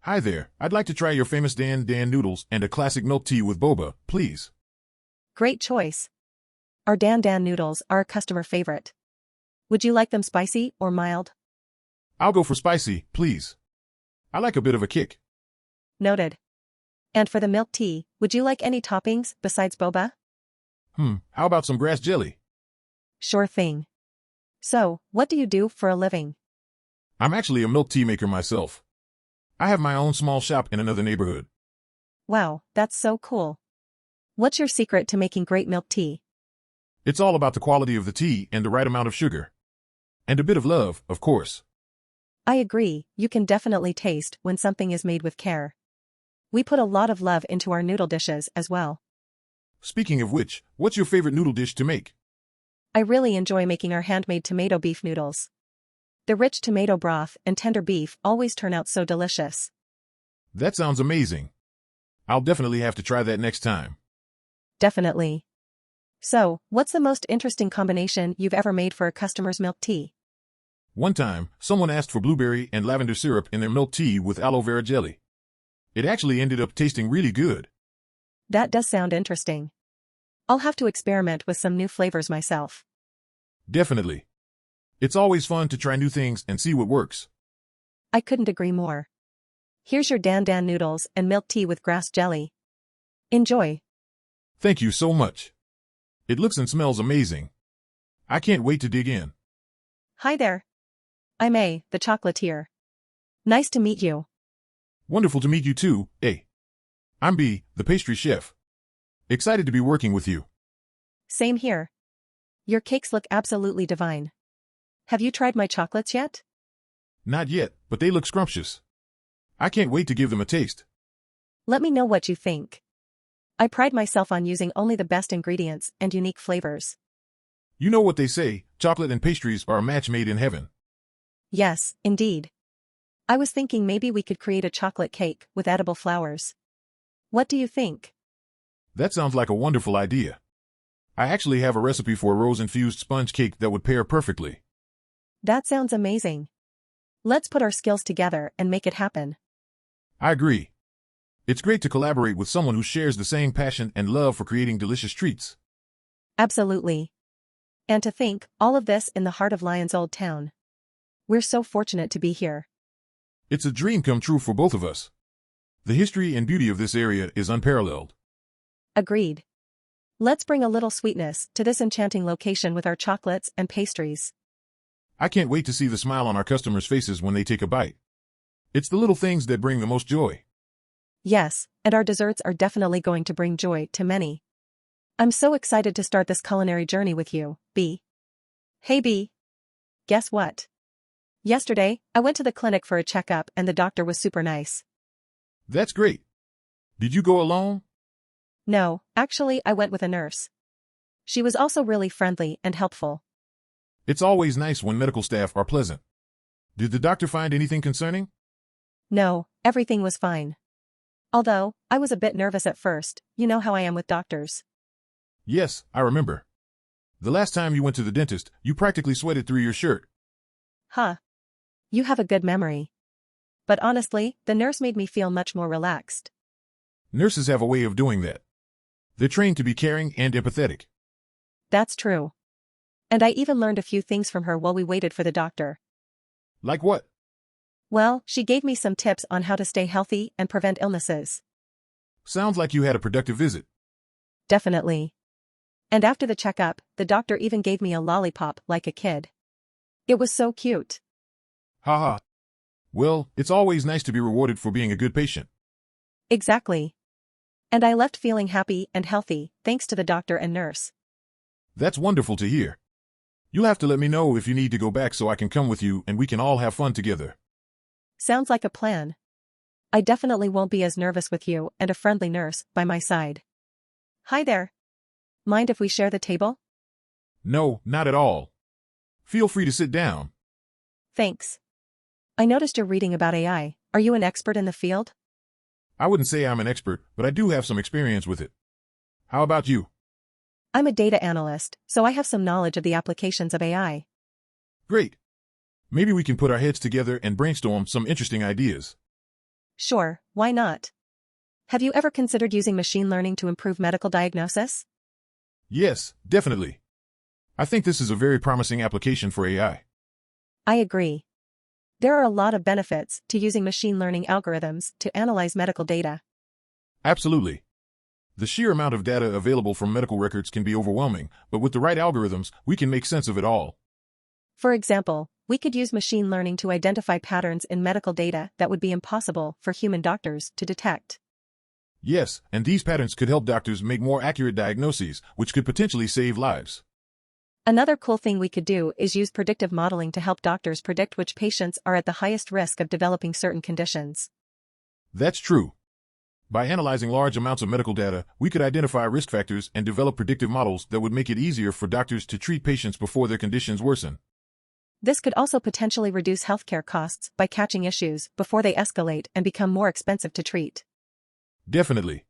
Hi there, I'd like to try your famous Dan noodles and a classic milk tea with boba, please. Great choice. Our Dan noodles are a customer favorite. Would you like them spicy or mild? I'll go for spicy, please. I like a bit of a kick. Noted. And for the milk tea, would you like any toppings besides boba? How about some grass jelly? Sure thing. So, what do you do for a living? I'm actually a milk tea maker myself. I have my own small shop in another neighborhood. Wow, that's so cool. What's your secret to making great milk tea? It's all about the quality of the tea and the right amount of sugar. And a bit of love, of course. I agree, you can definitely taste when something is made with care. We put a lot of love into our noodle dishes as well. Speaking of which, what's your favorite noodle dish to make? I really enjoy making our handmade tomato beef noodles. The rich tomato broth and tender beef always turn out so delicious. That sounds amazing. I'll definitely have to try that next time. Definitely. So, what's the most interesting combination you've ever made for a customer's milk tea? One time, someone asked for blueberry and lavender syrup in their milk tea with aloe vera jelly. It actually ended up tasting really good. That does sound interesting. I'll have to experiment with some new flavors myself. Definitely. It's always fun to try new things and see what works. I couldn't agree more. Here's your Dan noodles and milk tea with grass jelly. Enjoy. Thank you so much. It looks and smells amazing. I can't wait to dig in. Hi there. I'm A, the chocolatier. Nice to meet you. Wonderful to meet you too, A. I'm B, the pastry chef. Excited to be working with you. Same here. Your cakes look absolutely divine. Have you tried my chocolates yet? Not yet, but they look scrumptious. I can't wait to give them a taste. Let me know what you think. I pride myself on using only the best ingredients and unique flavors. You know what they say, chocolate and pastries are a match made in heaven. Yes, indeed. I was thinking maybe we could create a chocolate cake with edible flowers. What do you think? That sounds like a wonderful idea. I actually have a recipe for a rose-infused sponge cake that would pair perfectly. That sounds amazing. Let's put our skills together and make it happen. I agree. It's great to collaborate with someone who shares the same passion and love for creating delicious treats. Absolutely. And to think, all of this in the heart of Lyon's Old Town. We're so fortunate to be here. It's a dream come true for both of us. The history and beauty of this area is unparalleled. Agreed. Let's bring a little sweetness to this enchanting location with our chocolates and pastries. I can't wait to see the smile on our customers' faces when they take a bite. It's the little things that bring the most joy. Yes, and our desserts are definitely going to bring joy to many. I'm so excited to start this culinary journey with you, B. Hey B. Guess what? Yesterday, I went to the clinic for a checkup and the doctor was super nice. That's great. Did you go alone? No, actually I went with a nurse. She was also really friendly and helpful. It's always nice when medical staff are pleasant. Did the doctor find anything concerning? No, everything was fine. Although, I was a bit nervous at first, you know how I am with doctors. Yes, I remember. The last time you went to the dentist, you practically sweated through your shirt. Huh. You have a good memory. But honestly, the nurse made me feel much more relaxed. Nurses have a way of doing that. They're trained to be caring and empathetic. That's true. And I even learned a few things from her while we waited for the doctor. Like what? Well, she gave me some tips on how to stay healthy and prevent illnesses. Sounds like you had a productive visit. Definitely. And after the checkup, the doctor even gave me a lollipop like a kid. It was so cute. Haha. Well, it's always nice to be rewarded for being a good patient. Exactly. And I left feeling happy and healthy, thanks to the doctor and nurse. That's wonderful to hear. You'll have to let me know if you need to go back so I can come with you and we can all have fun together. Sounds like a plan. I definitely won't be as nervous with you and a friendly nurse by my side. Hi there. Mind if we share the table? No, not at all. Feel free to sit down. Thanks. I noticed you're reading about AI. Are you an expert in the field? I wouldn't say I'm an expert, but I do have some experience with it. How about you? I'm a data analyst, so I have some knowledge of the applications of AI. Great. Maybe we can put our heads together and brainstorm some interesting ideas. Sure, why not? Have you ever considered using machine learning to improve medical diagnosis? Yes, definitely. I think this is a very promising application for AI. I agree. There are a lot of benefits to using machine learning algorithms to analyze medical data. Absolutely. The sheer amount of data available from medical records can be overwhelming, but with the right algorithms, we can make sense of it all. For example, we could use machine learning to identify patterns in medical data that would be impossible for human doctors to detect. Yes, and these patterns could help doctors make more accurate diagnoses, which could potentially save lives. Another cool thing we could do is use predictive modeling to help doctors predict which patients are at the highest risk of developing certain conditions. That's true. By analyzing large amounts of medical data, we could identify risk factors and develop predictive models that would make it easier for doctors to treat patients before their conditions worsen. This could also potentially reduce healthcare costs by catching issues before they escalate and become more expensive to treat. Definitely.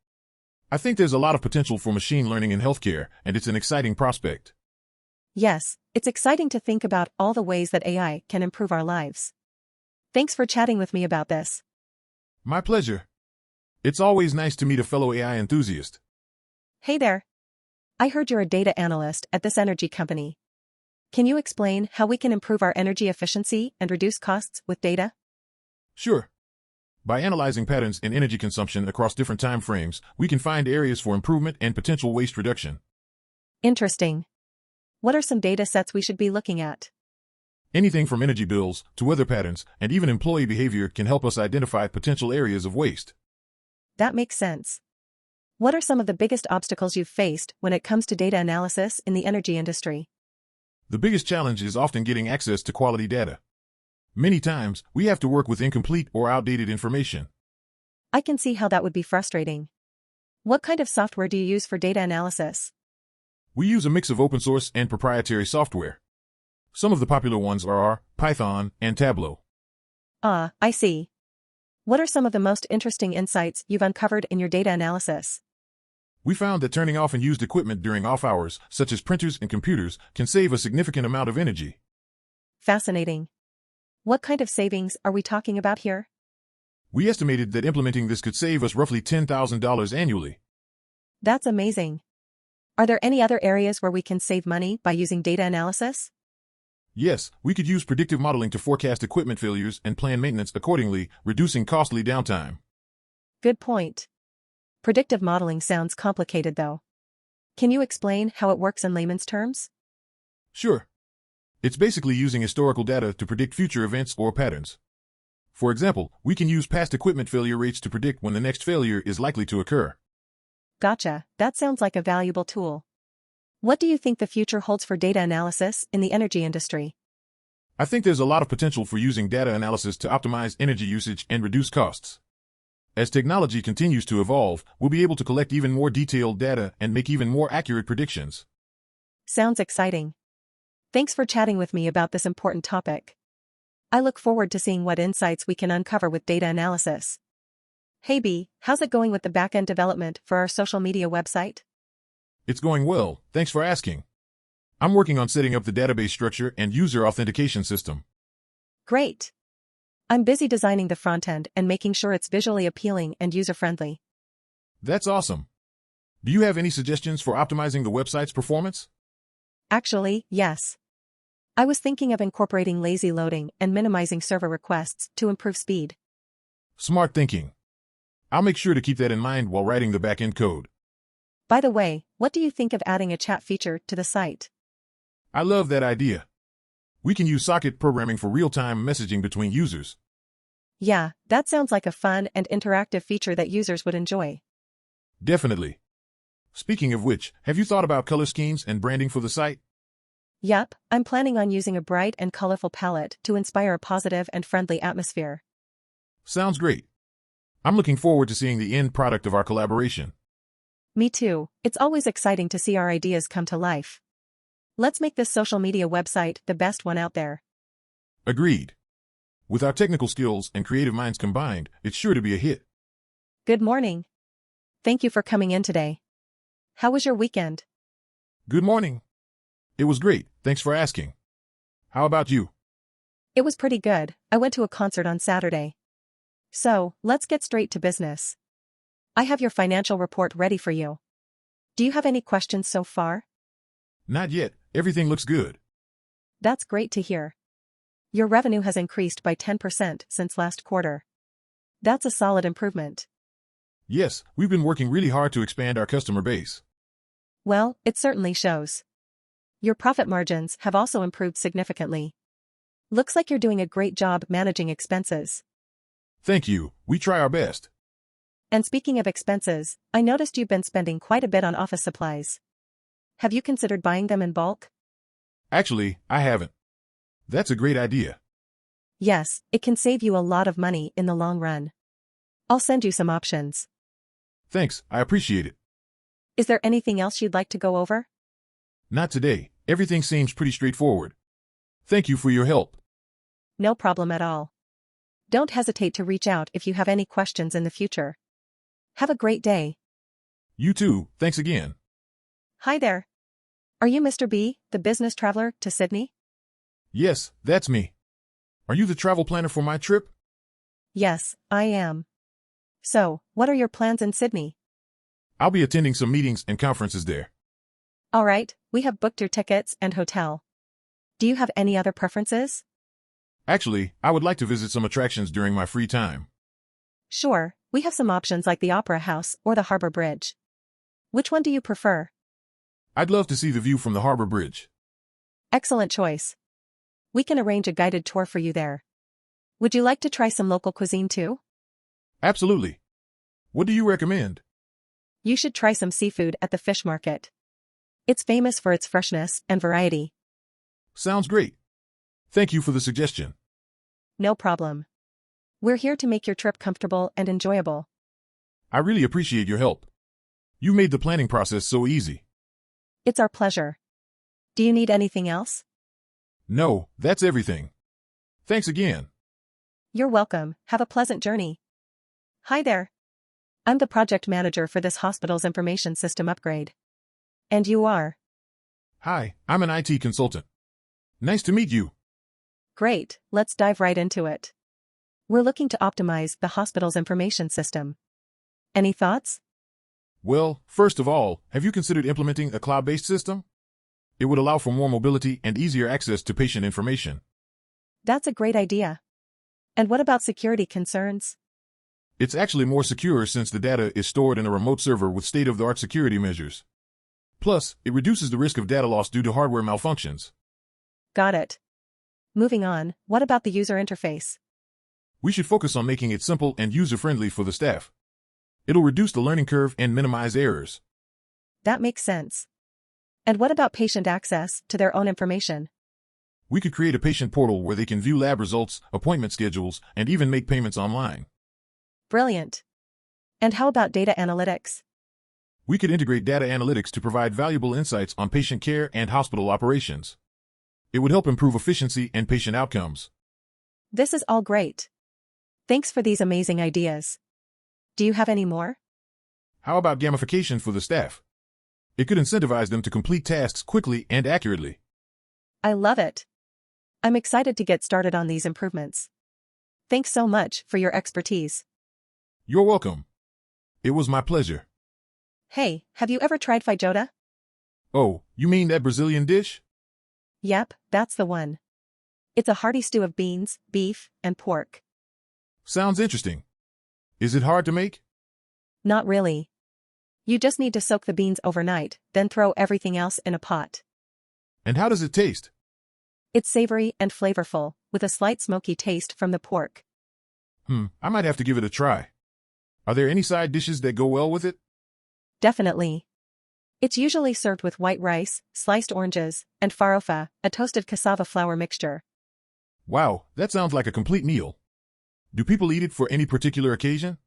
I think there's a lot of potential for machine learning in healthcare, and it's an exciting prospect. Yes, it's exciting to think about all the ways that AI can improve our lives. Thanks for chatting with me about this. My pleasure. It's always nice to meet a fellow AI enthusiast. Hey there. I heard you're a data analyst at this energy company. Can you explain how we can improve our energy efficiency and reduce costs with data? Sure. By analyzing patterns in energy consumption across different time frames, we can find areas for improvement and potential waste reduction. Interesting. What are some data sets we should be looking at? Anything from energy bills to weather patterns and even employee behavior can help us identify potential areas of waste. That makes sense. What are some of the biggest obstacles you've faced when it comes to data analysis in the energy industry? The biggest challenge is often getting access to quality data. Many times, we have to work with incomplete or outdated information. I can see how that would be frustrating. What kind of software do you use for data analysis? We use a mix of open source and proprietary software. Some of the popular ones are R, Python, and Tableau. Ah, I see. What are some of the most interesting insights you've uncovered in your data analysis? We found that turning off unused equipment during off hours, such as printers and computers, can save a significant amount of energy. Fascinating. What kind of savings are we talking about here? We estimated that implementing this could save us roughly $10,000 annually. That's amazing. Are there any other areas where we can save money by using data analysis? Yes, we could use predictive modeling to forecast equipment failures and plan maintenance accordingly, reducing costly downtime. Good point. Predictive modeling sounds complicated though. Can you explain how it works in layman's terms? Sure. It's basically using historical data to predict future events or patterns. For example, we can use past equipment failure rates to predict when the next failure is likely to occur. Gotcha, that sounds like a valuable tool. What do you think the future holds for data analysis in the energy industry? I think there's a lot of potential for using data analysis to optimize energy usage and reduce costs. As technology continues to evolve, we'll be able to collect even more detailed data and make even more accurate predictions. Sounds exciting. Thanks for chatting with me about this important topic. I look forward to seeing what insights we can uncover with data analysis. Hey B, how's it going with the back-end development for our social media website? It's going well, thanks for asking. I'm working on setting up the database structure and user authentication system. Great. I'm busy designing the front end and making sure it's visually appealing and user-friendly. That's awesome. Do you have any suggestions for optimizing the website's performance? Actually, yes. I was thinking of incorporating lazy loading and minimizing server requests to improve speed. Smart thinking. I'll make sure to keep that in mind while writing the back-end code. By the way, what do you think of adding a chat feature to the site? I love that idea. We can use socket programming for real-time messaging between users. Yeah, that sounds like a fun and interactive feature that users would enjoy. Definitely. Speaking of which, have you thought about color schemes and branding for the site? Yup, I'm planning on using a bright and colorful palette to inspire a positive and friendly atmosphere. Sounds great. I'm looking forward to seeing the end product of our collaboration. Me too, it's always exciting to see our ideas come to life. Let's make this social media website the best one out there. Agreed. With our technical skills and creative minds combined, it's sure to be a hit. Good morning. Thank you for coming in today. How was your weekend? Good morning. It was great, thanks for asking. How about you? It was pretty good. I went to a concert on Saturday. So, let's get straight to business. I have your financial report ready for you. Do you have any questions so far? Not yet, everything looks good. That's great to hear. Your revenue has increased by 10% since last quarter. That's a solid improvement. Yes, we've been working really hard to expand our customer base. Well, it certainly shows. Your profit margins have also improved significantly. Looks like you're doing a great job managing expenses. Thank you, we try our best. And speaking of expenses, I noticed you've been spending quite a bit on office supplies. Have you considered buying them in bulk? Actually, I haven't. That's a great idea. Yes, it can save you a lot of money in the long run. I'll send you some options. Thanks, I appreciate it. Is there anything else you'd like to go over? Not today, everything seems pretty straightforward. Thank you for your help. No problem at all. Don't hesitate to reach out if you have any questions in the future. Have a great day. You too, thanks again. Hi there. Are you Mr. B, the business traveler to Sydney? Yes, that's me. Are you the travel planner for my trip? Yes, I am. So, what are your plans in Sydney? I'll be attending some meetings and conferences there. All right, we have booked your tickets and hotel. Do you have any other preferences? Actually, I would like to visit some attractions during my free time. Sure, we have some options like the Opera House or the Harbor Bridge. Which one do you prefer? I'd love to see the view from the Harbor Bridge. Excellent choice. We can arrange a guided tour for you there. Would you like to try some local cuisine too? Absolutely. What do you recommend? You should try some seafood at the fish market. It's famous for its freshness and variety. Sounds great. Thank you for the suggestion. No problem. We're here to make your trip comfortable and enjoyable. I really appreciate your help. You made the planning process so easy. It's our pleasure. Do you need anything else? No, that's everything. Thanks again. You're welcome. Have a pleasant journey. Hi there. I'm the project manager for this hospital's information system upgrade. And you are? Hi, I'm an IT consultant. Nice to meet you. Great, let's dive right into it. We're looking to optimize the hospital's information system. Any thoughts? Well, first of all, have you considered implementing a cloud-based system? It would allow for more mobility and easier access to patient information. That's a great idea. And what about security concerns? It's actually more secure since the data is stored in a remote server with state-of-the-art security measures. Plus, it reduces the risk of data loss due to hardware malfunctions. Got it. Moving on, what about the user interface? We should focus on making it simple and user-friendly for the staff. It'll reduce the learning curve and minimize errors. That makes sense. And what about patient access to their own information? We could create a patient portal where they can view lab results, appointment schedules, and even make payments online. Brilliant. And how about data analytics? We could integrate data analytics to provide valuable insights on patient care and hospital operations. It would help improve efficiency and patient outcomes. This is all great. Thanks for these amazing ideas. Do you have any more? How about gamification for the staff? It could incentivize them to complete tasks quickly and accurately. I love it. I'm excited to get started on these improvements. Thanks so much for your expertise. You're welcome. It was my pleasure. Hey, have you ever tried feijoada? Oh, you mean that Brazilian dish? Yep, that's the one. It's a hearty stew of beans, beef, and pork. Sounds interesting. Is it hard to make? Not really. You just need to soak the beans overnight, then throw everything else in a pot. And how does it taste? It's savory and flavorful, with a slight smoky taste from the pork. I might have to give it a try. Are there any side dishes that go well with it? Definitely. It's usually served with white rice, sliced oranges, and farofa, a toasted cassava flour mixture. Wow, that sounds like a complete meal. Do people eat it for any particular occasion?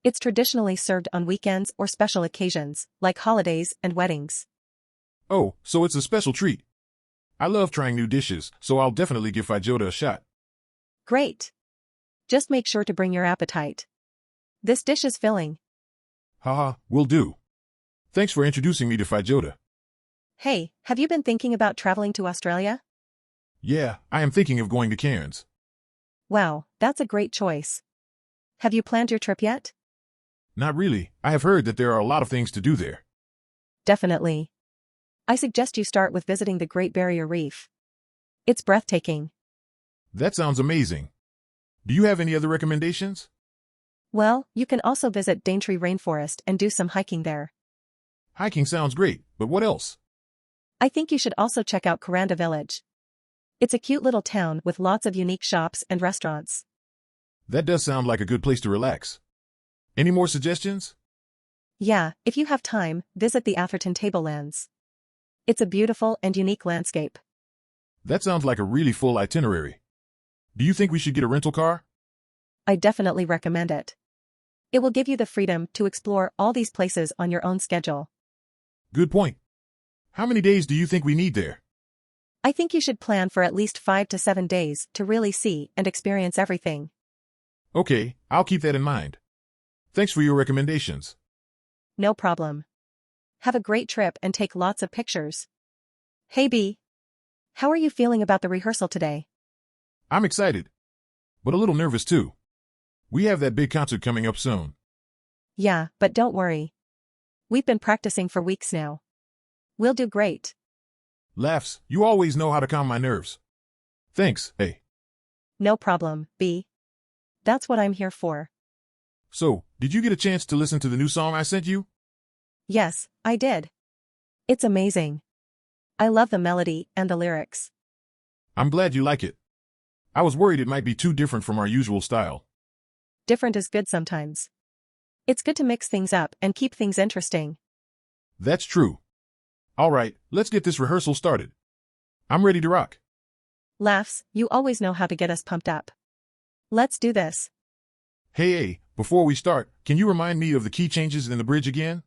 It's traditionally served on weekends or special occasions, like holidays and weddings. Oh, so it's a special treat. I love trying new dishes, so I'll definitely give fajota a shot. Great. Just make sure to bring your appetite. This dish is filling. Haha, will do. Thanks for introducing me to fajota. Hey, have you been thinking about traveling to Australia? Yeah, I am thinking of going to Cairns. Wow, that's a great choice. Have you planned your trip yet? Not really. I have heard that there are a lot of things to do there. Definitely. I suggest you start with visiting the Great Barrier Reef. It's breathtaking. That sounds amazing. Do you have any other recommendations? Well, you can also visit Daintree Rainforest and do some hiking there. Hiking sounds great, but what else? I think you should also check out Kuranda Village. It's a cute little town with lots of unique shops and restaurants. That does sound like a good place to relax. Any more suggestions? Yeah, if you have time, visit the Atherton Tablelands. It's a beautiful and unique landscape. That sounds like a really full itinerary. Do you think we should get a rental car? I definitely recommend it. It will give you the freedom to explore all these places on your own schedule. Good point. How many days do you think we need there? I think you should plan for at least 5 to 7 days to really see and experience everything. Okay, I'll keep that in mind. Thanks for your recommendations. No problem. Have a great trip and take lots of pictures. Hey B. How are you feeling about the rehearsal today? I'm excited, but a little nervous too. We have that big concert coming up soon. Yeah, but don't worry. We've been practicing for weeks now. We'll do great. Laughs, you always know how to calm my nerves. Thanks, hey. No problem, B. That's what I'm here for. So, did you get a chance to listen to the new song I sent you? Yes, I did. It's amazing. I love the melody and the lyrics. I'm glad you like it. I was worried it might be too different from our usual style. Different is good sometimes. It's good to mix things up and keep things interesting. That's true. All right, let's get this rehearsal started. I'm ready to rock. Laughs, you always know how to get us pumped up. Let's do this. Hey, before we start, can you remind me of the key changes in the bridge again?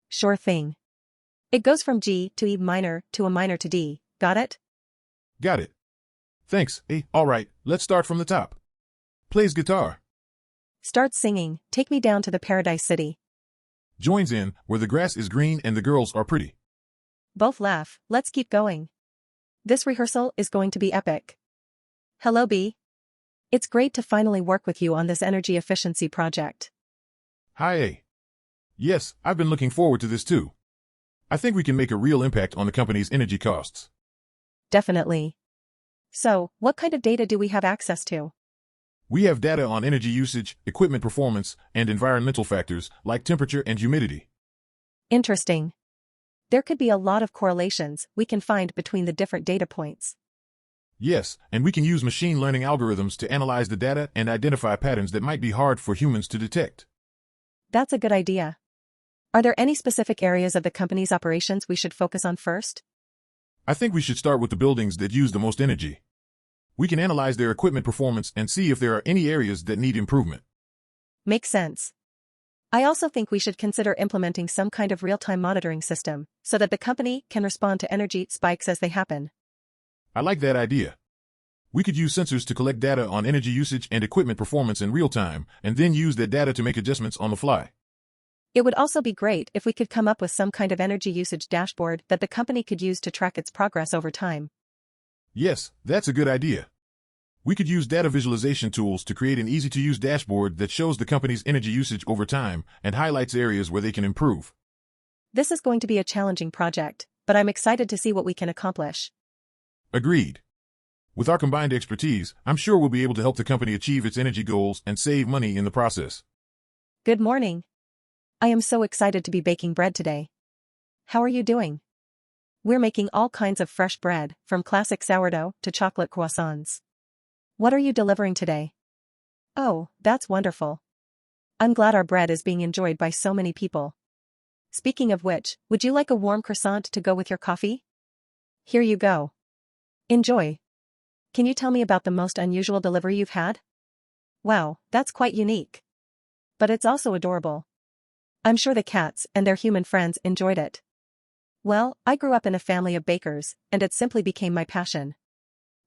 Sure thing. It goes from G to E minor to a minor to D, got it? Got it. Thanks, all right, let's start from the top. Plays guitar. Starts singing, Take Me Down to the Paradise City. Joins in, Where the Grass is Green and the Girls Are Pretty. Both laugh, let's keep going. This rehearsal is going to be epic. Hello B. It's great to finally work with you on this energy efficiency project. Hi A. Yes, I've been looking forward to this too. I think we can make a real impact on the company's energy costs. Definitely. So, what kind of data do we have access to? We have data on energy usage, equipment performance, and environmental factors like temperature and humidity. Interesting. There could be a lot of correlations we can find between the different data points. Yes, and we can use machine learning algorithms to analyze the data and identify patterns that might be hard for humans to detect. That's a good idea. Are there any specific areas of the company's operations we should focus on first? I think we should start with the buildings that use the most energy. We can analyze their equipment performance and see if there are any areas that need improvement. Makes sense. I also think we should consider implementing some kind of real-time monitoring system so that the company can respond to energy spikes as they happen. I like that idea. We could use sensors to collect data on energy usage and equipment performance in real time, and then use that data to make adjustments on the fly. It would also be great if we could come up with some kind of energy usage dashboard that the company could use to track its progress over time. Yes, that's a good idea. We could use data visualization tools to create an easy-to-use dashboard that shows the company's energy usage over time and highlights areas where they can improve. This is going to be a challenging project, but I'm excited to see what we can accomplish. Agreed. With our combined expertise, I'm sure we'll be able to help the company achieve its energy goals and save money in the process. Good morning. I am so excited to be baking bread today. How are you doing? We're making all kinds of fresh bread, from classic sourdough to chocolate croissants. What are you delivering today? Oh, that's wonderful. I'm glad our bread is being enjoyed by so many people. Speaking of which, would you like a warm croissant to go with your coffee? Here you go. Enjoy. Can you tell me about the most unusual delivery you've had? Wow, that's quite unique. But it's also adorable. I'm sure the cats and their human friends enjoyed it. Well, I grew up in a family of bakers, and it simply became my passion.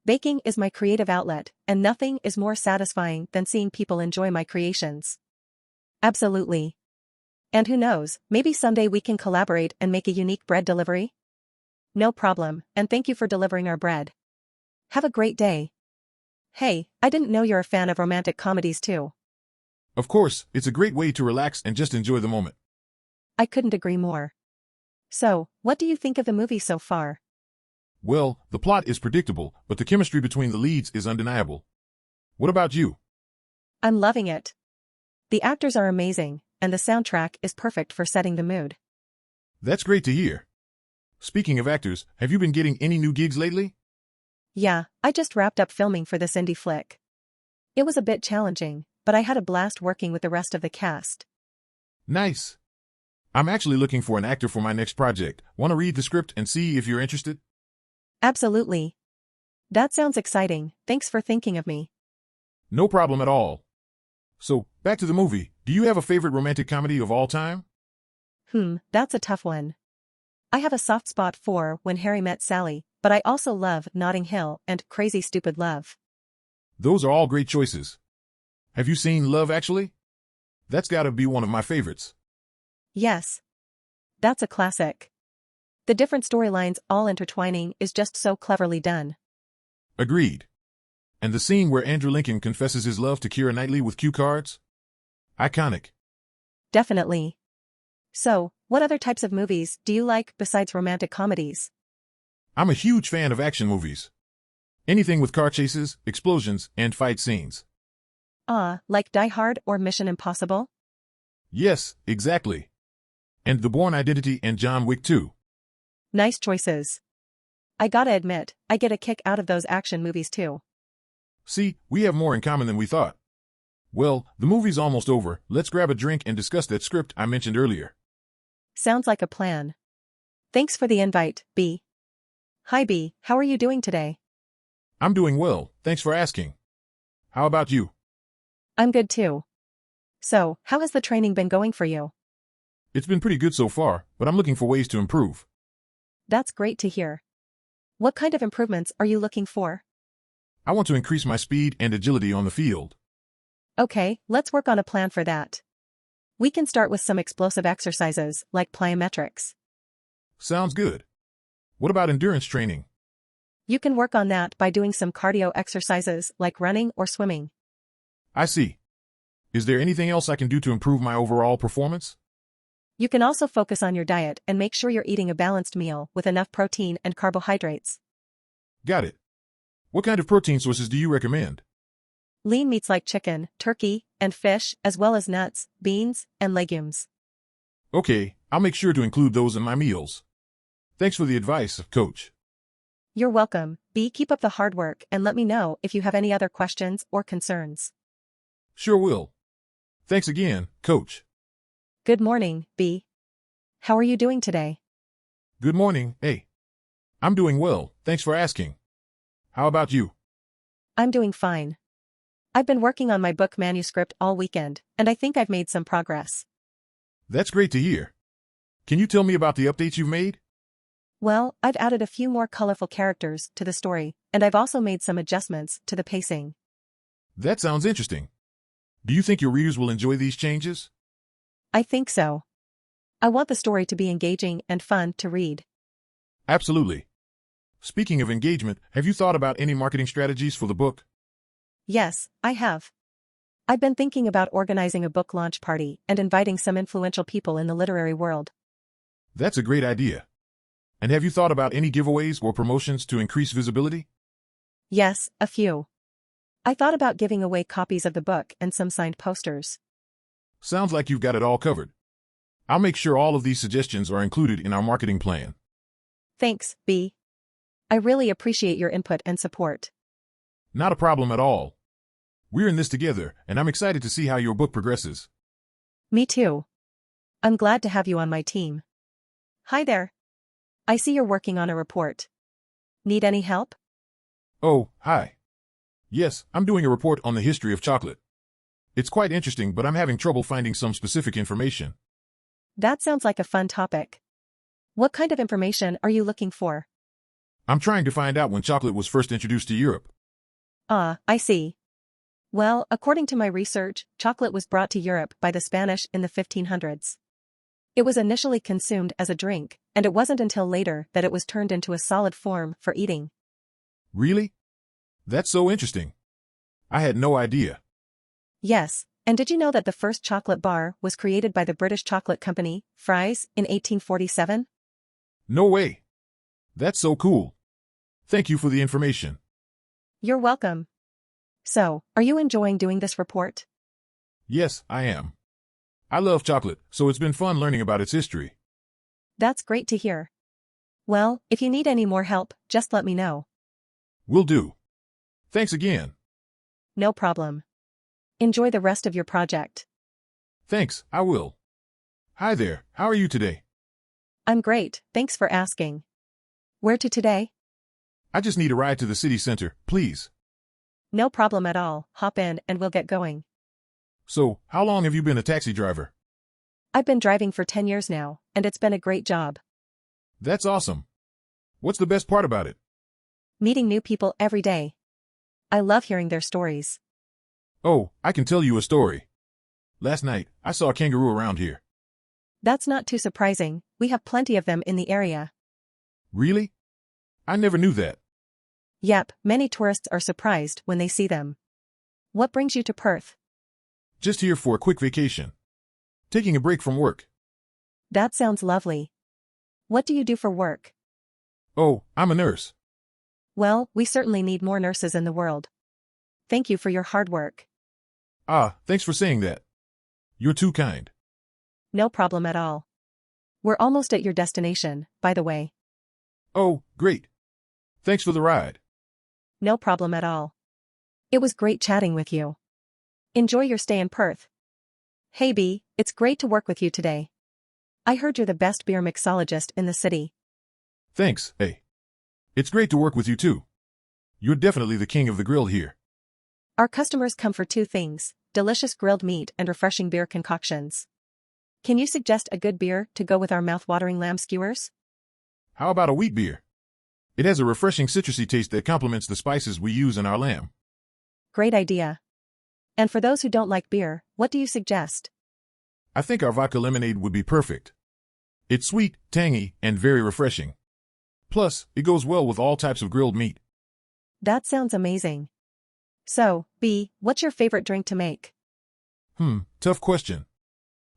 Baking is my creative outlet, and nothing is more satisfying than seeing people enjoy my creations. Absolutely. And who knows, maybe someday we can collaborate and make a unique bread delivery? No problem, and thank you for delivering our bread. Have a great day. Hey, I didn't know you're a fan of romantic comedies too. Of course, it's a great way to relax and just enjoy the moment. I couldn't agree more. So, what do you think of the movie so far? Well, the plot is predictable, but the chemistry between the leads is undeniable. What about you? I'm loving it. The actors are amazing, and the soundtrack is perfect for setting the mood. That's great to hear. Speaking of actors, have you been getting any new gigs lately? Yeah, I just wrapped up filming for this indie flick. It was a bit challenging, but I had a blast working with the rest of the cast. Nice. I'm actually looking for an actor for my next project. Want to read the script and see if you're interested? Absolutely. That sounds exciting, thanks for thinking of me. No problem at all. So, back to the movie. Do you have a favorite romantic comedy of all time? That's a tough one. I have a soft spot for When Harry Met Sally, but I also love Notting Hill and Crazy Stupid Love. Those are all great choices. Have you seen Love Actually? That's gotta be one of my favorites. Yes. That's a classic. The different storylines all intertwining is just so cleverly done. Agreed. And the scene where Andrew Lincoln confesses his love to Keira Knightley with cue cards? Iconic. Definitely. So, what other types of movies do you like besides romantic comedies? I'm a huge fan of action movies. Anything with car chases, explosions, and fight scenes. Like Die Hard or Mission Impossible? Yes, exactly. And The Bourne Identity and John Wick 2. Nice choices. I gotta admit, I get a kick out of those action movies too. See, we have more in common than we thought. Well, the movie's almost over. Let's grab a drink and discuss that script I mentioned earlier. Sounds like a plan. Thanks for the invite, B. Hi B, how are you doing today? I'm doing well, thanks for asking. How about you? I'm good too. So, how has the training been going for you? It's been pretty good so far, but I'm looking for ways to improve. That's great to hear. What kind of improvements are you looking for? I want to increase my speed and agility on the field. Okay, let's work on a plan for that. We can start with some explosive exercises, like plyometrics. Sounds good. What about endurance training? You can work on that by doing some cardio exercises, like running or swimming. I see. Is there anything else I can do to improve my overall performance? You can also focus on your diet and make sure you're eating a balanced meal with enough protein and carbohydrates. Got it. What kind of protein sources do you recommend? Lean meats like chicken, turkey, and fish, as well as nuts, beans, and legumes. Okay, I'll make sure to include those in my meals. Thanks for the advice, Coach. You're welcome, B. Keep up the hard work and let me know if you have any other questions or concerns. Sure will. Thanks again, Coach. Good morning, B. How are you doing today? Good morning, A. I'm doing well, thanks for asking. How about you? I'm doing fine. I've been working on my book manuscript all weekend, and I think I've made some progress. That's great to hear. Can you tell me about the updates you've made? Well, I've added a few more colorful characters to the story, and I've also made some adjustments to the pacing. That sounds interesting. Do you think your readers will enjoy these changes? I think so. I want the story to be engaging and fun to read. Absolutely. Speaking of engagement, have you thought about any marketing strategies for the book? Yes, I have. I've been thinking about organizing a book launch party and inviting some influential people in the literary world. That's a great idea. And have you thought about any giveaways or promotions to increase visibility? Yes, a few. I thought about giving away copies of the book and some signed posters. Sounds like you've got it all covered. I'll make sure all of these suggestions are included in our marketing plan. Thanks, B. I really appreciate your input and support. Not a problem at all. We're in this together, and I'm excited to see how your book progresses. Me too. I'm glad to have you on my team. Hi there. I see you're working on a report. Need any help? Oh, hi. Yes, I'm doing a report on the history of chocolate. It's quite interesting, but I'm having trouble finding some specific information. That sounds like a fun topic. What kind of information are you looking for? I'm trying to find out when chocolate was first introduced to Europe. Ah, I see. Well, according to my research, chocolate was brought to Europe by the Spanish in the 1500s. It was initially consumed as a drink, and it wasn't until later that it was turned into a solid form for eating. Really? That's so interesting. I had no idea. Yes, and did you know that the first chocolate bar was created by the British chocolate company, Fry's, in 1847? No way. That's so cool. Thank you for the information. You're welcome. So, are you enjoying doing this report? Yes, I am. I love chocolate, so it's been fun learning about its history. That's great to hear. Well, if you need any more help, just let me know. Will do. Thanks again. No problem. Enjoy the rest of your project. Thanks, I will. Hi there, how are you today? I'm great, thanks for asking. Where to today? I just need a ride to the city center, please. No problem at all, hop in and we'll get going. So, how long have you been a taxi driver? I've been driving for 10 years now, and it's been a great job. That's awesome. What's the best part about it? Meeting new people every day. I love hearing their stories. Oh, I can tell you a story. Last night, I saw a kangaroo around here. That's not too surprising, we have plenty of them in the area. Really? I never knew that. Yep, many tourists are surprised when they see them. What brings you to Perth? Just here for a quick vacation. Taking a break from work. That sounds lovely. What do you do for work? Oh, I'm a nurse. Well, we certainly need more nurses in the world. Thank you for your hard work. Ah, thanks for saying that. You're too kind. No problem at all. We're almost at your destination, by the way. Oh, great. Thanks for the ride. No problem at all. It was great chatting with you. Enjoy your stay in Perth. Hey B, it's great to work with you today. I heard you're the best beer mixologist in the city. Thanks, hey. It's great to work with you too. You're definitely the king of the grill here. Our customers come for two things, delicious grilled meat and refreshing beer concoctions. Can you suggest a good beer to go with our mouth-watering lamb skewers? How about a wheat beer? It has a refreshing citrusy taste that complements the spices we use in our lamb. Great idea. And for those who don't like beer, what do you suggest? I think our vodka lemonade would be perfect. It's sweet, tangy, and very refreshing. Plus, it goes well with all types of grilled meat. That sounds amazing. So, B, what's your favorite drink to make? Tough question.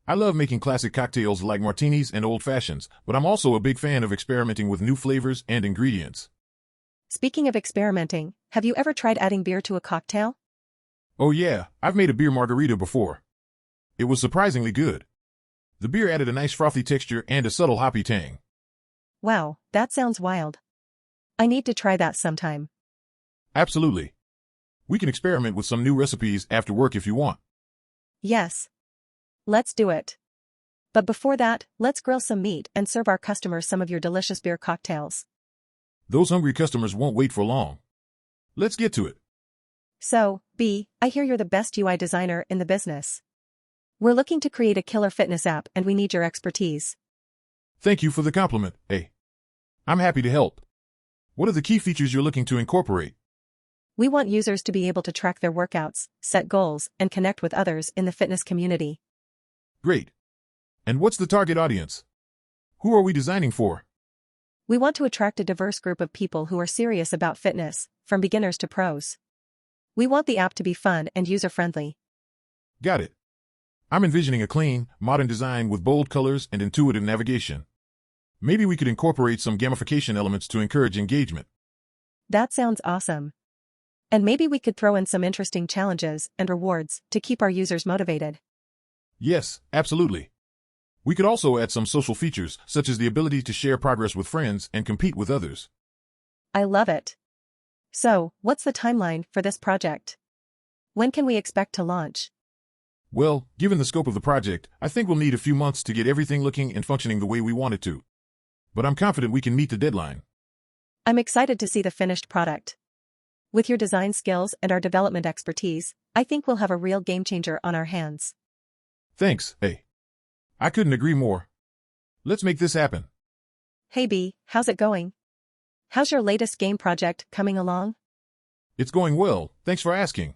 I love making classic cocktails like martinis and old fashions, but I'm also a big fan of experimenting with new flavors and ingredients. Speaking of experimenting, have you ever tried adding beer to a cocktail? Oh yeah, I've made a beer margarita before. It was surprisingly good. The beer added a nice frothy texture and a subtle hoppy tang. Wow, that sounds wild. I need to try that sometime. Absolutely. We can experiment with some new recipes after work if you want. Yes. Let's do it. But before that, let's grill some meat and serve our customers some of your delicious beer cocktails. Those hungry customers won't wait for long. Let's get to it. So, B, I hear you're the best UI designer in the business. We're looking to create a killer fitness app and we need your expertise. Thank you for the compliment, A. I'm happy to help. What are the key features you're looking to incorporate? We want users to be able to track their workouts, set goals, and connect with others in the fitness community. Great. And what's the target audience? Who are we designing for? We want to attract a diverse group of people who are serious about fitness, from beginners to pros. We want the app to be fun and user-friendly. Got it. I'm envisioning a clean, modern design with bold colors and intuitive navigation. Maybe we could incorporate some gamification elements to encourage engagement. That sounds awesome. And maybe we could throw in some interesting challenges and rewards to keep our users motivated. Yes, absolutely. We could also add some social features, such as the ability to share progress with friends and compete with others. I love it. So, what's the timeline for this project? When can we expect to launch? Well, given the scope of the project, I think we'll need a few months to get everything looking and functioning the way we want it to. But I'm confident we can meet the deadline. I'm excited to see the finished product. With your design skills and our development expertise, I think we'll have a real game changer on our hands. Thanks, A. I couldn't agree more. Let's make this happen. Hey B, how's it going? How's your latest game project coming along? It's going well, thanks for asking.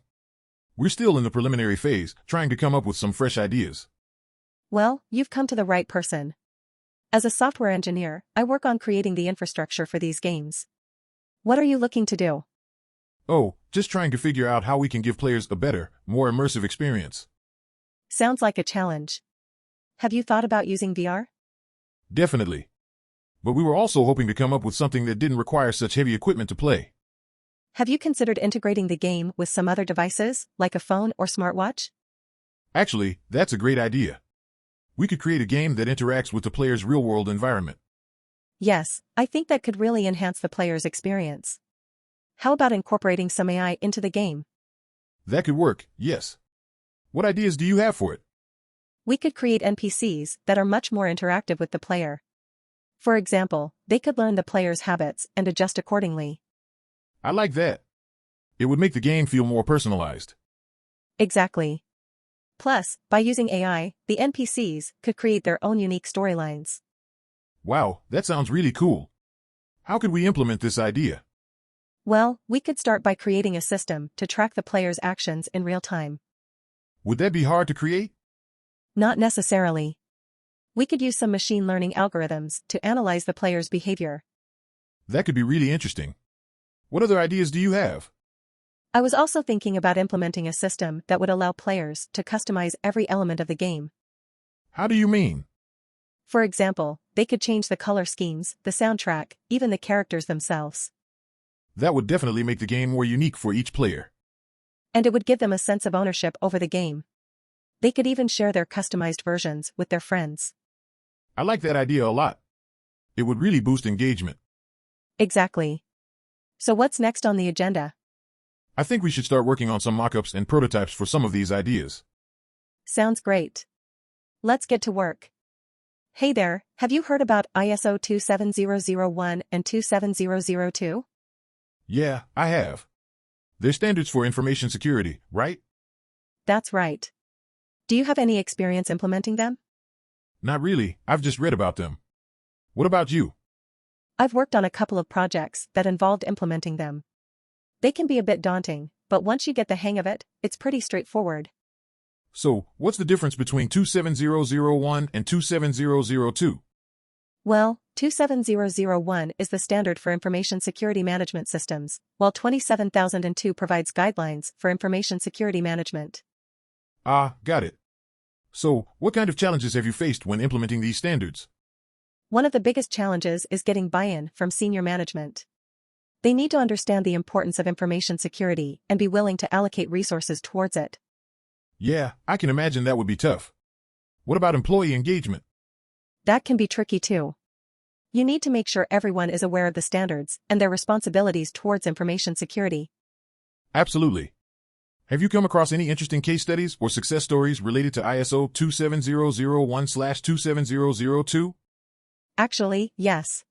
We're still in the preliminary phase, trying to come up with some fresh ideas. Well, you've come to the right person. As a software engineer, I work on creating the infrastructure for these games. What are you looking to do? Oh, just trying to figure out how we can give players a better, more immersive experience. Sounds like a challenge. Have you thought about using VR? Definitely. But we were also hoping to come up with something that didn't require such heavy equipment to play. Have you considered integrating the game with some other devices, like a phone or smartwatch? Actually, that's a great idea. We could create a game that interacts with the player's real-world environment. Yes, I think that could really enhance the player's experience. How about incorporating some AI into the game? That could work, yes. What ideas do you have for it? We could create NPCs that are much more interactive with the player. For example, they could learn the player's habits and adjust accordingly. I like that. It would make the game feel more personalized. Exactly. Plus, by using AI, the NPCs could create their own unique storylines. Wow, that sounds really cool. How could we implement this idea? Well, we could start by creating a system to track the player's actions in real time. Would that be hard to create? Not necessarily. We could use some machine learning algorithms to analyze the player's behavior. That could be really interesting. What other ideas do you have? I was also thinking about implementing a system that would allow players to customize every element of the game. How do you mean? For example, they could change the color schemes, the soundtrack, even the characters themselves. That would definitely make the game more unique for each player. And it would give them a sense of ownership over the game. They could even share their customized versions with their friends. I like that idea a lot. It would really boost engagement. Exactly. So what's next on the agenda? I think we should start working on some mock-ups and prototypes for some of these ideas. Sounds great. Let's get to work. Hey there, have you heard about ISO 27001 and 27002? Yeah, I have. They're standards for information security, right? That's right. Do you have any experience implementing them? Not really, I've just read about them. What about you? I've worked on a couple of projects that involved implementing them. They can be a bit daunting, but once you get the hang of it, it's pretty straightforward. So, what's the difference between 27001 and 27002? Well, 27001 is the standard for information security management systems, while 27002 provides guidelines for information security management. Ah, got it. So, what kind of challenges have you faced when implementing these standards? One of the biggest challenges is getting buy-in from senior management. They need to understand the importance of information security and be willing to allocate resources towards it. Yeah, I can imagine that would be tough. What about employee engagement? That can be tricky too. You need to make sure everyone is aware of the standards and their responsibilities towards information security. Absolutely. Have you come across any interesting case studies or success stories related to ISO 27001/27002? Actually, yes.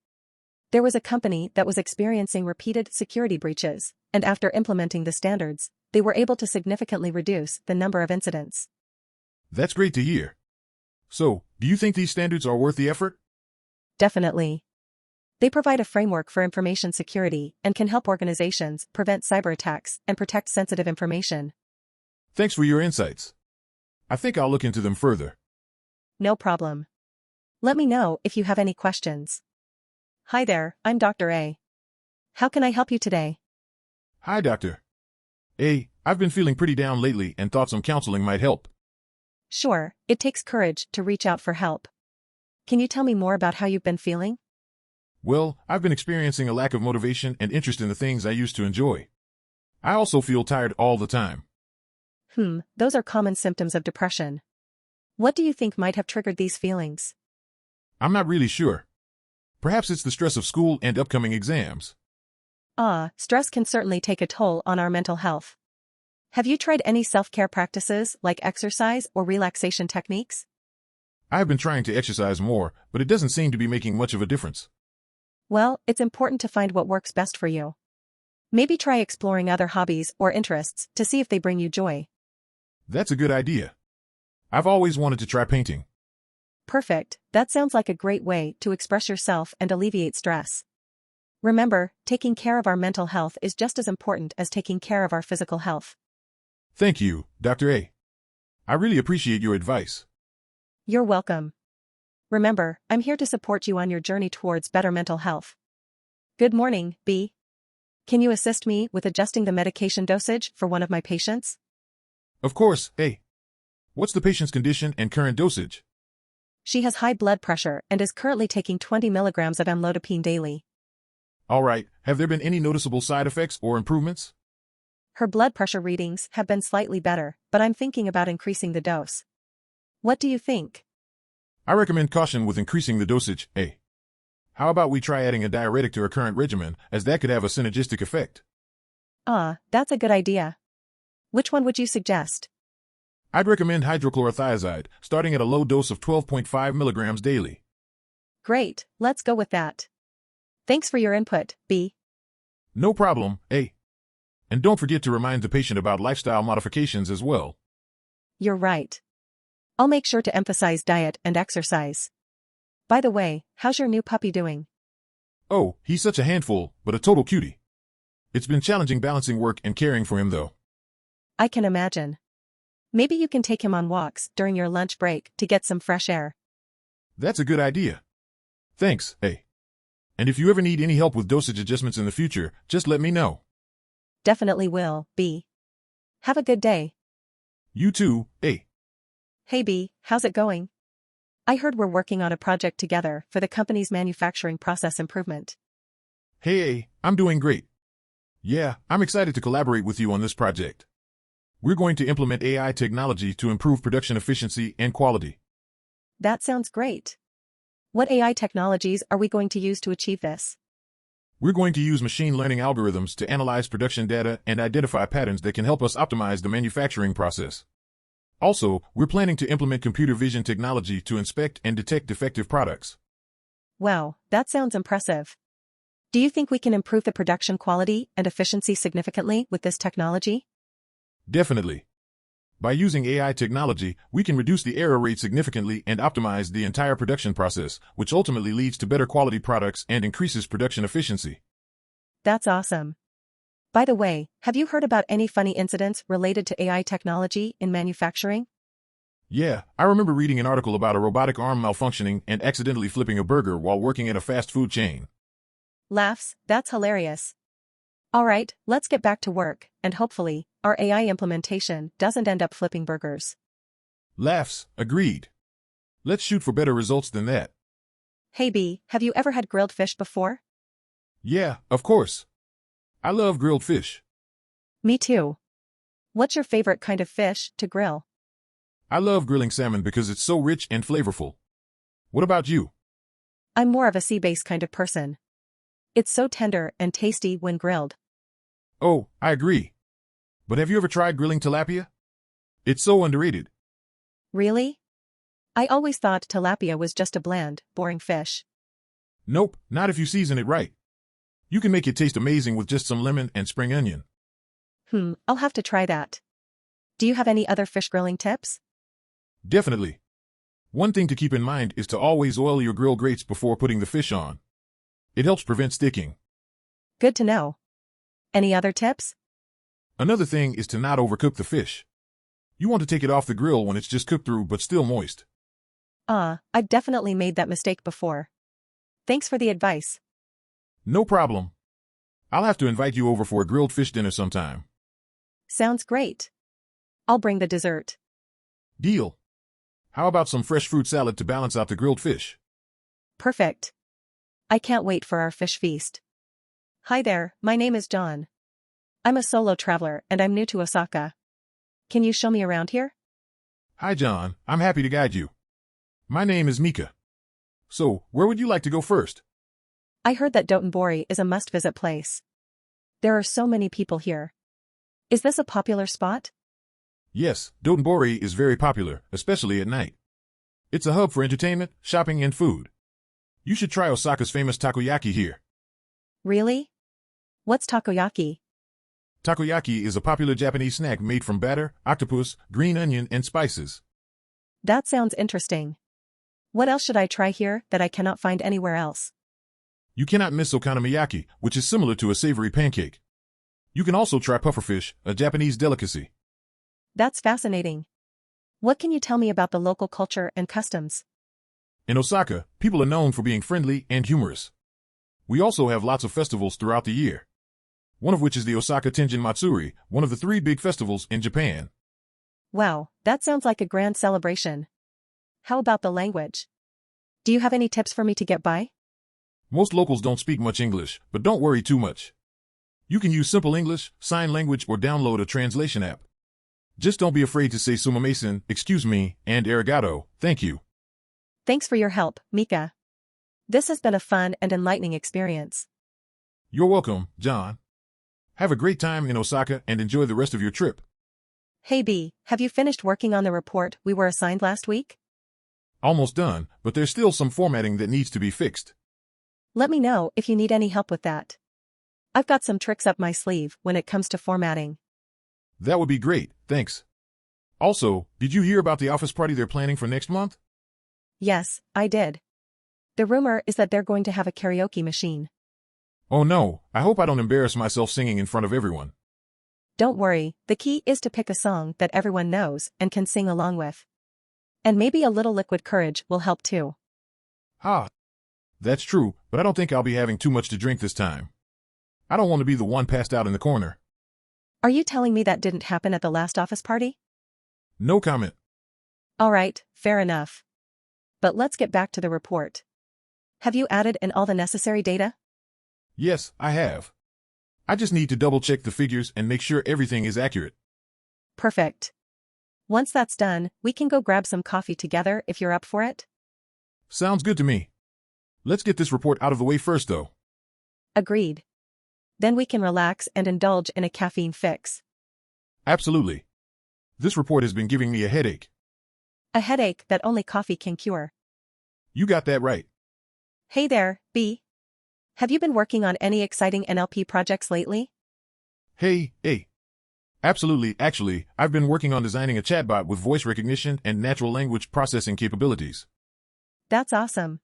There was a company that was experiencing repeated security breaches, and after implementing the standards, they were able to significantly reduce the number of incidents. That's great to hear. So, do you think these standards are worth the effort? Definitely. They provide a framework for information security and can help organizations prevent cyber attacks and protect sensitive information. Thanks for your insights. I think I'll look into them further. No problem. Let me know if you have any questions. Hi there, I'm Dr. A. How can I help you today? Hi, Doctor. A, I've been feeling pretty down lately and thought some counseling might help. Sure, it takes courage to reach out for help. Can you tell me more about how you've been feeling? Well, I've been experiencing a lack of motivation and interest in the things I used to enjoy. I also feel tired all the time. Those are common symptoms of depression. What do you think might have triggered these feelings? I'm not really sure. Perhaps it's the stress of school and upcoming exams. Stress can certainly take a toll on our mental health. Have you tried any self-care practices like exercise or relaxation techniques? I have been trying to exercise more, but it doesn't seem to be making much of a difference. Well, it's important to find what works best for you. Maybe try exploring other hobbies or interests to see if they bring you joy. That's a good idea. I've always wanted to try painting. Perfect, that sounds like a great way to express yourself and alleviate stress. Remember, taking care of our mental health is just as important as taking care of our physical health. Thank you, Dr. A. I really appreciate your advice. You're welcome. Remember, I'm here to support you on your journey towards better mental health. Good morning, B. Can you assist me with adjusting the medication dosage for one of my patients? Of course, A. What's the patient's condition and current dosage? She has high blood pressure and is currently taking 20 milligrams of amlodipine daily. All right, have there been any noticeable side effects or improvements? Her blood pressure readings have been slightly better, but I'm thinking about increasing the dose. What do you think? I recommend caution with increasing the dosage, A. How about we try adding a diuretic to her current regimen, as that could have a synergistic effect? That's a good idea. Which one would you suggest? I'd recommend hydrochlorothiazide, starting at a low dose of 12.5 milligrams daily. Great, let's go with that. Thanks for your input, B. No problem, A. And don't forget to remind the patient about lifestyle modifications as well. You're right. I'll make sure to emphasize diet and exercise. By the way, how's your new puppy doing? Oh, he's such a handful, but a total cutie. It's been challenging balancing work and caring for him though. I can imagine. Maybe you can take him on walks during your lunch break to get some fresh air. That's a good idea. Thanks, A. And if you ever need any help with dosage adjustments in the future, just let me know. Definitely will, B. Have a good day. You too, A. Hey B, how's it going? I heard we're working on a project together for the company's manufacturing process improvement. Hey A, I'm doing great. Yeah, I'm excited to collaborate with you on this project. We're going to implement AI technology to improve production efficiency and quality. That sounds great. What AI technologies are we going to use to achieve this? We're going to use machine learning algorithms to analyze production data and identify patterns that can help us optimize the manufacturing process. Also, we're planning to implement computer vision technology to inspect and detect defective products. Wow, that sounds impressive. Do you think we can improve the production quality and efficiency significantly with this technology? Definitely. By using AI technology, we can reduce the error rate significantly and optimize the entire production process, which ultimately leads to better quality products and increases production efficiency. That's awesome. By the way, have you heard about any funny incidents related to AI technology in manufacturing? Yeah, I remember reading an article about a robotic arm malfunctioning and accidentally flipping a burger while working at a fast food chain. Laughs, that's hilarious. Alright, let's get back to work, and hopefully, our AI implementation doesn't end up flipping burgers. Laughs, agreed. Let's shoot for better results than that. Hey B, have you ever had grilled fish before? Yeah, of course. I love grilled fish. Me too. What's your favorite kind of fish to grill? I love grilling salmon because it's so rich and flavorful. What about you? I'm more of a sea-based kind of person. It's so tender and tasty when grilled. Oh, I agree. But have you ever tried grilling tilapia? It's so underrated. Really? I always thought tilapia was just a bland, boring fish. Nope, not if you season it right. You can make it taste amazing with just some lemon and spring onion. I'll have to try that. Do you have any other fish grilling tips? Definitely. One thing to keep in mind is to always oil your grill grates before putting the fish on. It helps prevent sticking. Good to know. Any other tips? Another thing is to not overcook the fish. You want to take it off the grill when it's just cooked through but still moist. I've definitely made that mistake before. Thanks for the advice. No problem. I'll have to invite you over for a grilled fish dinner sometime. Sounds great. I'll bring the dessert. Deal. How about some fresh fruit salad to balance out the grilled fish? Perfect. I can't wait for our fish feast. Hi there, my name is John. I'm a solo traveler and I'm new to Osaka. Can you show me around here? Hi John, I'm happy to guide you. My name is Mika. So, where would you like to go first? I heard that Dotonbori is a must-visit place. There are so many people here. Is this a popular spot? Yes, Dotonbori is very popular, especially at night. It's a hub for entertainment, shopping, and food. You should try Osaka's famous takoyaki here. Really? What's takoyaki? Takoyaki is a popular Japanese snack made from batter, octopus, green onion, and spices. That sounds interesting. What else should I try here that I cannot find anywhere else? You cannot miss okonomiyaki, which is similar to a savory pancake. You can also try pufferfish, a Japanese delicacy. That's fascinating. What can you tell me about the local culture and customs? In Osaka, people are known for being friendly and humorous. We also have lots of festivals throughout the year. One of which is the Osaka Tenjin Matsuri, one of the 3 big festivals in Japan. Wow, that sounds like a grand celebration. How about the language? Do you have any tips for me to get by? Most locals don't speak much English, but don't worry too much. You can use simple English, sign language, or download a translation app. Just don't be afraid to say sumimasen, excuse me, and arigato, thank you. Thanks for your help, Mika. This has been a fun and enlightening experience. You're welcome, John. Have a great time in Osaka and enjoy the rest of your trip. Hey B, have you finished working on the report we were assigned last week? Almost done, but there's still some formatting that needs to be fixed. Let me know if you need any help with that. I've got some tricks up my sleeve when it comes to formatting. That would be great, thanks. Also, did you hear about the office party they're planning for next month? Yes, I did. The rumor is that they're going to have a karaoke machine. Oh no, I hope I don't embarrass myself singing in front of everyone. Don't worry, the key is to pick a song that everyone knows and can sing along with. And maybe a little liquid courage will help too. That's true, but I don't think I'll be having too much to drink this time. I don't want to be the one passed out in the corner. Are you telling me that didn't happen at the last office party? No comment. All right, fair enough. But let's get back to the report. Have you added in all the necessary data? Yes, I have. I just need to double-check the figures and make sure everything is accurate. Perfect. Once that's done, we can go grab some coffee together if you're up for it. Sounds good to me. Let's get this report out of the way first, though. Agreed. Then we can relax and indulge in a caffeine fix. Absolutely. This report has been giving me a headache. A headache that only coffee can cure. You got that right. Hey there, B. Have you been working on any exciting NLP projects lately? Hey. Absolutely, actually, I've been working on designing a chatbot with voice recognition and natural language processing capabilities. That's awesome.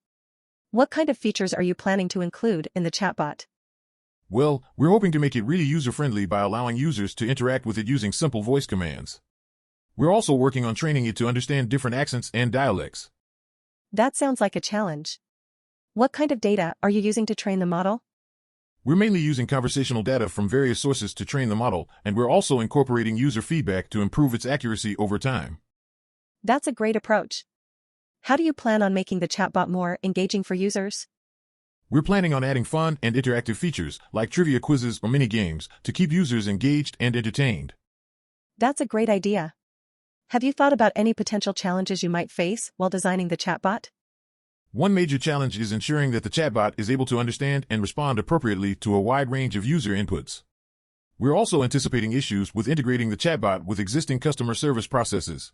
What kind of features are you planning to include in the chatbot? Well, we're hoping to make it really user-friendly by allowing users to interact with it using simple voice commands. We're also working on training it to understand different accents and dialects. That sounds like a challenge. What kind of data are you using to train the model? We're mainly using conversational data from various sources to train the model, and we're also incorporating user feedback to improve its accuracy over time. That's a great approach. How do you plan on making the chatbot more engaging for users? We're planning on adding fun and interactive features, like trivia quizzes or mini-games, to keep users engaged and entertained. That's a great idea. Have you thought about any potential challenges you might face while designing the chatbot? One major challenge is ensuring that the chatbot is able to understand and respond appropriately to a wide range of user inputs. We're also anticipating issues with integrating the chatbot with existing customer service processes.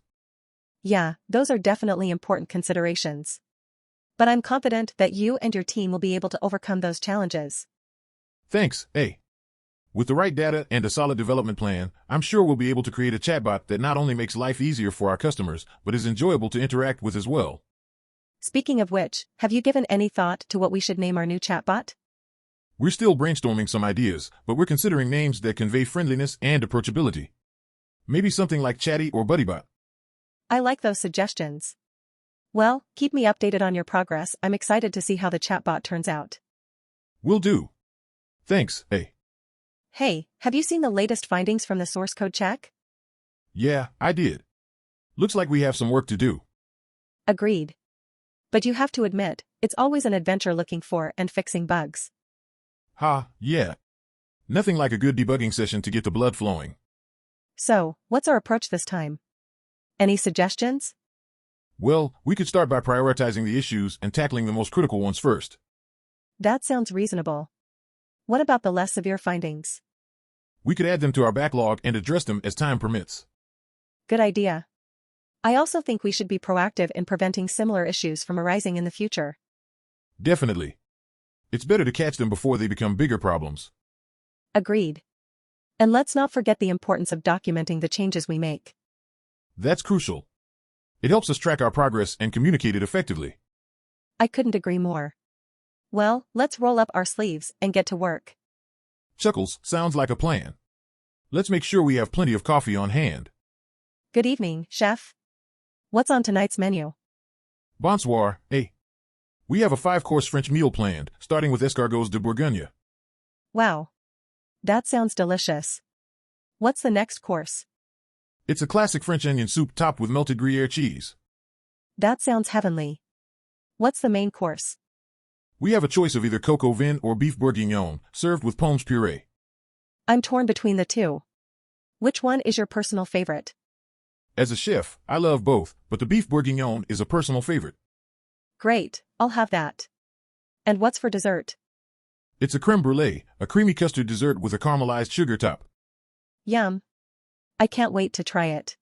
Yeah, those are definitely important considerations. But I'm confident that you and your team will be able to overcome those challenges. Thanks, A. With the right data and a solid development plan, I'm sure we'll be able to create a chatbot that not only makes life easier for our customers, but is enjoyable to interact with as well. Speaking of which, have you given any thought to what we should name our new chatbot? We're still brainstorming some ideas, but we're considering names that convey friendliness and approachability. Maybe something like Chatty or BuddyBot. I like those suggestions. Well, keep me updated on your progress. I'm excited to see how the chatbot turns out. Will do. Thanks, A. Hey, have you seen the latest findings from the source code check? Yeah, I did. Looks like we have some work to do. Agreed. But you have to admit, it's always an adventure looking for and fixing bugs. Yeah. Nothing like a good debugging session to get the blood flowing. So, what's our approach this time? Any suggestions? Well, we could start by prioritizing the issues and tackling the most critical ones first. That sounds reasonable. What about the less severe findings? We could add them to our backlog and address them as time permits. Good idea. I also think we should be proactive in preventing similar issues from arising in the future. Definitely. It's better to catch them before they become bigger problems. Agreed. And let's not forget the importance of documenting the changes we make. That's crucial. It helps us track our progress and communicate it effectively. I couldn't agree more. Well, let's roll up our sleeves and get to work. Chuckles, sounds like a plan. Let's make sure we have plenty of coffee on hand. Good evening, chef. What's on tonight's menu? Bonsoir, eh? We have a 5-course French meal planned, starting with escargots de Bourgogne. Wow. That sounds delicious. What's the next course? It's a classic French onion soup topped with melted Gruyere cheese. That sounds heavenly. What's the main course? We have a choice of either coq au vin or beef bourguignon, served with pomes puree. I'm torn between the two. Which one is your personal favorite? As a chef, I love both, but the beef bourguignon is a personal favorite. Great, I'll have that. And what's for dessert? It's a creme brulee, a creamy custard dessert with a caramelized sugar top. Yum. I can't wait to try it.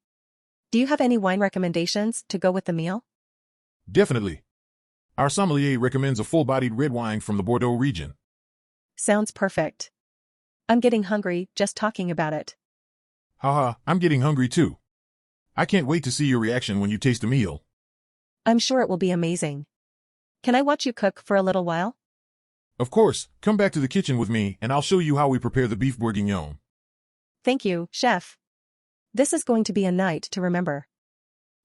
Do you have any wine recommendations to go with the meal? Definitely. Our sommelier recommends a full-bodied red wine from the Bordeaux region. Sounds perfect. I'm getting hungry just talking about it. Haha, I'm getting hungry too. I can't wait to see your reaction when you taste the meal. I'm sure it will be amazing. Can I watch you cook for a little while? Of course, come back to the kitchen with me and I'll show you how we prepare the beef bourguignon. Thank you, chef. This is going to be a night to remember.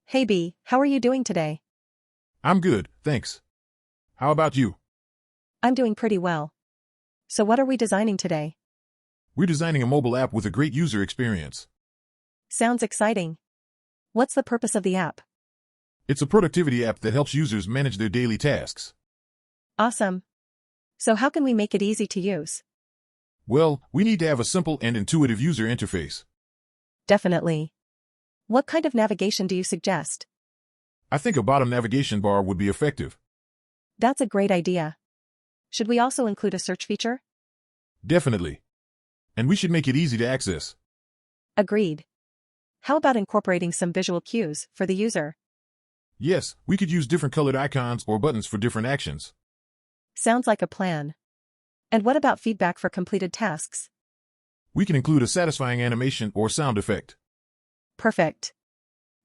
Hey B, how are you doing today? I'm good, thanks. How about you? I'm doing pretty well. So what are we designing today? We're designing a mobile app with a great user experience. Sounds exciting. What's the purpose of the app? It's a productivity app that helps users manage their daily tasks. Awesome. So how can we make it easy to use? Well, we need to have a simple and intuitive user interface. Definitely. What kind of navigation do you suggest? I think a bottom navigation bar would be effective. That's a great idea. Should we also include a search feature? Definitely. And we should make it easy to access. Agreed. How about incorporating some visual cues for the user? Yes, we could use different colored icons or buttons for different actions. Sounds like a plan. And what about feedback for completed tasks? We can include a satisfying animation or sound effect. Perfect.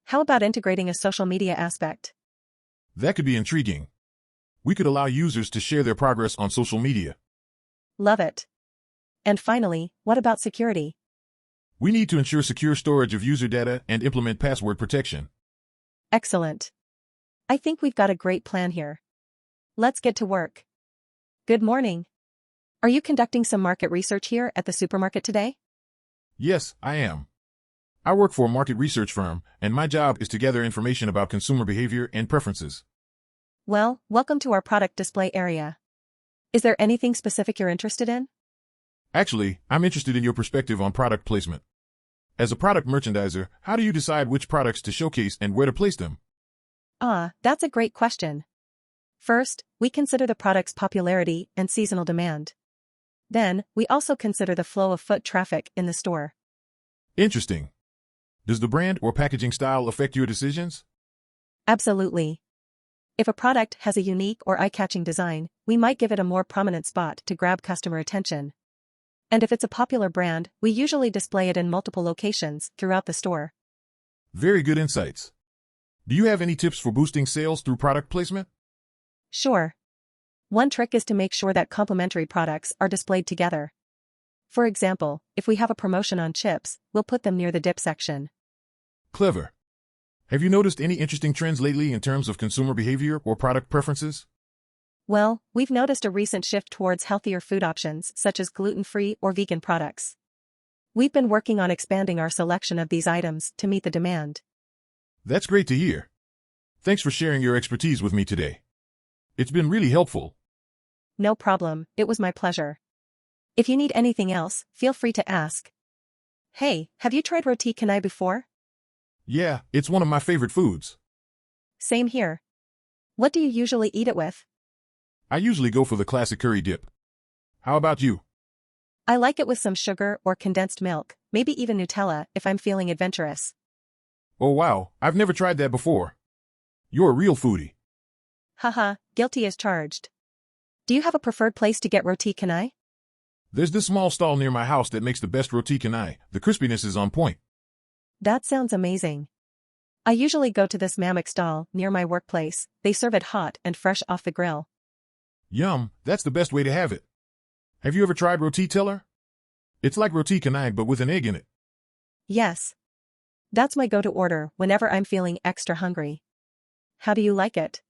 How about integrating a social media aspect? That could be intriguing. We could allow users to share their progress on social media. Love it. And finally, what about security? We need to ensure secure storage of user data and implement password protection. Excellent. I think we've got a great plan here. Let's get to work. Good morning. Are you conducting some market research here at the supermarket today? Yes, I am. I work for a market research firm, and my job is to gather information about consumer behavior and preferences. Well, welcome to our product display area. Is there anything specific you're interested in? Actually, I'm interested in your perspective on product placement. As a product merchandiser, how do you decide which products to showcase and where to place them? That's a great question. First, we consider the product's popularity and seasonal demand. Then, we also consider the flow of foot traffic in the store. Interesting. Does the brand or packaging style affect your decisions? Absolutely. If a product has a unique or eye-catching design, we might give it a more prominent spot to grab customer attention. And if it's a popular brand, we usually display it in multiple locations throughout the store. Very good insights. Do you have any tips for boosting sales through product placement? Sure. One trick is to make sure that complementary products are displayed together. For example, if we have a promotion on chips, we'll put them near the dip section. Clever. Have you noticed any interesting trends lately in terms of consumer behavior or product preferences? Well, we've noticed a recent shift towards healthier food options such as gluten-free or vegan products. We've been working on expanding our selection of these items to meet the demand. That's great to hear. Thanks for sharing your expertise with me today. It's been really helpful. No problem, it was my pleasure. If you need anything else, feel free to ask. Hey, have you tried roti canai before? Yeah, it's one of my favorite foods. Same here. What do you usually eat it with? I usually go for the classic curry dip. How about you? I like it with some sugar or condensed milk, maybe even Nutella if I'm feeling adventurous. Oh wow, I've never tried that before. You're a real foodie. Haha, guilty as charged. Do you have a preferred place to get roti canai? There's this small stall near my house that makes the best roti canai. The crispiness is on point. That sounds amazing. I usually go to this Mamak stall near my workplace. They serve it hot and fresh off the grill. Yum, that's the best way to have it. Have you ever tried roti teller? It's like roti canai but with an egg in it. Yes. That's my go-to order whenever I'm feeling extra hungry. How do you like it?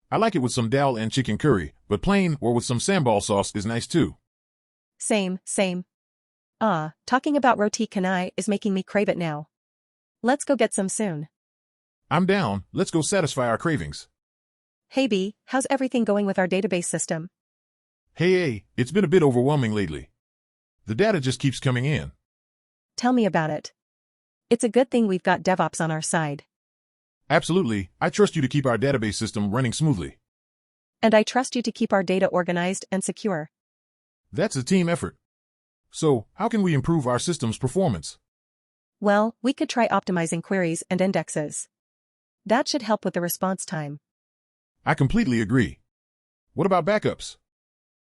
I like it with some dal and chicken curry, but plain or with some sambal sauce is nice too. Same. Talking about roti canai is making me crave it now. Let's go get some soon. I'm down, let's go satisfy our cravings. Hey B, how's everything going with our database system? Hey, it's been a bit overwhelming lately. The data just keeps coming in. Tell me about it. It's a good thing we've got DevOps on our side. Absolutely, I trust you to keep our database system running smoothly. And I trust you to keep our data organized and secure. That's a team effort. So, how can we improve our system's performance? Well, we could try optimizing queries and indexes. That should help with the response time. I completely agree. What about backups?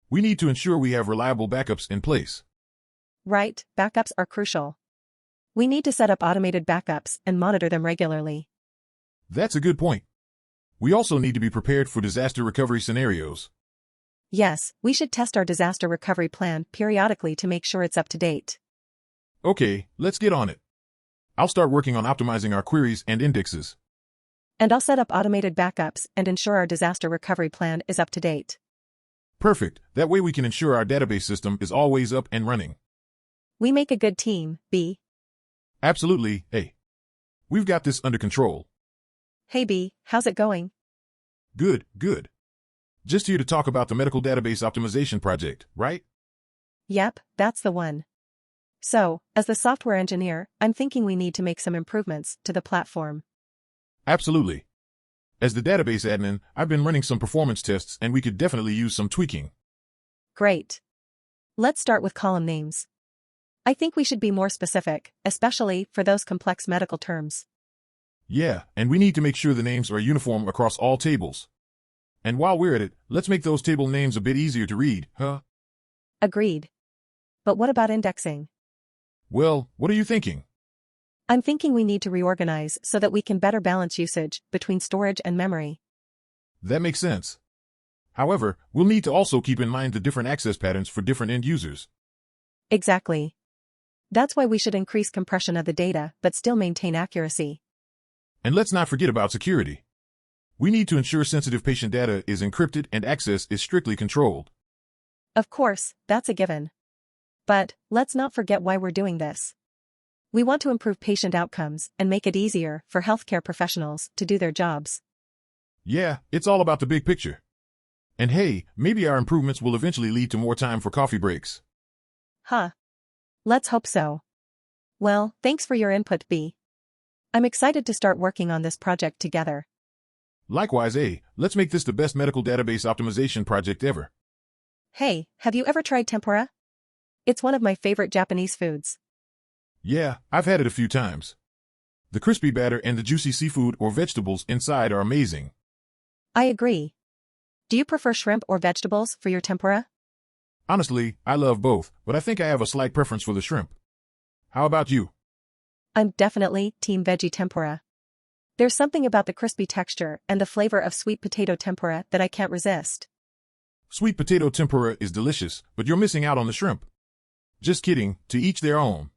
We need to ensure we have reliable backups in place. Right, backups are crucial. We need to set up automated backups and monitor them regularly. That's a good point. We also need to be prepared for disaster recovery scenarios. Yes, we should test our disaster recovery plan periodically to make sure it's up to date. Okay, let's get on it. I'll start working on optimizing our queries and indexes. And I'll set up automated backups and ensure our disaster recovery plan is up to date. Perfect, that way we can ensure our database system is always up and running. We make a good team, B. Absolutely, A. We've got this under control. Hey B, how's it going? Good. Just here to talk about the medical database optimization project, right? Yep, that's the one. So, as the software engineer, I'm thinking we need to make some improvements to the platform. Absolutely. As the database admin, I've been running some performance tests and we could definitely use some tweaking. Great. Let's start with column names. I think we should be more specific, especially for those complex medical terms. Yeah, and we need to make sure the names are uniform across all tables. And while we're at it, let's make those table names a bit easier to read, huh? Agreed. But what about indexing? Well, what are you thinking? I'm thinking we need to reorganize so that we can better balance usage between storage and memory. That makes sense. However, we'll need to also keep in mind the different access patterns for different end users. Exactly. That's why we should increase compression of the data but still maintain accuracy. And let's not forget about security. We need to ensure sensitive patient data is encrypted and access is strictly controlled. Of course, that's a given. But, let's not forget why we're doing this. We want to improve patient outcomes and make it easier for healthcare professionals to do their jobs. Yeah, it's all about the big picture. And hey, maybe our improvements will eventually lead to more time for coffee breaks. Huh. Let's hope so. Well, thanks for your input, B. I'm excited to start working on this project together. Likewise, A, let's make this the best medical database optimization project ever. Hey, have you ever tried tempura? It's one of my favorite Japanese foods. Yeah, I've had it a few times. The crispy batter and the juicy seafood or vegetables inside are amazing. I agree. Do you prefer shrimp or vegetables for your tempura? Honestly, I love both, but I think I have a slight preference for the shrimp. How about you? I'm definitely team veggie tempura. There's something about the crispy texture and the flavor of sweet potato tempura that I can't resist. Sweet potato tempura is delicious, but you're missing out on the shrimp. Just kidding, to each their own.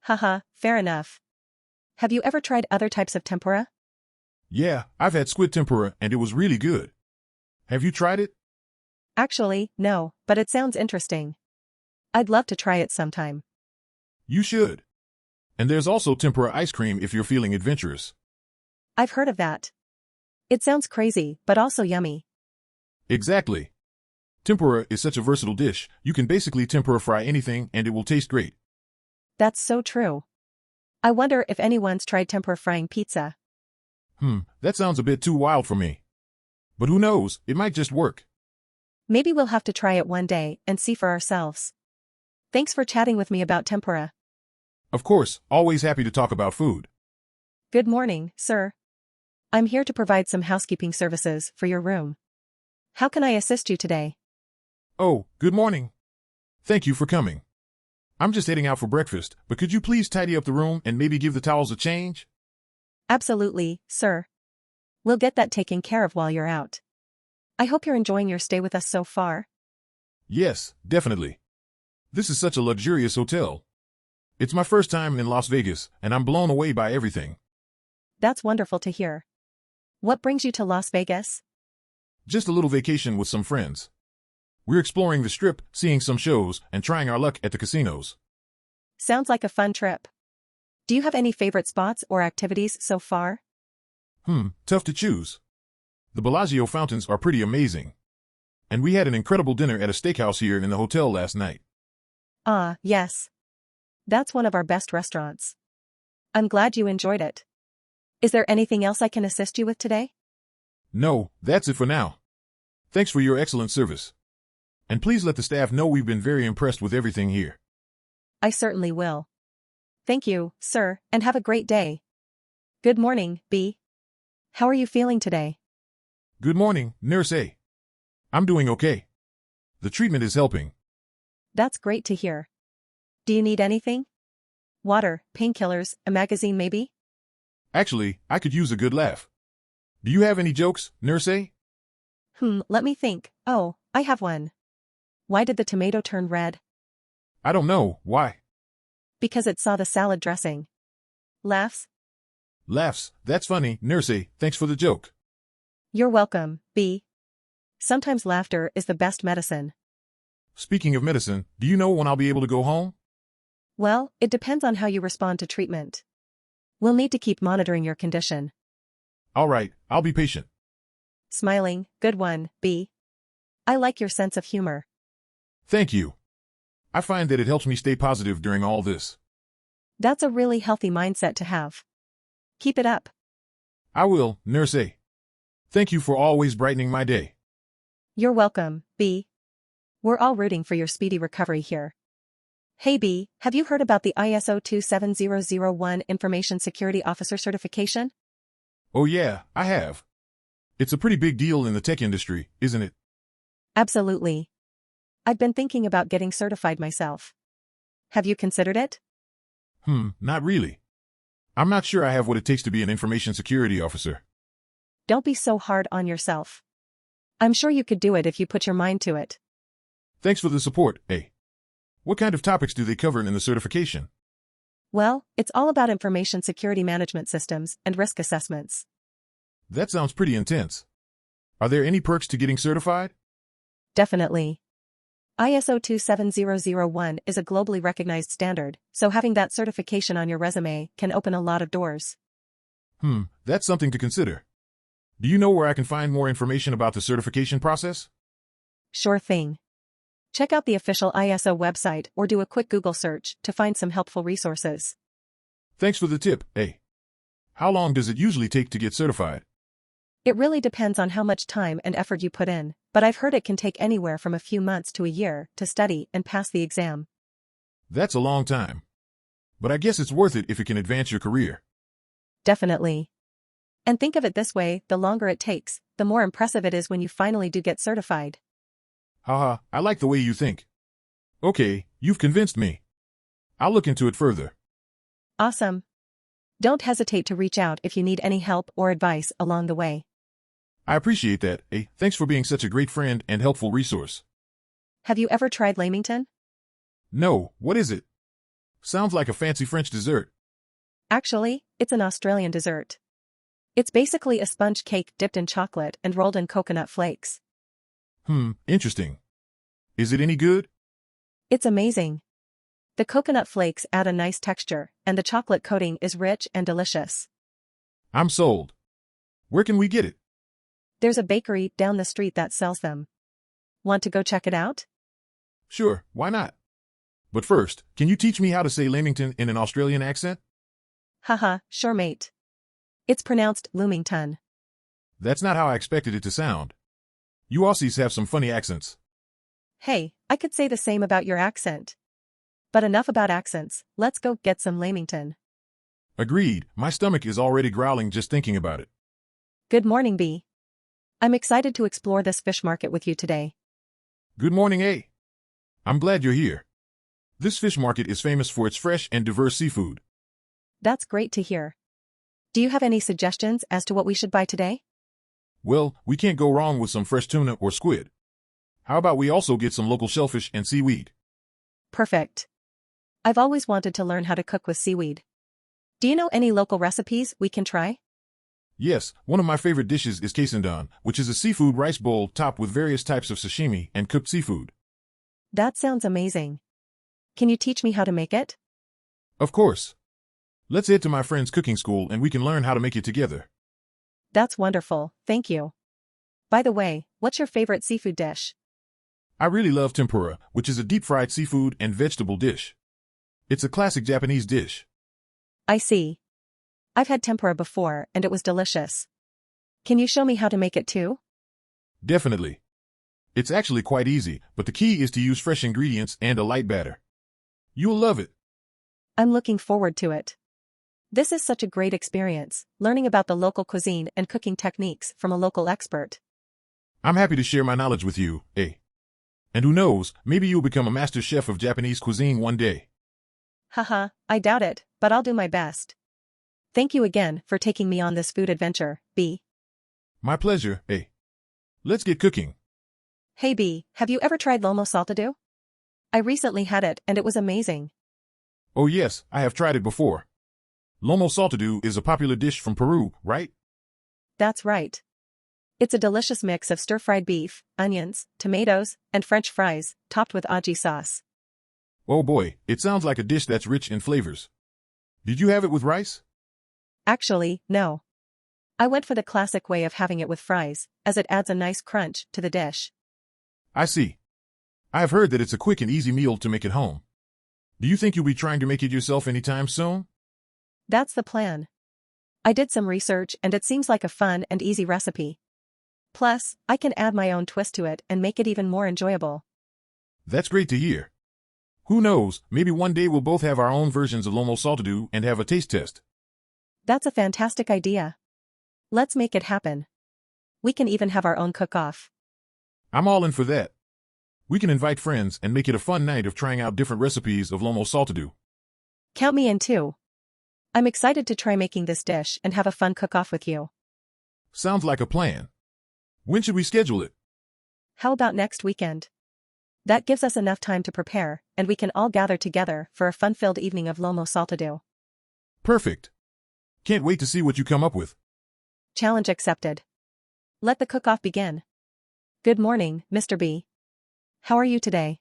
Haha, fair enough. Have you ever tried other types of tempura? Yeah, I've had squid tempura and it was really good. Have you tried it? Actually, no, but it sounds interesting. I'd love to try it sometime. You should. And there's also tempura ice cream if you're feeling adventurous. I've heard of that. It sounds crazy, but also yummy. Exactly. Tempura is such a versatile dish, you can basically tempura fry anything and it will taste great. That's so true. I wonder if anyone's tried tempura frying pizza. That sounds a bit too wild for me. But who knows, it might just work. Maybe we'll have to try it one day and see for ourselves. Thanks for chatting with me about tempura. Of course, always happy to talk about food. Good morning, sir. I'm here to provide some housekeeping services for your room. How can I assist you today? Oh, good morning. Thank you for coming. I'm just heading out for breakfast, but could you please tidy up the room and maybe give the towels a change? Absolutely, sir. We'll get that taken care of while you're out. I hope you're enjoying your stay with us so far. Yes, definitely. This is such a luxurious hotel. It's my first time in Las Vegas, and I'm blown away by everything. That's wonderful to hear. What brings you to Las Vegas? Just a little vacation with some friends. We're exploring the Strip, seeing some shows, and trying our luck at the casinos. Sounds like a fun trip. Do you have any favorite spots or activities so far? Tough to choose. The Bellagio fountains are pretty amazing. And we had an incredible dinner at a steakhouse here in the hotel last night. Ah, yes. That's one of our best restaurants. I'm glad you enjoyed it. Is there anything else I can assist you with today? No, that's it for now. Thanks for your excellent service. And please let the staff know we've been very impressed with everything here. I certainly will. Thank you, sir, and have a great day. Good morning, B. How are you feeling today? Good morning, Nurse A. I'm doing okay. The treatment is helping. That's great to hear. Do you need anything? Water, painkillers, a magazine maybe? Actually, I could use a good laugh. Do you have any jokes, Nurse A? Let me think. Oh, I have one. Why did the tomato turn red? I don't know, why? Because it saw the salad dressing. Laughs? Laughs, that's funny, Nurse A, thanks for the joke. You're welcome, B. Sometimes laughter is the best medicine. Speaking of medicine, do you know when I'll be able to go home? Well, it depends on how you respond to treatment. We'll need to keep monitoring your condition. All right, I'll be patient. Smiling, good one, B. I like your sense of humor. Thank you. I find that it helps me stay positive during all this. That's a really healthy mindset to have. Keep it up. I will, Nurse A. Thank you for always brightening my day. You're welcome, B. We're all rooting for your speedy recovery here. Hey B, have you heard about the ISO 27001 Information Security Officer certification? Oh yeah, I have. It's a pretty big deal in the tech industry, isn't it? Absolutely. I've been thinking about getting certified myself. Have you considered it? Not really. I'm not sure I have what it takes to be an information security officer. Don't be so hard on yourself. I'm sure you could do it if you put your mind to it. Thanks for the support, A. What kind of topics do they cover in the certification? Well, it's all about information security management systems and risk assessments. That sounds pretty intense. Are there any perks to getting certified? Definitely. ISO 27001 is a globally recognized standard, so having that certification on your resume can open a lot of doors. That's something to consider. Do you know where I can find more information about the certification process? Sure thing. Check out the official ISO website or do a quick Google search to find some helpful resources. Thanks for the tip, A. How long does it usually take to get certified? It really depends on how much time and effort you put in, but I've heard it can take anywhere from a few months to a year to study and pass the exam. That's a long time. But I guess it's worth it if it can advance your career. Definitely. And think of it this way, the longer it takes, the more impressive it is when you finally do get certified. Haha, I like the way you think. Okay, you've convinced me. I'll look into it further. Awesome. Don't hesitate to reach out if you need any help or advice along the way. I appreciate that, A. Thanks for being such a great friend and helpful resource. Have you ever tried lamington? No, what is it? Sounds like a fancy French dessert. Actually, it's an Australian dessert. It's basically a sponge cake dipped in chocolate and rolled in coconut flakes. Interesting. Is it any good? It's amazing. The coconut flakes add a nice texture, and the chocolate coating is rich and delicious. I'm sold. Where can we get it? There's a bakery down the street that sells them. Want to go check it out? Sure, why not? But first, can you teach me how to say Lamington in an Australian accent? Haha, sure mate. It's pronounced Loomington. That's not how I expected it to sound. You Aussies have some funny accents. Hey, I could say the same about your accent. But enough about accents, let's go get some lamington. Agreed, my stomach is already growling just thinking about it. Good morning, B. I'm excited to explore this fish market with you today. Good morning, A. I'm glad you're here. This fish market is famous for its fresh and diverse seafood. That's great to hear. Do you have any suggestions as to what we should buy today? Well, we can't go wrong with some fresh tuna or squid. How about we also get some local shellfish and seaweed? Perfect. I've always wanted to learn how to cook with seaweed. Do you know any local recipes we can try? Yes, one of my favorite dishes is quesadilla, which is a seafood rice bowl topped with various types of sashimi and cooked seafood. That sounds amazing. Can you teach me how to make it? Of course. Let's head to my friend's cooking school and we can learn how to make it together. That's wonderful, thank you. By the way, what's your favorite seafood dish? I really love tempura, which is a deep-fried seafood and vegetable dish. It's a classic Japanese dish. I see. I've had tempura before and it was delicious. Can you show me how to make it too? Definitely. It's actually quite easy, but the key is to use fresh ingredients and a light batter. You'll love it. I'm looking forward to it. This is such a great experience, learning about the local cuisine and cooking techniques from a local expert. I'm happy to share my knowledge with you, A. And who knows, maybe you'll become a master chef of Japanese cuisine one day. Haha, I doubt it, but I'll do my best. Thank you again for taking me on this food adventure, B. My pleasure, A. Let's get cooking. Hey B, have you ever tried lomo saltado? I recently had it and it was amazing. Oh yes, I have tried it before. Lomo saltado is a popular dish from Peru, right? That's right. It's a delicious mix of stir-fried beef, onions, tomatoes, and French fries, topped with aji sauce. Oh boy, it sounds like a dish that's rich in flavors. Did you have it with rice? Actually, no. I went for the classic way of having it with fries, as it adds a nice crunch to the dish. I see. I have heard that it's a quick and easy meal to make at home. Do you think you'll be trying to make it yourself anytime soon? That's the plan. I did some research and it seems like a fun and easy recipe. Plus, I can add my own twist to it and make it even more enjoyable. That's great to hear. Who knows, maybe one day we'll both have our own versions of lomo saltado and have a taste test. That's a fantastic idea. Let's make it happen. We can even have our own cook-off. I'm all in for that. We can invite friends and make it a fun night of trying out different recipes of lomo saltado. Count me in too. I'm excited to try making this dish and have a fun cook-off with you. Sounds like a plan. When should we schedule it? How about next weekend? That gives us enough time to prepare, and we can all gather together for a fun-filled evening of lomo saltado. Perfect. Can't wait to see what you come up with. Challenge accepted. Let the cook-off begin. Good morning, Mr. B. How are you today?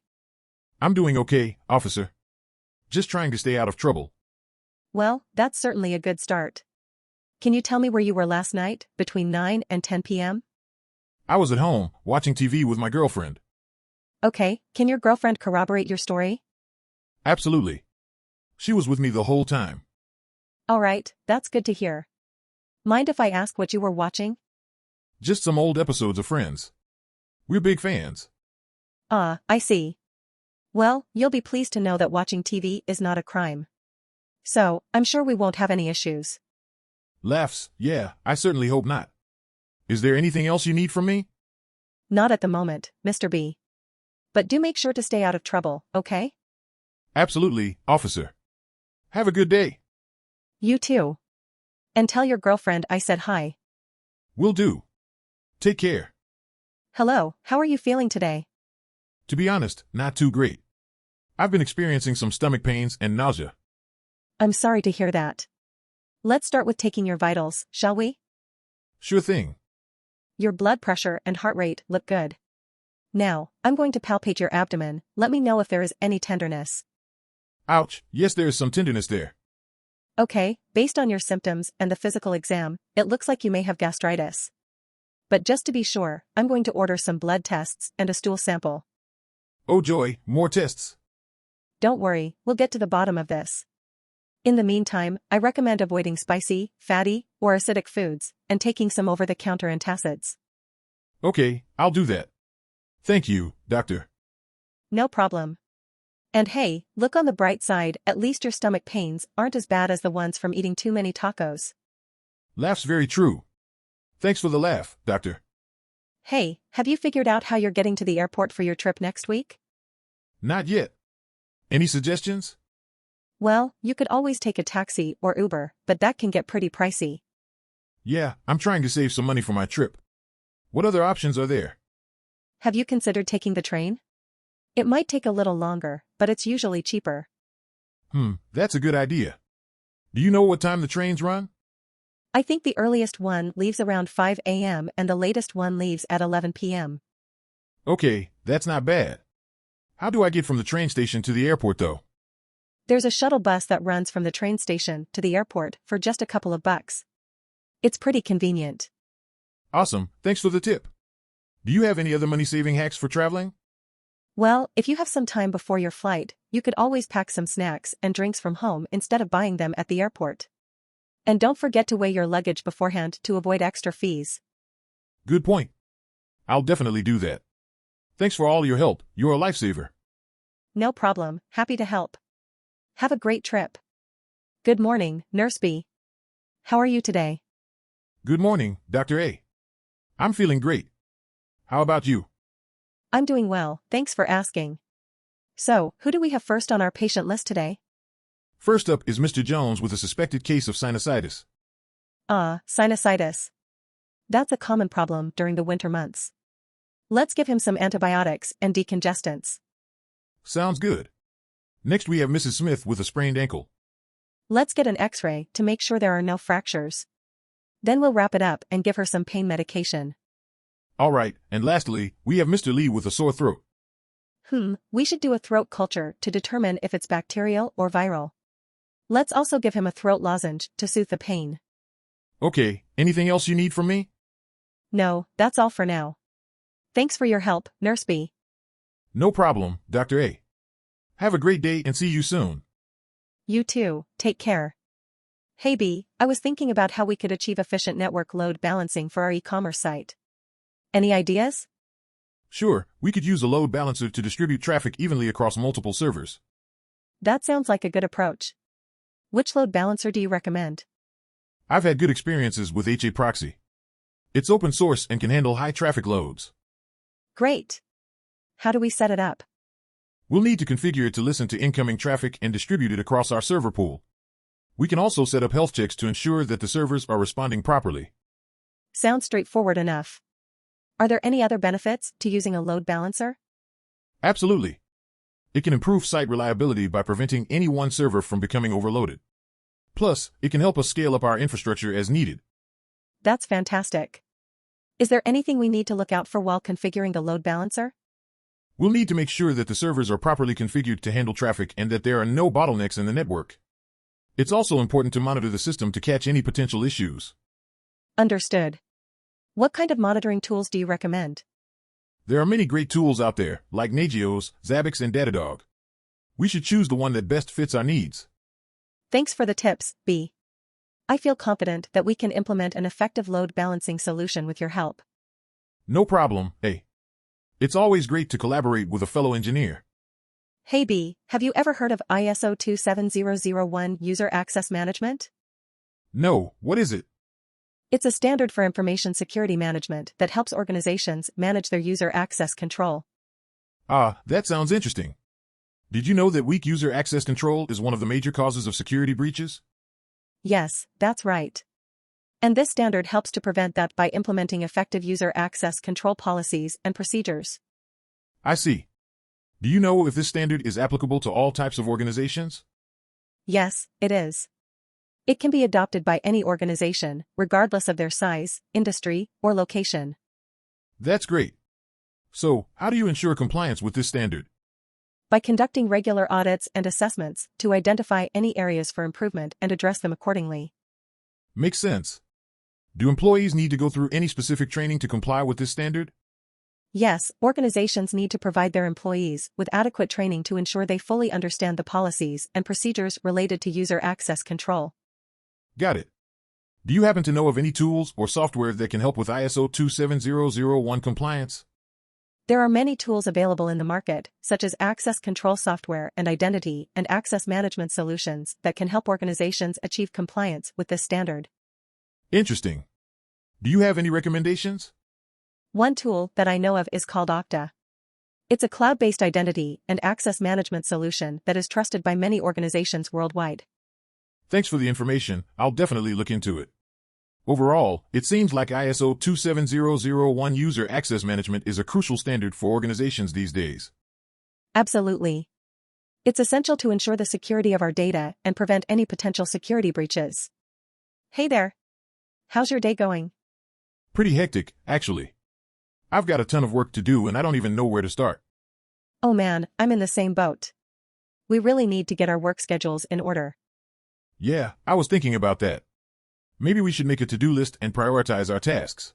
I'm doing okay, officer. Just trying to stay out of trouble. Well, that's certainly a good start. Can you tell me where you were last night, between 9 and 10 p.m.? I was at home, watching TV with my girlfriend. Okay, can your girlfriend corroborate your story? Absolutely. She was with me the whole time. Alright, that's good to hear. Mind if I ask what you were watching? Just some old episodes of Friends. We're big fans. Ah, I see. Well, you'll be pleased to know that watching TV is not a crime. So, I'm sure we won't have any issues. Laughs, yeah, I certainly hope not. Is there anything else you need from me? Not at the moment, Mr. B. But do make sure to stay out of trouble, okay? Absolutely, officer. Have a good day. You too. And tell your girlfriend I said hi. Will do. Take care. Hello, how are you feeling today? To be honest, not too great. I've been experiencing some stomach pains and nausea. I'm sorry to hear that. Let's start with taking your vitals, shall we? Sure thing. Your blood pressure and heart rate look good. Now, I'm going to palpate your abdomen. Let me know if there is any tenderness. Ouch, yes there is some tenderness there. Okay, based on your symptoms and the physical exam, it looks like you may have gastritis. But just to be sure, I'm going to order some blood tests and a stool sample. Oh joy, more tests. Don't worry, we'll get to the bottom of this. In the meantime, I recommend avoiding spicy, fatty, or acidic foods, and taking some over-the-counter antacids. Okay, I'll do that. Thank you, doctor. No problem. And hey, look on the bright side, at least your stomach pains aren't as bad as the ones from eating too many tacos. Laugh's very true. Thanks for the laugh, Doctor. Hey, have you figured out how you're getting to the airport for your trip next week? Not yet. Any suggestions? Well, you could always take a taxi or Uber, but that can get pretty pricey. Yeah, I'm trying to save some money for my trip. What other options are there? Have you considered taking the train? It might take a little longer, but it's usually cheaper. That's a good idea. Do you know what time the trains run? I think the earliest one leaves around 5 a.m. and the latest one leaves at 11 p.m. Okay, that's not bad. How do I get from the train station to the airport, though? There's a shuttle bus that runs from the train station to the airport for just a couple of bucks. It's pretty convenient. Awesome, thanks for the tip. Do you have any other money-saving hacks for traveling? Well, if you have some time before your flight, you could always pack some snacks and drinks from home instead of buying them at the airport. And don't forget to weigh your luggage beforehand to avoid extra fees. Good point. I'll definitely do that. Thanks for all your help, you're a lifesaver. No problem, happy to help. Have a great trip. Good morning, Nurse B. How are you today? Good morning, Dr. A. I'm feeling great. How about you? I'm doing well, thanks for asking. So, who do we have first on our patient list today? First up is Mr. Jones with a suspected case of sinusitis. Sinusitis. That's a common problem during the winter months. Let's give him some antibiotics and decongestants. Sounds good. Next we have Mrs. Smith with a sprained ankle. Let's get an x-ray to make sure there are no fractures. Then we'll wrap it up and give her some pain medication. All right, and lastly, we have Mr. Lee with a sore throat. We should do a throat culture to determine if it's bacterial or viral. Let's also give him a throat lozenge to soothe the pain. Okay, anything else you need from me? No, that's all for now. Thanks for your help, Nurse B. No problem, Dr. A. Have a great day and see you soon. You too, take care. Hey B, I was thinking about how we could achieve efficient network load balancing for our e-commerce site. Any ideas? Sure, we could use a load balancer to distribute traffic evenly across multiple servers. That sounds like a good approach. Which load balancer do you recommend? I've had good experiences with HA Proxy. It's open source and can handle high traffic loads. Great. How do we set it up? We'll need to configure it to listen to incoming traffic and distribute it across our server pool. We can also set up health checks to ensure that the servers are responding properly. Sounds straightforward enough. Are there any other benefits to using a load balancer? Absolutely. It can improve site reliability by preventing any one server from becoming overloaded. Plus, it can help us scale up our infrastructure as needed. That's fantastic. Is there anything we need to look out for while configuring the load balancer? We'll need to make sure that the servers are properly configured to handle traffic and that there are no bottlenecks in the network. It's also important to monitor the system to catch any potential issues. Understood. What kind of monitoring tools do you recommend? There are many great tools out there, like Nagios, Zabbix, and Datadog. We should choose the one that best fits our needs. Thanks for the tips, B. I feel confident that we can implement an effective load balancing solution with your help. No problem, A. It's always great to collaborate with a fellow engineer. Hey B, have you ever heard of ISO 27001 User Access Management? No, what is it? It's a standard for information security management that helps organizations manage their user access control. That sounds interesting. Did you know that weak user access control is one of the major causes of security breaches? Yes, that's right. And this standard helps to prevent that by implementing effective user access control policies and procedures. I see. Do you know if this standard is applicable to all types of organizations? Yes, it is. It can be adopted by any organization, regardless of their size, industry, or location. That's great. So, how do you ensure compliance with this standard? By conducting regular audits and assessments to identify any areas for improvement and address them accordingly. Makes sense. Do employees need to go through any specific training to comply with this standard? Yes, organizations need to provide their employees with adequate training to ensure they fully understand the policies and procedures related to user access control. Got it. Do you happen to know of any tools or software that can help with ISO 27001 compliance? There are many tools available in the market, such as access control software and identity and access management solutions that can help organizations achieve compliance with this standard. Interesting. Do you have any recommendations? One tool that I know of is called Okta. It's a cloud-based identity and access management solution that is trusted by many organizations worldwide. Thanks for the information. I'll definitely look into it. Overall, it seems like ISO 27001 user access management is a crucial standard for organizations these days. Absolutely. It's essential to ensure the security of our data and prevent any potential security breaches. Hey there. How's your day going? Pretty hectic, actually. I've got a ton of work to do and I don't even know where to start. Oh man, I'm in the same boat. We really need to get our work schedules in order. Yeah, I was thinking about that. Maybe we should make a to-do list and prioritize our tasks.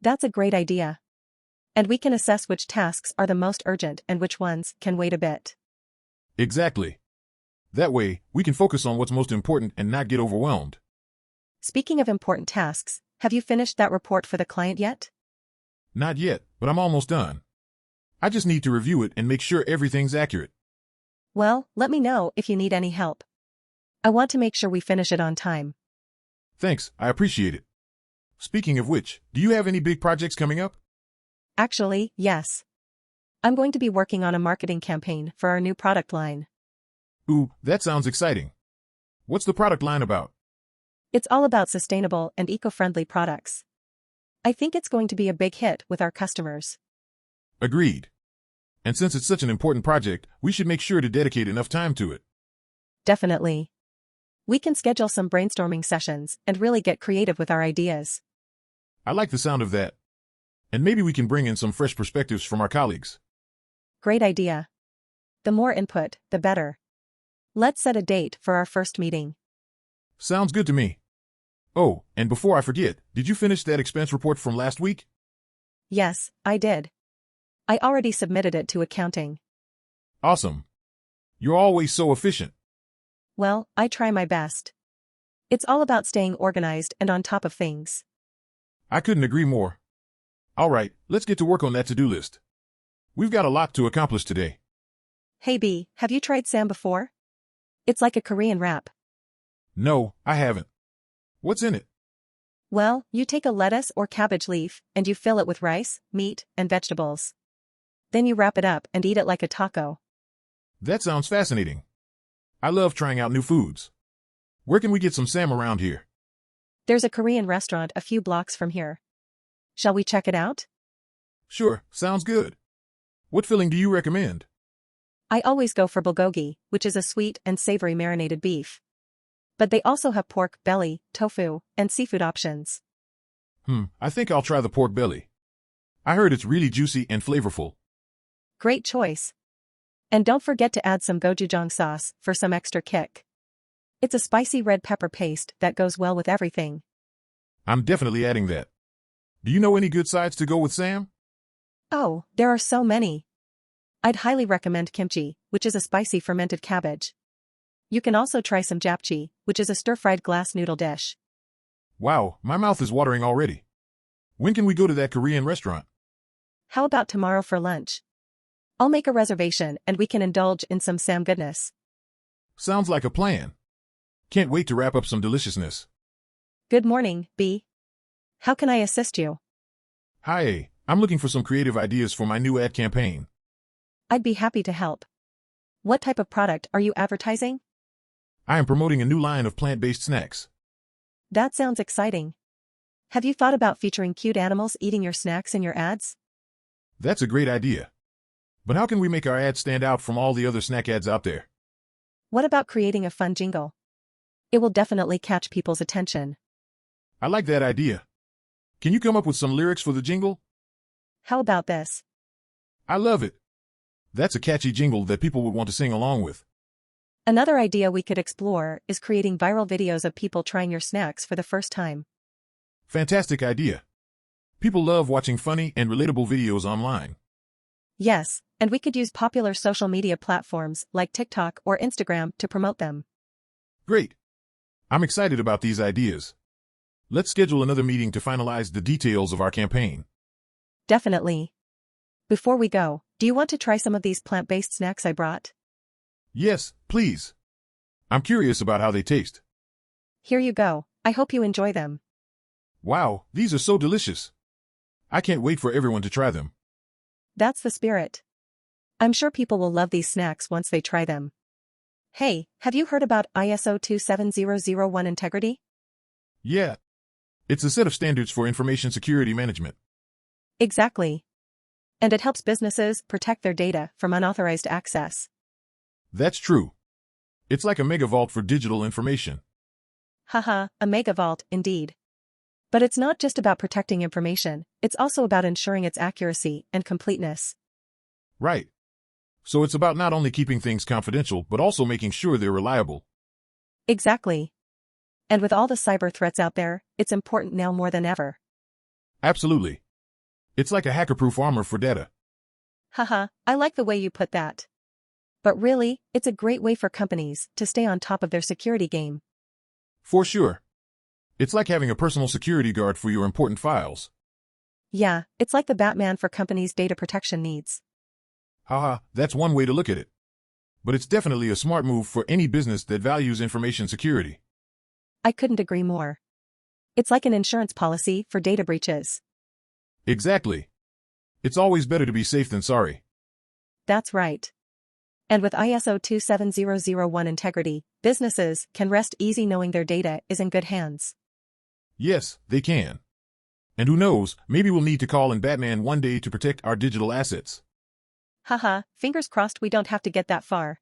That's a great idea. And we can assess which tasks are the most urgent and which ones can wait a bit. Exactly. That way, we can focus on what's most important and not get overwhelmed. Speaking of important tasks, have you finished that report for the client yet? Not yet, but I'm almost done. I just need to review it and make sure everything's accurate. Well, let me know if you need any help. I want to make sure we finish it on time. Thanks, I appreciate it. Speaking of which, do you have any big projects coming up? Actually, yes. I'm going to be working on a marketing campaign for our new product line. Ooh, that sounds exciting. What's the product line about? It's all about sustainable and eco-friendly products. I think it's going to be a big hit with our customers. Agreed. And since it's such an important project, we should make sure to dedicate enough time to it. Definitely. We can schedule some brainstorming sessions and really get creative with our ideas. I like the sound of that. And maybe we can bring in some fresh perspectives from our colleagues. Great idea. The more input, the better. Let's set a date for our first meeting. Sounds good to me. Oh, and before I forget, did you finish that expense report from last week? Yes, I did. I already submitted it to accounting. Awesome. You're always so efficient. Well, I try my best. It's all about staying organized and on top of things. I couldn't agree more. All right, let's get to work on that to-do list. We've got a lot to accomplish today. Hey B, have you tried Sam before? It's like a Korean wrap. No, I haven't. What's in it? Well, you take a lettuce or cabbage leaf and you fill it with rice, meat, and vegetables. Then you wrap it up and eat it like a taco. That sounds fascinating. I love trying out new foods. Where can we get some Sam around here? There's a Korean restaurant a few blocks from here. Shall we check it out? Sure, sounds good. What filling do you recommend? I always go for bulgogi, which is a sweet and savory marinated beef. But they also have pork, belly, tofu, and seafood options. I think I'll try the pork belly. I heard it's really juicy and flavorful. Great choice. And don't forget to add some gochujang sauce for some extra kick. It's a spicy red pepper paste that goes well with everything. I'm definitely adding that. Do you know any good sides to go with Sam? Oh, there are so many. I'd highly recommend kimchi, which is a spicy fermented cabbage. You can also try some japchae, which is a stir-fried glass noodle dish. Wow, my mouth is watering already. When can we go to that Korean restaurant? How about tomorrow for lunch? I'll make a reservation and we can indulge in some Sam goodness. Sounds like a plan. Can't wait to wrap up some deliciousness. Good morning, B. How can I assist you? Hi A, I'm looking for some creative ideas for my new ad campaign. I'd be happy to help. What type of product are you advertising? I am promoting a new line of plant-based snacks. That sounds exciting. Have you thought about featuring cute animals eating your snacks in your ads? That's a great idea. But how can we make our ad stand out from all the other snack ads out there? What about creating a fun jingle? It will definitely catch people's attention. I like that idea. Can you come up with some lyrics for the jingle? How about this? I love it. That's a catchy jingle that people would want to sing along with. Another idea we could explore is creating viral videos of people trying your snacks for the first time. Fantastic idea. People love watching funny and relatable videos online. Yes, and we could use popular social media platforms like TikTok or Instagram to promote them. Great. I'm excited about these ideas. Let's schedule another meeting to finalize the details of our campaign. Definitely. Before we go, do you want to try some of these plant-based snacks I brought? Yes, please. I'm curious about how they taste. Here you go. I hope you enjoy them. Wow, these are so delicious. I can't wait for everyone to try them. That's the spirit. I'm sure people will love these snacks once they try them. Hey, have you heard about ISO 27001 integrity? Yeah. It's a set of standards for information security management. Exactly. And it helps businesses protect their data from unauthorized access. That's true. It's like a mega vault for digital information. Haha, a mega vault, indeed. But it's not just about protecting information, it's also about ensuring its accuracy and completeness. Right. So it's about not only keeping things confidential, but also making sure they're reliable. Exactly. And with all the cyber threats out there, it's important now more than ever. Absolutely. It's like a hacker-proof armor for data. Haha, I like the way you put that. But really, it's a great way for companies to stay on top of their security game. For sure. It's like having a personal security guard for your important files. Yeah, it's like the Batman for companies' data protection needs. Haha, that's one way to look at it. But it's definitely a smart move for any business that values information security. I couldn't agree more. It's like an insurance policy for data breaches. Exactly. It's always better to be safe than sorry. That's right. And with ISO 27001 integrity, businesses can rest easy knowing their data is in good hands. Yes, they can. And who knows, maybe we'll need to call in Batman one day to protect our digital assets. Haha, fingers crossed we don't have to get that far.